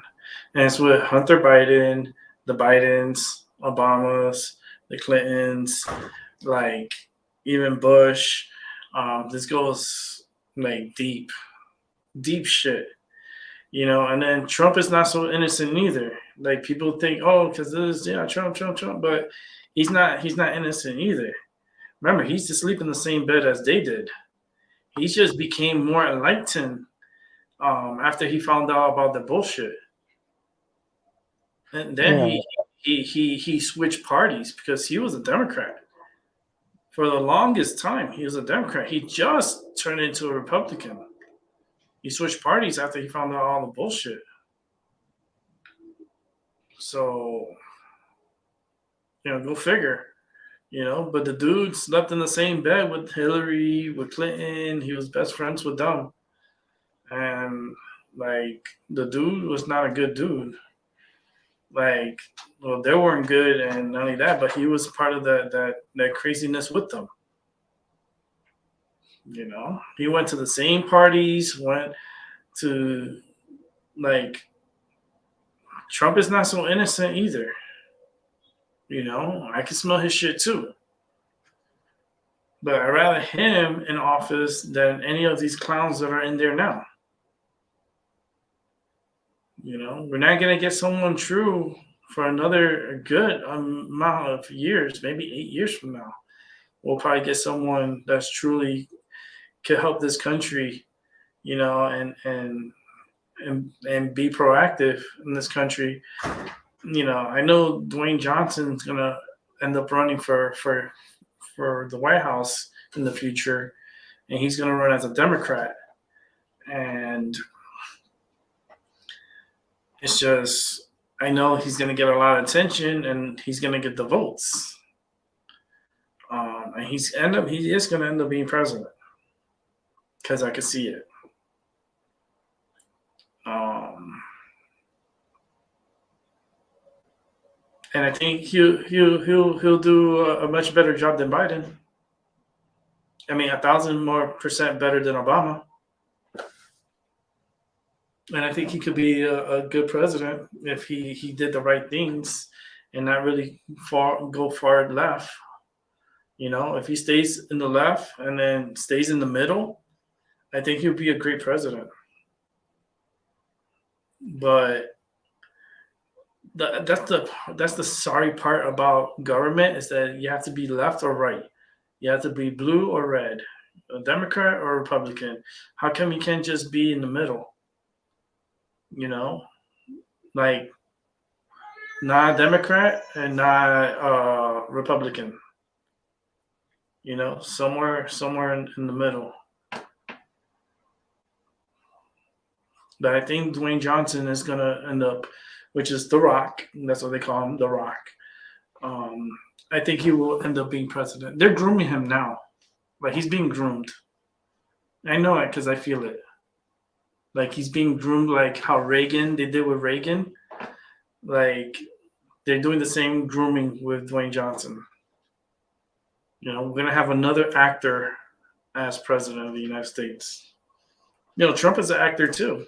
And it's with Hunter Biden, the Bidens, Obamas, the Clintons, like even Bush. This goes like deep shit, you know. And then Trump is not so innocent either. Like people think, oh, because this, Trump, but he's not innocent either. Remember, he's to sleep in the same bed as they did. He just became more enlightened after he found out about the bullshit, and then he switched parties because he was a Democrat. For the longest time, he was a Democrat. He just turned into a Republican. He switched parties after he found out all the bullshit. So, go figure. But the dude slept in the same bed with Hillary, with Clinton. He was best friends with them. And, like, the dude was not a good dude. Like, well, they weren't good, and not only that, but he was part of that craziness with them. He went to the same parties, went to, like, Trump is not so innocent either. I can smell his shit too. But I'd rather him in office than any of these clowns that are in there now. We're not going to get someone true for another good amount of years, maybe 8 years from now. We'll probably get someone that's truly could help this country, and be proactive in this country. I know Dwayne Johnson's going to end up running for the White House in the future, and he's going to run as a Democrat. And it's just, I know he's going to get a lot of attention and he's going to get the votes. And he is going to end up being president because I could see it. And I think he'll do a much better job than Biden. I mean, 1,000% better than Obama. And I think he could be a good president if he did the right things and not really go far left. If he stays in the left and then stays in the middle, I think he'll be a great president. But that's the sorry part about government is that you have to be left or right. You have to be blue or red, a Democrat or a Republican. How come you can't just be in the middle? Like not Democrat and not Republican. Somewhere in the middle. But I think Dwayne Johnson is gonna end up, which is The Rock. That's what they call him, The Rock. I think he will end up being president. They're grooming him now. Like, he's being groomed. I know it because I feel it. Like, he's being groomed like how they did with Reagan. Like, they're doing the same grooming with Dwayne Johnson. You know, we're going to have another actor as president of the United States. You know, Trump is an actor too.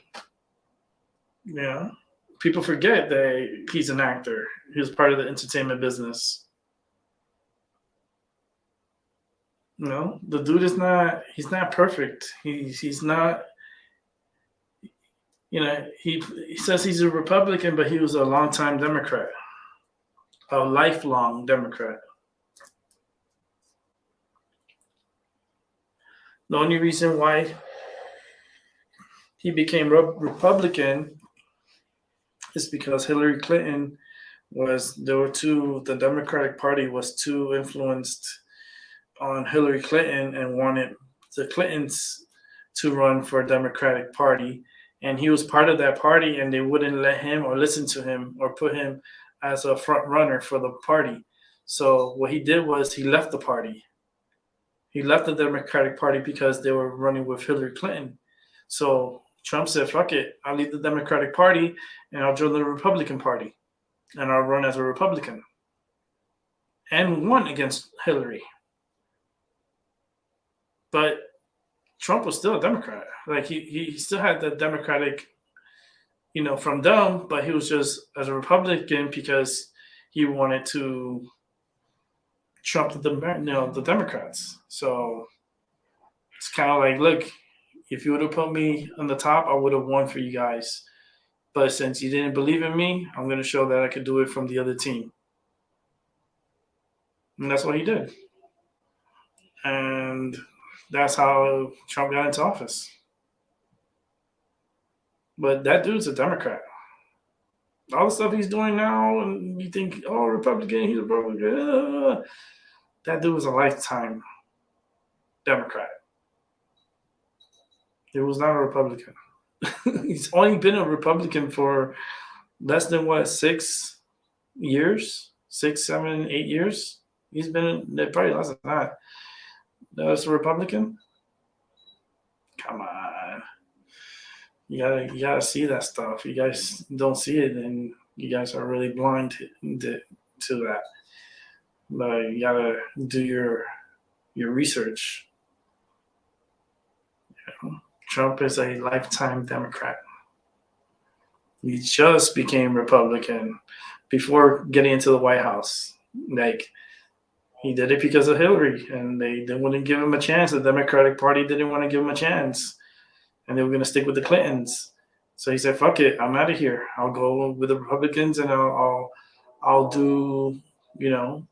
Yeah. People forget that he's an actor. He was part of the entertainment business. You know, the dude is he's not perfect. He's not, you know, he says he's a Republican, but he was a longtime Democrat, a lifelong Democrat. The only reason why he became Republican is because Hillary Clinton the Democratic Party was too influenced on Hillary Clinton and wanted the Clintons to run for a Democratic Party. And he was part of that party, and they wouldn't let him or listen to him or put him as a front runner for the party. So what he did was he left the party. He left the Democratic Party because they were running with Hillary Clinton. So Trump said, fuck it, I'll leave the Democratic Party and I'll join the Republican Party. And I'll run as a Republican. And won against Hillary. But Trump was still a Democrat. Like, he still had the Democratic, you know, from them, but he was just as a Republican because he wanted to trump the Democrats. So it's kind of like, look, if you would have put me on the top, I would have won for you guys. But since you didn't believe in me, I'm going to show that I could do it from the other team. And that's what he did. And that's how Trump got into office. But that dude's a Democrat. All the stuff he's doing now, and you think, oh, Republican, he's a Republican. That dude was a lifetime Democrat. He was not a Republican. He's only been a Republican for less than 6 years, 6, 7, 8 years. He's been probably less than that. That's a Republican. Come on, you gotta see that stuff. You guys don't see it, and you guys are really blind to that. But you gotta do your research. You know? Trump is a lifetime Democrat. He just became Republican before getting into the White House. Like, he did it because of Hillary, and they wouldn't give him a chance. The Democratic Party didn't want to give him a chance, and they were going to stick with the Clintons. So he said, "Fuck it, I'm out of here. I'll go with the Republicans, and I'll do, you know,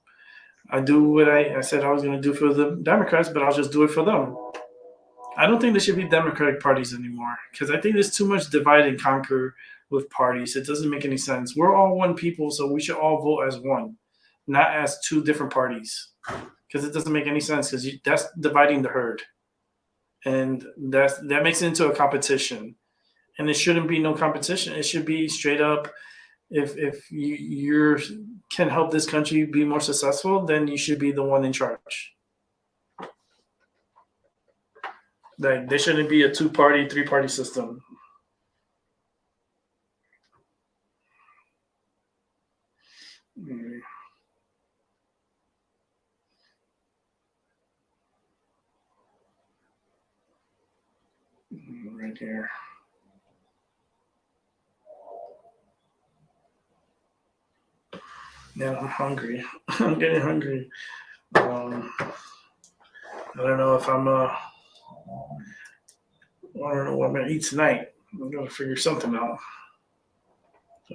I do what I said I was going to do for the Democrats, but I'll just do it for them." I don't think there should be Democratic parties anymore because I think there's too much divide and conquer with parties. It doesn't make any sense. We're all one people, so we should all vote as one, not as two different parties, because it doesn't make any sense because that's dividing the herd. And that makes it into a competition. And it shouldn't be no competition. It should be straight up, if you can help this country be more successful, then you should be the one in charge. Like, there shouldn't be a 2-party, 3-party system. Right here. Yeah, I'm hungry. I'm getting hungry. I don't know if I don't know what I'm gonna eat tonight. I'm gonna figure something out.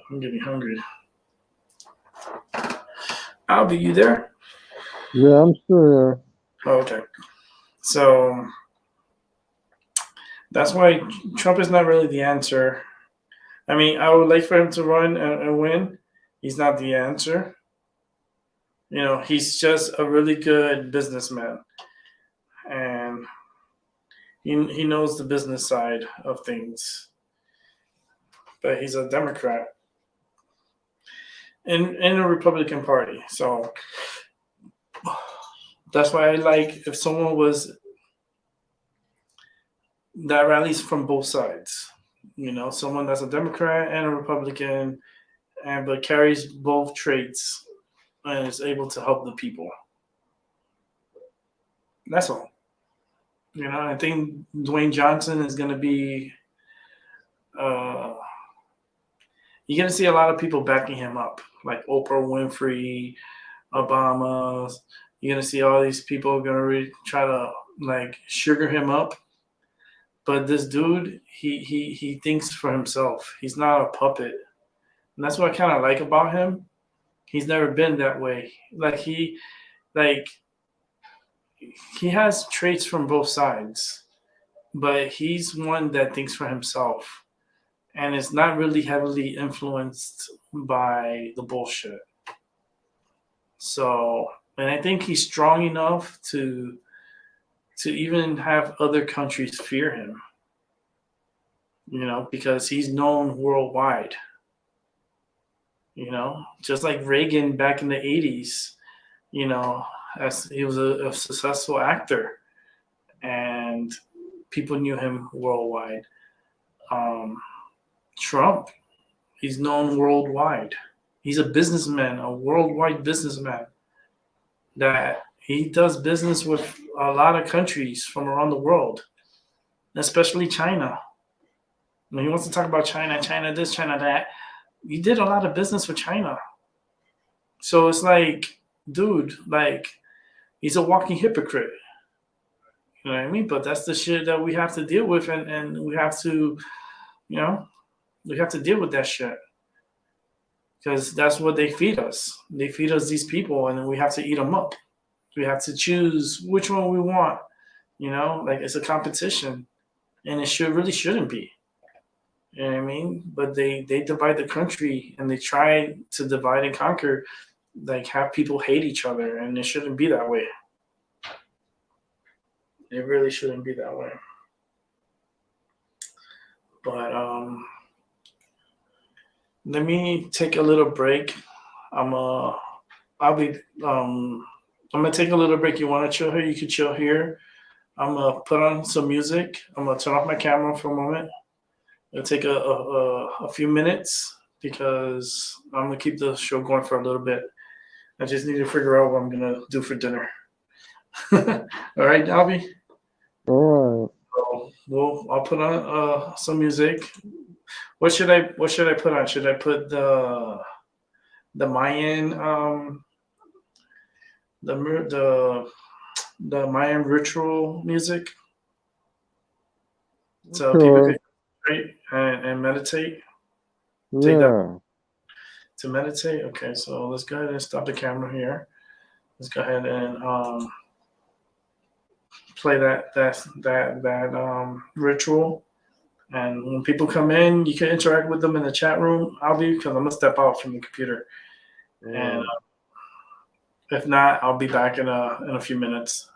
I'm getting hungry. Albie, you there? Yeah, I'm still here. Oh, okay. So that's why Trump is not really the answer. I mean, I would like for him to run and win. He's not the answer. You know, he's just a really good businessman. And he knows the business side of things. But he's a Democrat. in the Republican Party. So that's why I like if someone was that rallies from both sides. Someone that's a Democrat and a Republican, but carries both traits and is able to help the people. That's all. I think Dwayne Johnson is going to be. You're going to see a lot of people backing him up, like Oprah Winfrey, Obama. You're going to see all these people going to try to sugar him up. But this dude, he thinks for himself. He's not a puppet. And that's what I kind of like about him. He's never been that way. He has traits from both sides, but he's one that thinks for himself and is not really heavily influenced by the bullshit. So, and I think he's strong enough to even have other countries fear him, because he's known worldwide. Just like Reagan back in the 80s, as he was a successful actor and people knew him worldwide. Trump, he's known worldwide. He's a businessman, a worldwide businessman that he does business with a lot of countries from around the world, especially China. When he wants to talk about China this, China that, he did a lot of business with China. So it's dude, he's a walking hypocrite. You know what I mean? But that's the shit that we have to deal with, and we have to, we have to deal with that shit. Because that's what they feed us. They feed us these people, and we have to eat them up. We have to choose which one we want. It's a competition, and it really shouldn't be. You know what I mean? But they divide the country, and they try to divide and conquer, have people hate each other, and it shouldn't be that way. It really shouldn't be that way. But let me take a little break. I'm gonna take a little break. You want to chill here? You can chill here. I'm gonna put on some music. I'm gonna turn off my camera for a moment. It'll take a few minutes because I'm gonna keep the show going for a little bit. I just need to figure out what I'm gonna do for dinner. All right, Albie? All right. So, well, I'll put on some music. What should I put on? Should I put the Mayan the Mayan ritual music so people can pray and meditate? Yeah. To meditate. Okay, so let's go ahead and stop the camera here. Let's go ahead and play that ritual. And when people come in, you can interact with them in the chat room. Because I'm gonna step out from the computer, and if not, I'll be back in a few minutes.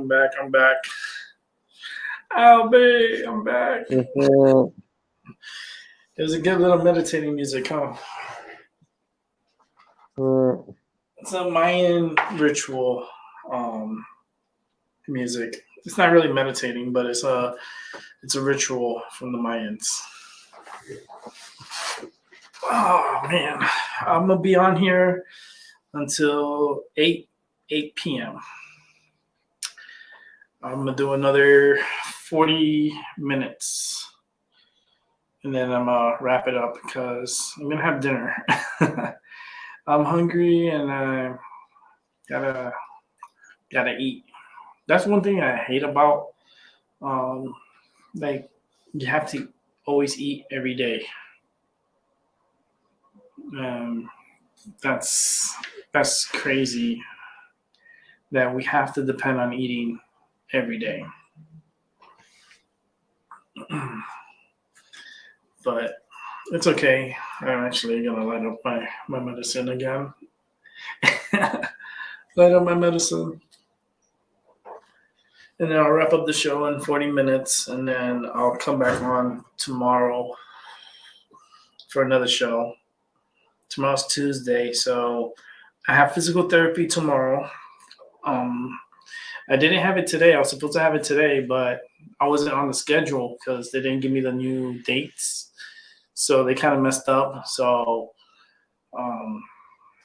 I'm back. Albie, I'm back. Mhm. It was a good little meditating music, huh? Mm. It's a Mayan ritual music. It's not really meditating, but it's a ritual from the Mayans. Oh man, I'm gonna be on here until 8 p.m. I'm gonna do another 40 minutes, and then I'm gonna wrap it up because I'm gonna have dinner. I'm hungry and I gotta eat. That's one thing I hate about like you have to always eat every day. Um, that's crazy that we have to depend on eating every day. But it's okay. I'm actually gonna light up my medicine again. Light up my medicine. And then I'll wrap up the show in 40 minutes, and then I'll come back on tomorrow for another show. Tomorrow's Tuesday, so I have physical therapy tomorrow. I didn't have it today. I was supposed to have it today, but I wasn't on the schedule because they didn't give me the new dates. So they kind of messed up. So I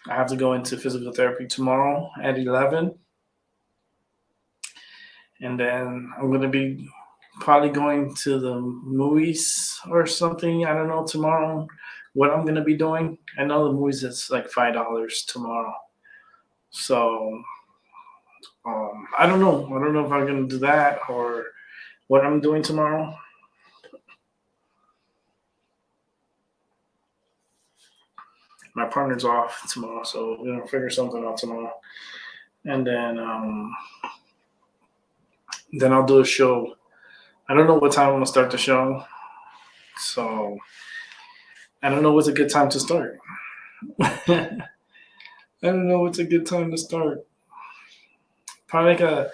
have to go into physical therapy tomorrow at 11. And then I'm going to be probably going to the movies or something. I don't know tomorrow what I'm going to be doing. I know the movies is like $5 tomorrow. So I don't know. I don't know if I'm going to do that or what I'm doing tomorrow. My partner's off tomorrow, so we're going to figure something out tomorrow. And then I'll do a show. I don't know what time I'm going to start the show. So I don't know what's a good time to start. I don't know what's a good time to start. Probably like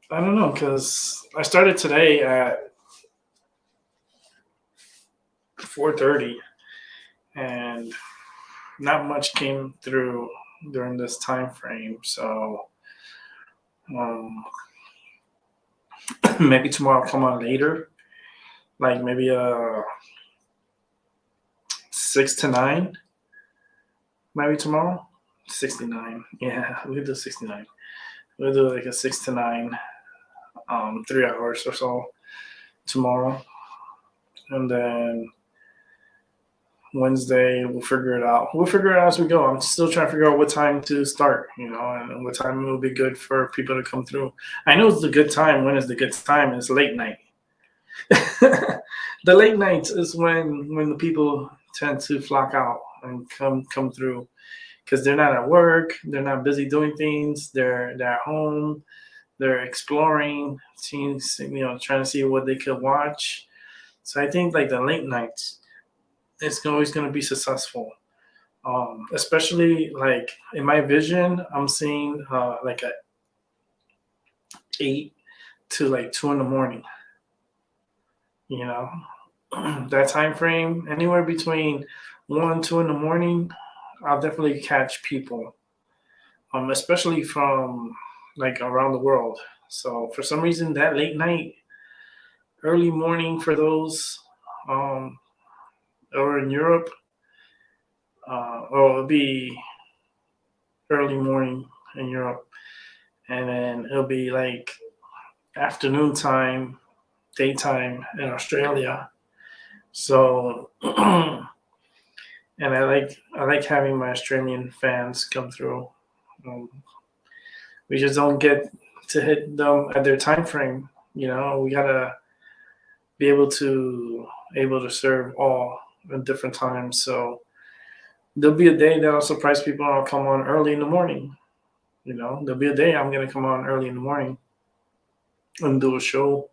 I don't know, because I started today at 4:30, and not much came through during this time frame. So maybe tomorrow I'll come on later, like maybe 6 to 9. Maybe tomorrow 6 to 9. Yeah, we could do 6 to 9. We'll do like a 6 to 9, 3 hours or so tomorrow, and then Wednesday we'll figure it out. We'll figure it out as we go. I'm still trying to figure out what time to start, and what time will be good for people to come through. I know it's the good time. When is the good time? It's late night. The late nights is when the people tend to flock out and come through, because they're not at work, they're not busy doing things, they're at home, they're exploring, seeing, trying to see what they could watch. So I think like the late nights, it's always going to be successful. Especially like in my vision, I'm seeing like at 8 to like 2 in the morning. That time frame, anywhere between 1 2 in the morning, I'll definitely catch people, especially from like around the world. So for some reason, that late night, early morning for those, or in Europe, it'll be early morning in Europe, and then it'll be like afternoon time, daytime in Australia. So, and I like having my Australian fans come through. We just don't get to hit them at their time frame. We gotta be able to serve all at different times. So there'll be a day that I'll surprise people and I'll come on early in the morning. There'll be a day I'm gonna come on early in the morning and do a show.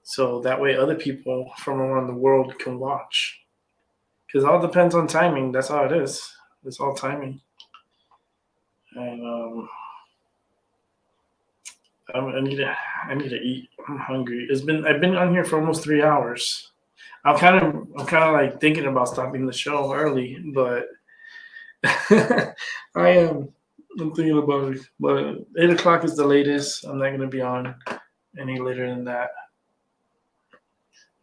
So that way other people from around the world can watch. Because it all depends on timing. That's how it is. It's all timing. And I need to eat. I'm hungry. I've been on here for almost 3 hours. I'm kind of like thinking about stopping the show early, but I'm thinking about it. But 8 o'clock is the latest. I'm not gonna be on any later than that.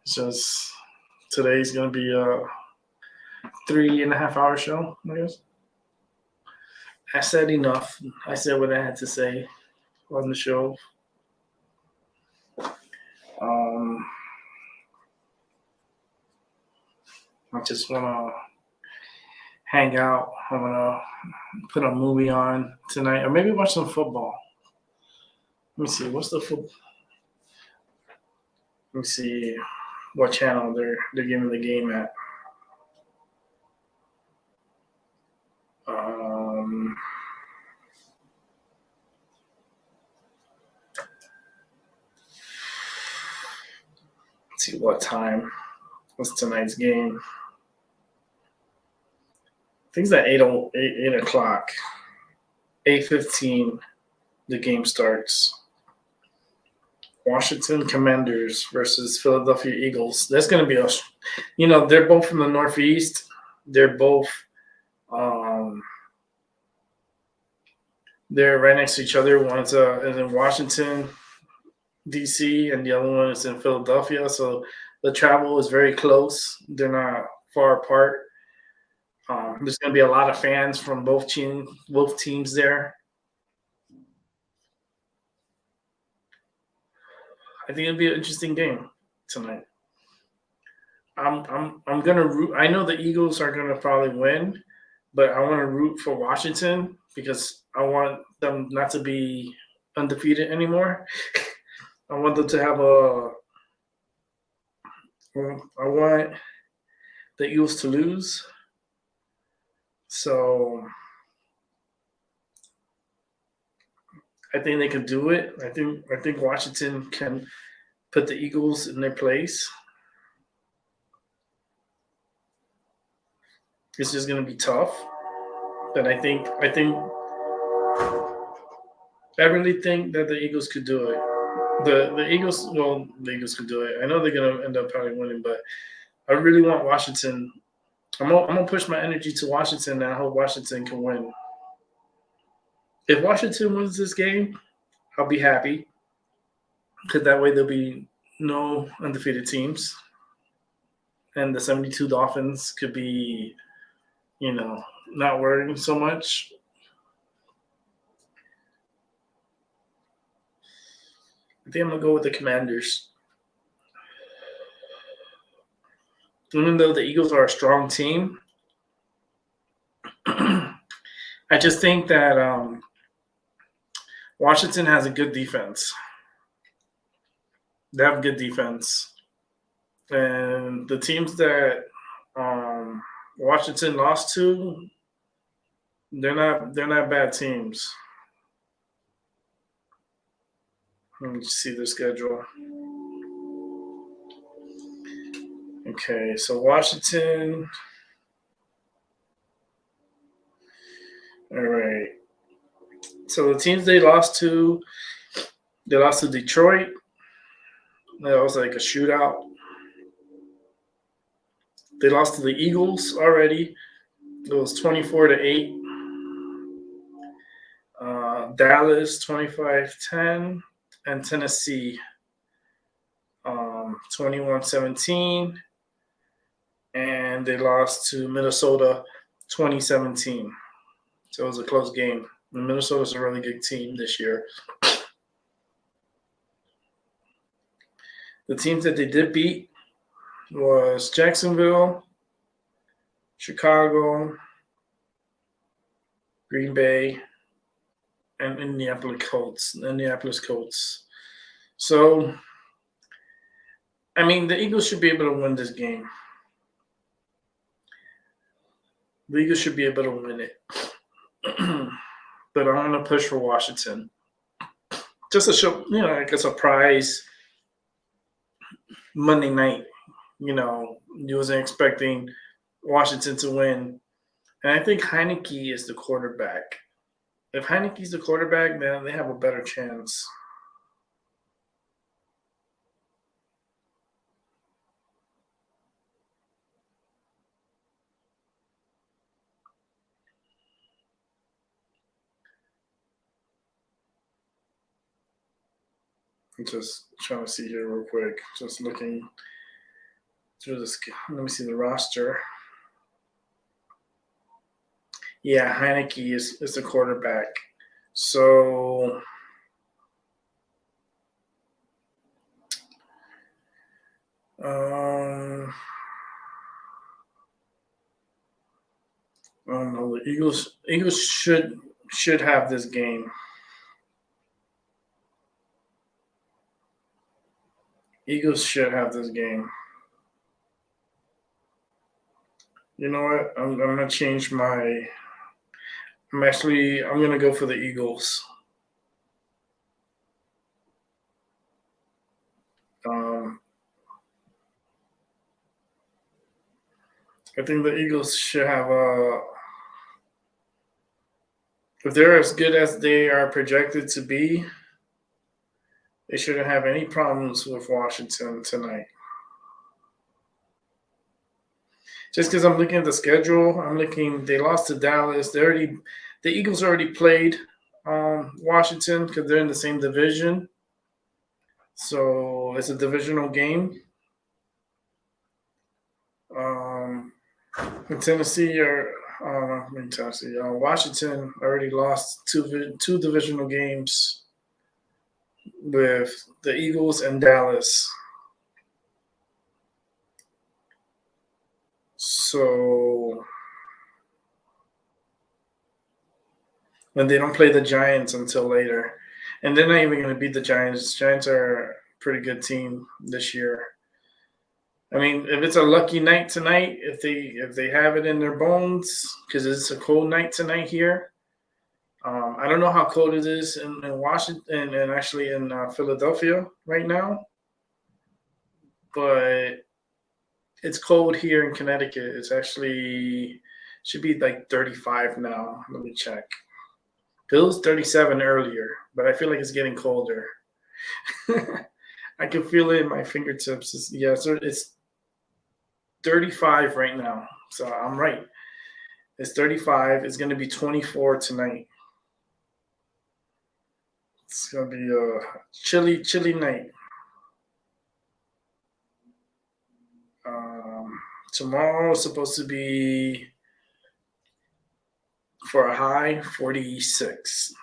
It's just today's gonna be a 3.5 hour show, I guess. I said enough. I said what I had to say on the show. I just want to hang out. I'm going to put a movie on tonight or maybe watch some football. Let me see. What's the football? Let me see what channel they're giving the game at. Let's see what time. What's tonight's game? I think it's at 8 o'clock. 8:15, the game starts. Washington Commanders versus Philadelphia Eagles. That's going to be they're both from the Northeast. They're both, they're right next to each other. One's is in Washington, D.C., and the other one is in Philadelphia. So the travel is very close. They're not far apart. There's going to be a lot of fans from both teams there. I think it'll be an interesting game tonight. I'm gonna root. I know the Eagles are gonna probably win, but I want to root for Washington because I want them not to be undefeated anymore. I want them to have I want the Eagles to lose. So I think they can do it. I think Washington can put the Eagles in their place. It's just going to be tough, but I really think that the Eagles could do it. The Eagles could do it. I know they're going to end up probably winning, but I really want Washington. I'm gonna push my energy to Washington, and I hope Washington can win. If Washington wins this game, I'll be happy because that way there'll be no undefeated teams, and the 72 Dolphins could be, not worrying so much. I think I'm gonna go with the Commanders. Even though the Eagles are a strong team, I just think that Washington has a good defense. They have good defense. And the teams that Washington lost to, they're not bad teams. Let me see their schedule. Okay, so Washington. All right. So the teams they lost to Detroit. That was like a shootout. They lost to the Eagles already. It was 24-8. Dallas 25-10, and Tennessee 21-17. And they lost to Minnesota 2017. So it was a close game. And Minnesota's a really good team this year. The teams that they did beat was Jacksonville, Chicago, Green Bay, and Indianapolis Colts. So, I mean, the Eagles should be able to win this game. The Eagles should be able to win it. But I'm going to push for Washington. Just to show, like a surprise Monday night. You wasn't expecting Washington to win. And I think Heineke is the quarterback. If Heineke's the quarterback, then they have a better chance. I'm just trying to see here real quick. Just looking through this. Let me see the roster. Yeah, Heineke is the quarterback. So I don't know. The Eagles should have this game. Eagles should have this game. You know what? I'm gonna change my. I'm gonna go for the Eagles. I think the Eagles should have if they're as good as they are projected to be, they shouldn't have any problems with Washington tonight. Just because I'm looking at the schedule, they lost to Dallas. The Eagles already played Washington because they're in the same division. So it's a divisional game. Washington already lost two divisional games with the Eagles and Dallas. So, and they don't play the Giants until later. And they're not even going to beat the Giants. The Giants are a pretty good team this year. I mean, if it's a lucky night tonight, if they have it in their bones, because it's a cold night tonight here. I don't know how cold it is in Washington and actually in Philadelphia right now, but it's cold here in Connecticut. It's actually should be like 35 now. Let me check. It was 37 earlier, but I feel like it's getting colder. I can feel it in my fingertips. It's 35 right now. So I'm right. It's 35. It's going to be 24 tonight. It's going to be a chilly night. Tomorrow is supposed to be for a high 46.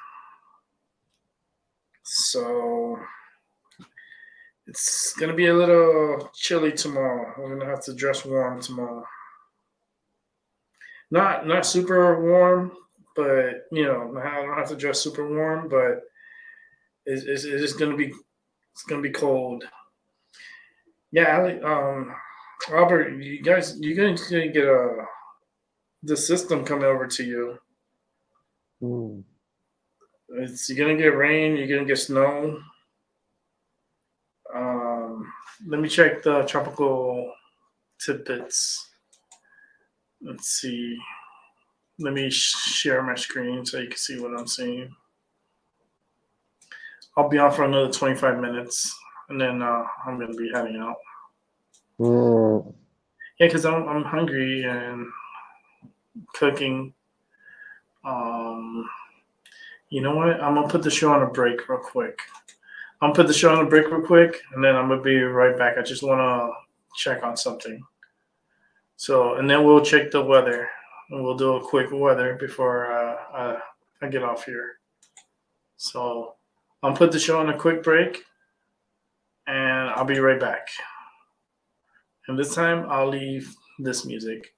So it's going to be a little chilly tomorrow. We're going to have to dress warm tomorrow. Not super warm, but, I don't have to dress super warm, but it's going to be cold. Yeah, Robert, you're going to get the system coming over to you. You're going to get rain. You're going to get snow. Let me check the tropical tidbits. Let's see. Let me share my screen so you can see what I'm seeing. I'll be on for another 25 minutes, and then I'm going to be heading out. Yeah, because I'm hungry and cooking. You know what? I'm going to put the show on a break real quick. And then I'm going to be right back. I just want to check on something. So, and then we'll check the weather. And we'll do a quick weather before I get off here. So, I'll put the show on a quick break. And I'll be right back. And this time, I'll leave this music.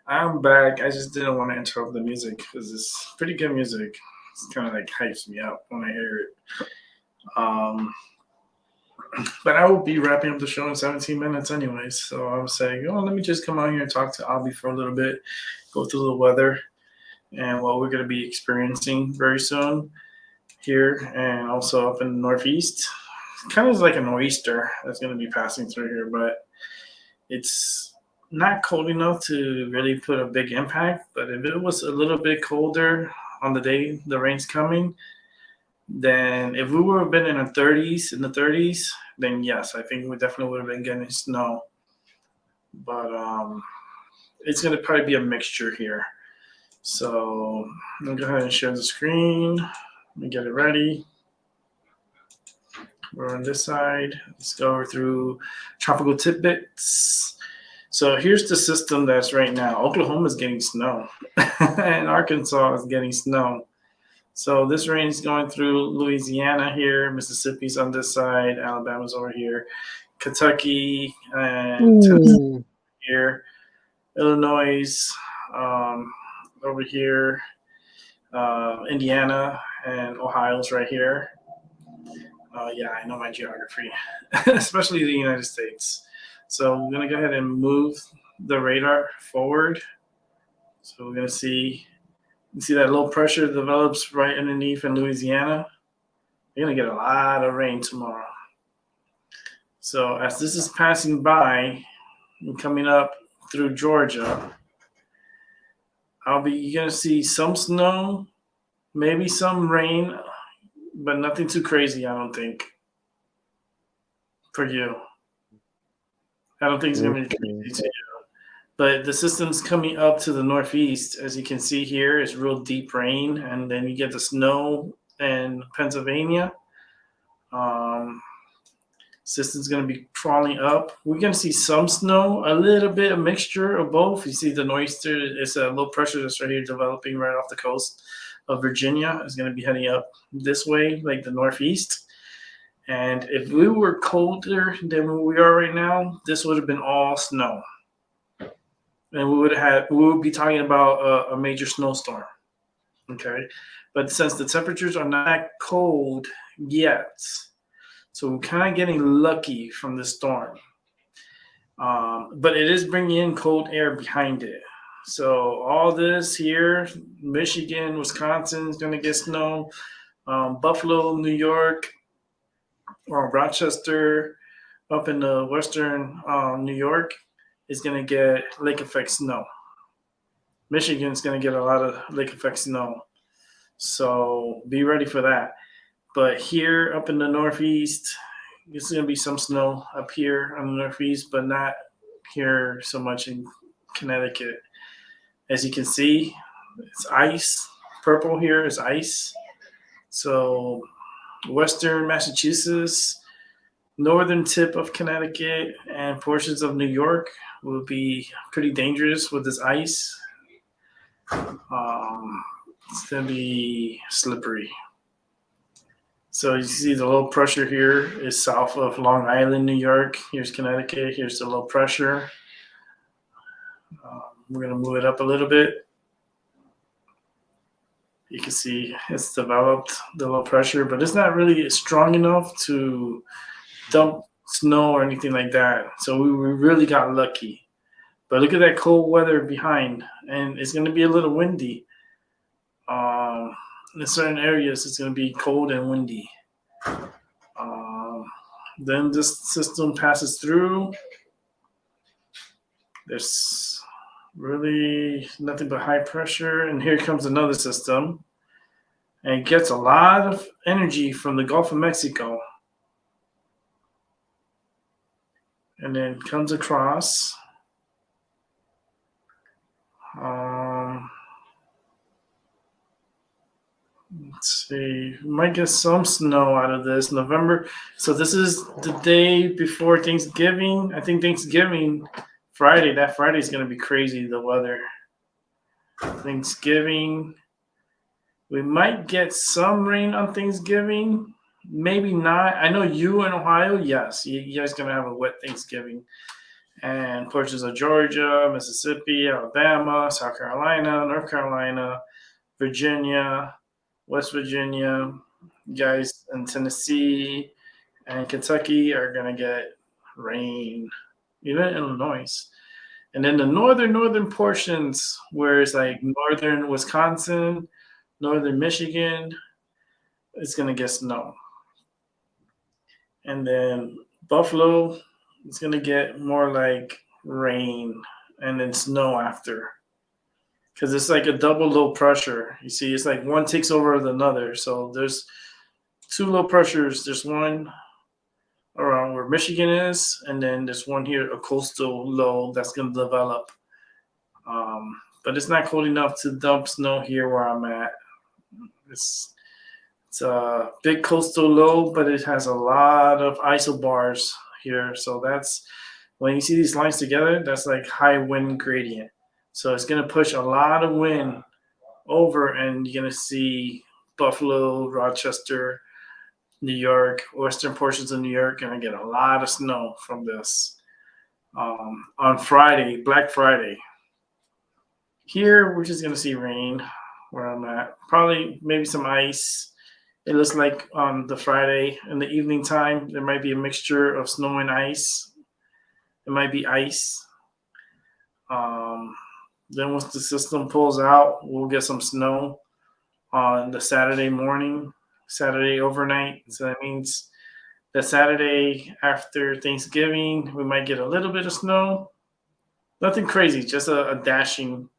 I'm back. I just didn't want to interrupt the music because it's pretty good music. It's kind of like hypes me up when I hear it. But I will be wrapping up the show in 17 minutes anyways. So I was saying, oh, let me just come out here and talk to Abby for a little bit, go through the weather and what we're going to be experiencing very soon here and also up in the Northeast. Kind of like a nor'easter that's going to be passing through here, but it's not cold enough to really put a big impact. But if it was a little bit colder on the day the rain's coming, then if we would have been in the 30s, then yes, I think we definitely would have been getting snow. But it's going to probably be a mixture here. So I'm going to go ahead and share the screen. Let me get it ready. We're on this side. Let's go through tropical tidbits. So here's the system that's right now. Oklahoma is getting snow, and Arkansas is getting snow. So this rain is going through Louisiana here. Mississippi's on this side. Alabama's over here. Kentucky and Tennessee here, Illinois over here, Indiana and Ohio's right here. Yeah, I know my geography, especially the United States. So I'm going to go ahead and move the radar forward. So we're going to see, you see that low pressure develops right underneath in Louisiana. You're going to get a lot of rain tomorrow. So as this is passing by and coming up through Georgia, you're going to see some snow, maybe some rain, but nothing too crazy, I don't think, for you. I don't think it's going to be crazy to you. But the system's coming up to the northeast. As you can see here, it's real deep rain, and then you get the snow in Pennsylvania. System's going to be crawling up. We're going to see some snow, a little bit, a mixture of both. You see the nor'easter, it's a low pressure that's right here developing right off the coast of Virginia. It's going to be heading up this way, like the northeast. And if we were colder than we are right now, this would have been all snow. And we would be talking about a major snowstorm. Okay. But since the temperatures are not cold yet, so we're kind of getting lucky from the storm. But it is bringing in cold air behind it. So all this here, Michigan, Wisconsin is going to get snow. Buffalo, New York, or Rochester, up in the western New York, is going to get lake effect snow. Michigan is going to get a lot of lake effect snow. So be ready for that. But here up in the northeast, there's going to be some snow up here on the northeast, but not here so much in Connecticut. As you can see, it's ice. Purple here is ice. So western Massachusetts, northern tip of Connecticut, and portions of New York will be pretty dangerous with this ice. It's going to be slippery. So you see the low pressure here is south of Long Island, New York. Here's Connecticut. Here's the low pressure. We're going to move it up a little bit. You can see it's developed, the low pressure, but it's not really strong enough to dump snow or anything like that. So we really got lucky. But look at that cold weather behind, and it's going to be a little windy. In certain areas, it's going to be cold and windy. Then this system passes through. There's really nothing but high pressure, and here comes another system. And it gets a lot of energy from the Gulf of Mexico. And then comes across. Let's see, we might get some snow out of this November. So this is the day before Thanksgiving. I think Thanksgiving Friday, that Friday is going to be crazy, the weather. Thanksgiving, we might get some rain on Thanksgiving, maybe not. I know you in Ohio, yes, you guys going to have a wet Thanksgiving. And portions of Georgia, Mississippi, Alabama, South Carolina, North Carolina, Virginia, West Virginia, guys in Tennessee and Kentucky are going to get rain, even Illinois. And then the northern portions, where it's like northern Wisconsin, northern Michigan, it's going to get snow. And then Buffalo, it's going to get more like rain and then snow after. Because it's like a double low pressure. You see, it's like one takes over the another. So there's two low pressures. There's one around where Michigan is, and then there's one here, a coastal low that's going to develop. But it's not cold enough to dump snow here where I'm at. It's a big coastal low, but it has a lot of isobars here. So that's, when you see these lines together, that's like high wind gradient. So it's going to push a lot of wind over, and you're going to see Buffalo, Rochester, New York, western portions of New York, going to get a lot of snow from this. On Friday, Black Friday. Here, we're just going to see rain where I'm at. Probably maybe some ice. It looks like on the Friday in the evening time, there might be a mixture of snow and ice. It might be ice. Then once the system pulls out, we'll get some snow on the Saturday morning, Saturday overnight. So that means the Saturday after Thanksgiving, we might get a little bit of snow. Nothing crazy, just a dashing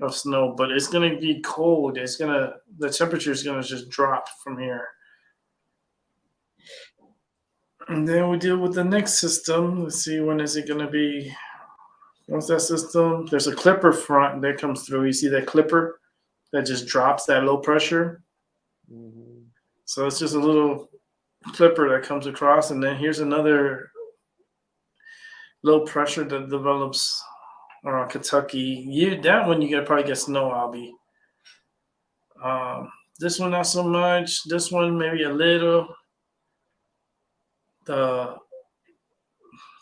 of snow, but it's gonna be cold. The temperature is gonna just drop from here. And then we deal with the next system. Let's see, when is it gonna be? Once that system, there's a clipper front that comes through. You see that clipper that just drops that low pressure? Mm-hmm. So it's just a little clipper that comes across, and then here's another low pressure that develops around Kentucky. That one you probably get snow, Albie. This one not so much. This one maybe a little.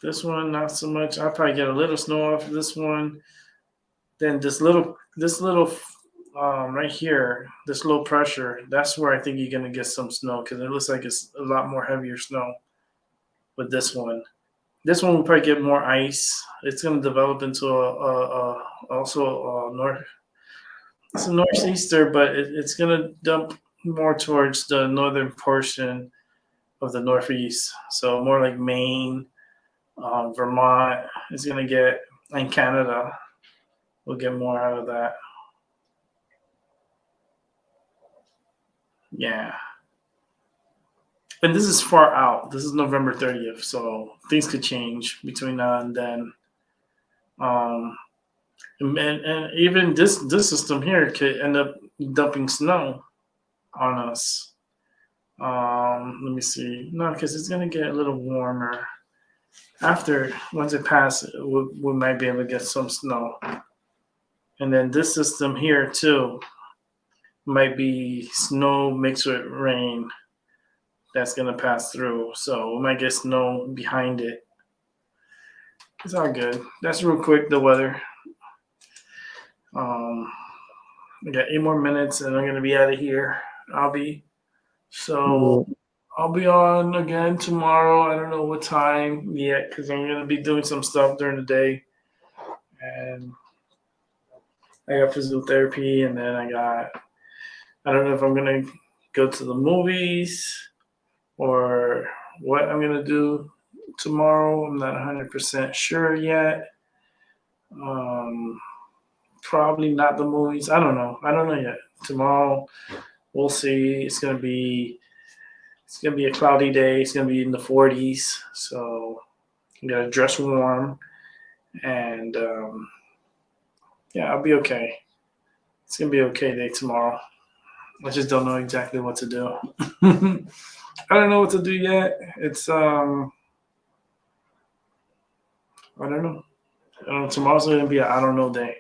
This one not so much. I'll probably get a little snow off of this one. Then this little right here, this low pressure, that's where I think you're gonna get some snow because it looks like it's a lot more heavier snow with this one. This one will probably get more ice. It's gonna develop into also a north. It's a northeaster, but it's gonna dump more towards the northern portion of the Northeast. So more like Maine, Vermont is gonna get, and Canada will get more out of that. Yeah. And this is far out. This is November 30th, so things could change between now and then. And even this system here could end up dumping snow on us. Let me see. No, because it's gonna get a little warmer. Once it passes, we might be able to get some snow. And then this system here too might be snow mixed with rain that's gonna pass through. So we might get snow behind it. It's all good. That's real quick, the weather. We got 8 more minutes and I'm gonna be out of here. I'll be on again tomorrow. I don't know what time yet because I'm gonna be doing some stuff during the day. And I got physiotherapy, and then I don't know if I'm gonna go to the movies or what I'm gonna do tomorrow. I'm not 100% sure yet. Probably not the movies. I don't know yet. Tomorrow, we'll see. It's gonna be a cloudy day. It's gonna be in the 40s, so you gotta dress warm, and yeah, I'll be okay. It's gonna be an okay day tomorrow. I just don't know exactly what to do. I don't know what to do yet. It's I don't know. Tomorrow's gonna be an I don't know day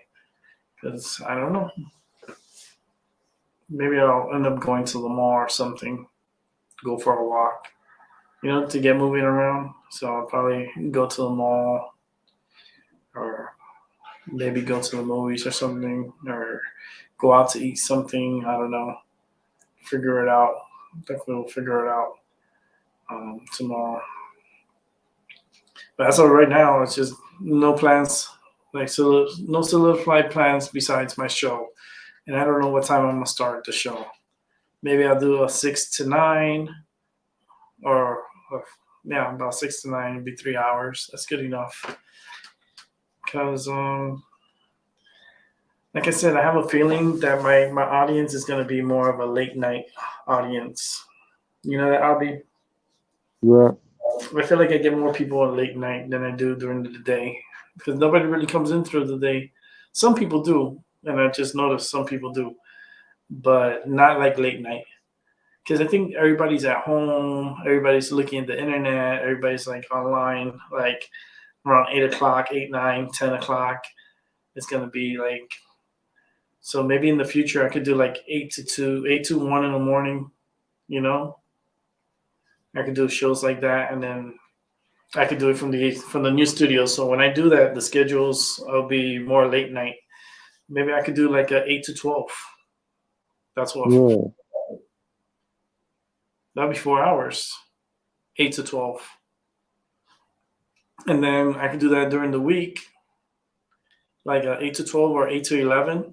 because I don't know. Maybe I'll end up going to the mall or something, go for a walk, to get moving around. So I'll probably go to the mall or maybe go to the movies or something, or go out to eat something. I don't know. Figure it out. Definitely will figure it out tomorrow. But as of right now, it's just no plans, no solidified plans besides my show. And I don't know what time I'm going to start the show. Maybe I'll do a 6 to 9 or about 6 to 9. It'd be 3 hours. That's good enough. Because, like I said, I have a feeling that my audience is going to be more of a late night audience. You know that, Albie? Yeah. I feel like I get more people at late night than I do during the day because nobody really comes in through the day. Some people do, and I just noticed some people do, but not like late night. Because I think everybody's at home, everybody's looking at the internet, everybody's like online, like around 8 o'clock, 8, 9, 10 o'clock. It's going to be like, so maybe in the future I could do like 8 to 1 in the morning, I could do shows like that, and then I could do it from the new studio. So when I do that, the schedules will be more late night. Maybe I could do like a 8 to 12. That's what. Yeah. That'll be 4 hours, 8 to 12. And then I could do that during the week, like 8 to 12 or 8 to 11,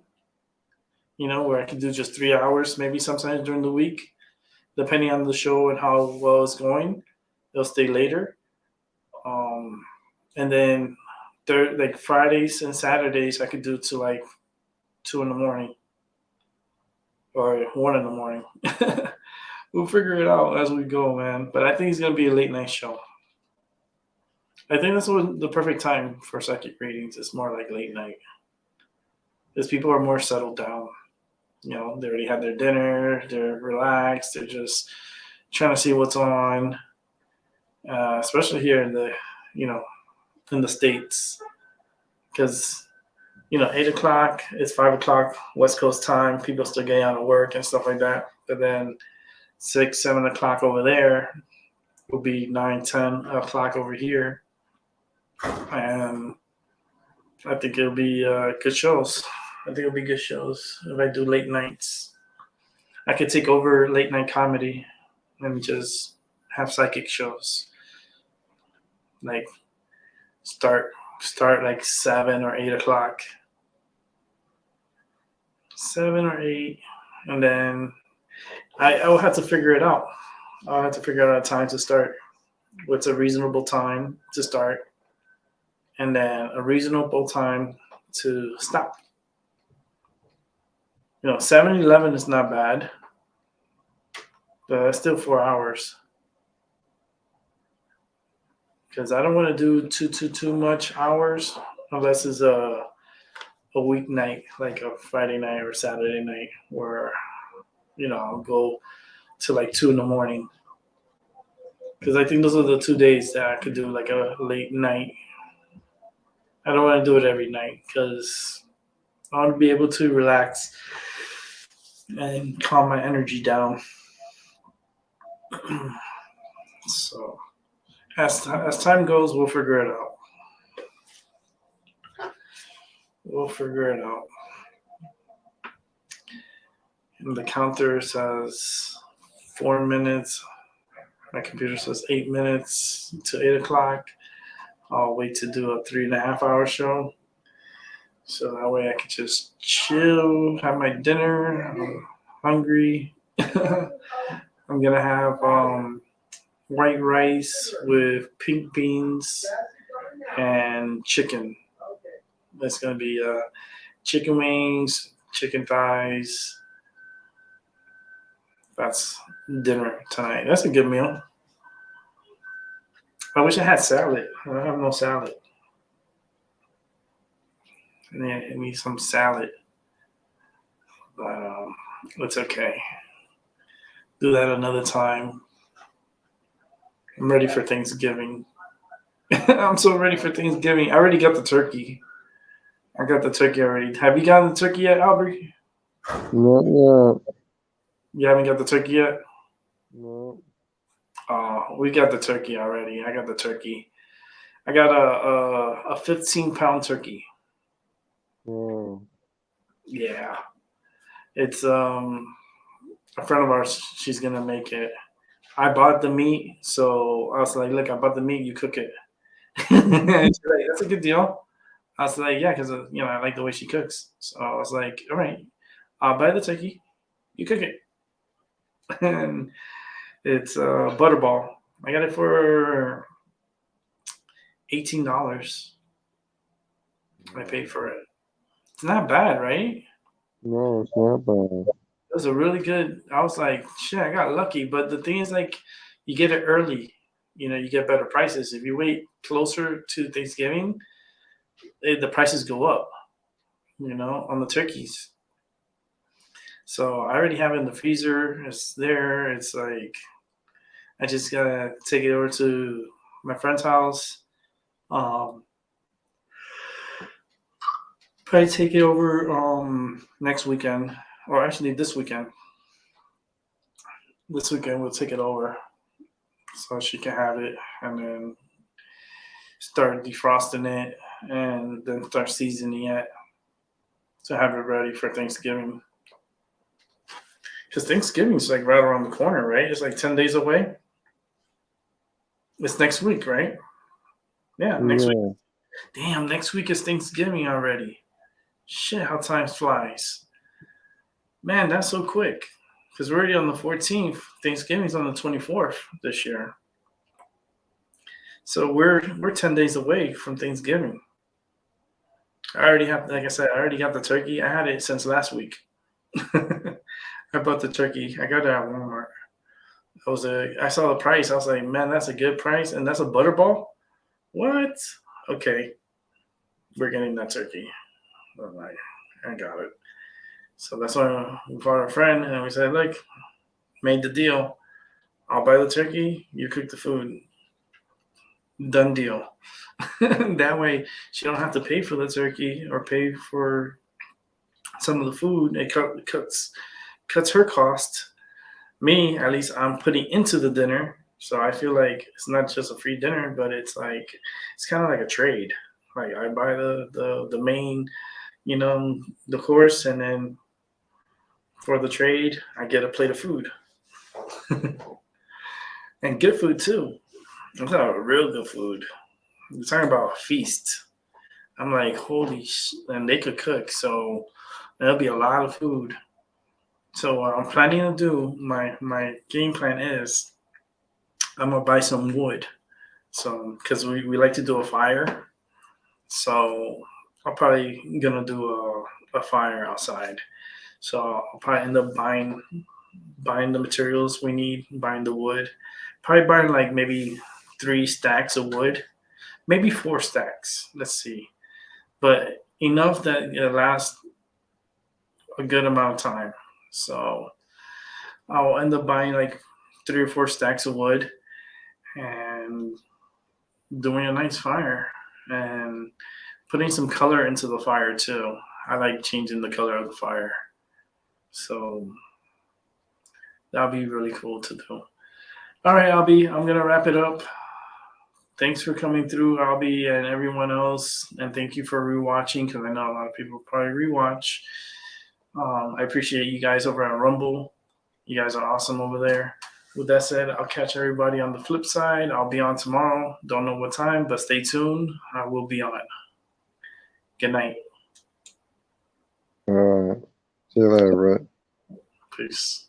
where I could do just 3 hours, maybe sometimes during the week, depending on the show and how well it's going. It'll stay later. And then like Fridays and Saturdays, I could do to like 2 in the morning or 1 in the morning. We'll figure it out as we go, man. But I think it's going to be a late night show. I think that's what the perfect time for psychic readings. It's more like late night. Because people are more settled down. They already had their dinner. They're relaxed. They're just trying to see what's on. Especially here in the, in the States. Because, 8 o'clock, it's 5 o'clock West Coast time. People still getting out of work and stuff like that. But then 6, 7 o'clock over there will be 9, 10 o'clock over here. And I think it'll be good shows. I think it'll be good shows if I do late nights. I could take over late night comedy and just have psychic shows. Like start like 7 or 8 o'clock. 7 or 8. And then I will have to figure it out. I'll have to figure out a time to start. What's a reasonable time to start? And then a reasonable time to stop. 7-11 is not bad. But it's still 4 hours. Because I don't want to do too much hours unless it's a weeknight, like a Friday night or Saturday night, where I'll go to like 2 in the morning. Because I think those are the 2 days that I could do like a late night. I don't want to do it every night because I want to be able to relax and calm my energy down. So as time goes, we'll figure it out. And the counter says 4 minutes. My computer says 8 minutes to 8 o'clock. I'll wait to do a 3.5 hour show. So that way I can just chill, have my dinner. I'm hungry. I'm going to have white rice with pink beans and chicken. It's going to be chicken wings, chicken thighs. That's dinner tonight. That's a good meal. I wish I had salad. I have no salad. I need some salad. But it's okay. Do that another time. I'm ready for Thanksgiving. I'm so ready for Thanksgiving. I already got the turkey. I got the turkey already. Have you gotten the turkey yet, Aubrey? Not yet. You haven't got the turkey yet? No. We got the turkey already. I got the turkey. I got a 15-pound turkey. Oh. Yeah. It's a friend of ours. She's gonna make it. I bought the meat, so I was like, "Look, I bought the meat. You cook it." And she's like, "That's a good deal." I was like, "Yeah, because I like the way she cooks." So I was like, "All right, I'll buy the turkey. You cook it." And it's butterball. I got it for $18. I paid for it. It's not bad, right? No, it's not bad. It was a really good. I was like, shit, I got lucky. But the thing is, like, you get it early. You get better prices. If you wait closer to Thanksgiving, the prices go up, on the turkeys. So I already have it in the freezer. It's there. It's like, I just got to take it over to my friend's house. Probably take it over next weekend, or actually this weekend. This weekend we'll take it over. so she can have it, and then start defrosting it, and then start seasoning it to have it ready for Thanksgiving. Because Thanksgiving's like right around the corner, right? It's like 10 days away. It's next week, right? Yeah, next week. Damn, next week is Thanksgiving already. Shit, how time flies. Man, that's so quick. Because we're already on the 14th. Thanksgiving's on the 24th this year. So we're 10 days away from Thanksgiving. I already have, like I said, I already got the turkey. I had it since last week. I bought the turkey. I got it at Walmart. I saw the price. I was like, man, that's a good price. And that's a butterball? What? Okay. We're getting that turkey. I'm like, I got it. So that's why we brought a friend and we said, look, made the deal. I'll buy the turkey. You cook the food. Done deal. That way she don't have to pay for the turkey or pay for some of the food. It cuts her cost. Me, at least I'm putting into the dinner. So I feel like it's not just a free dinner, but it's kind of like a trade. Like I buy the main, the course, and then for the trade, I get a plate of food. And good food too. I'm talking about real good food. We're talking about a feast. I'm like, holy and they could cook, so there'll be a lot of food. So what I'm planning to do, my game plan is I'm gonna buy some wood. So because we like to do a fire. So I'm probably gonna do a fire outside. So I'll probably end up buying the materials we need, buying the wood. Probably buying like maybe 3 stacks of wood, maybe 4 stacks. Let's see, but enough that it lasts a good amount of time. So I'll end up buying like 3 or 4 stacks of wood and doing a nice fire and putting some color into the fire too. I like changing the color of the fire. So that'll be really cool to do. All right, Albie, I'm going to wrap it up. Thanks for coming through, Albie, and everyone else. And thank you for rewatching, because I know a lot of people probably rewatch. I appreciate you guys over at Rumble. You guys are awesome over there. With that said, I'll catch everybody on the flip side. I'll be on tomorrow. Don't know what time, but stay tuned. I will be on. Good night. All right. See you later, Brett. Peace.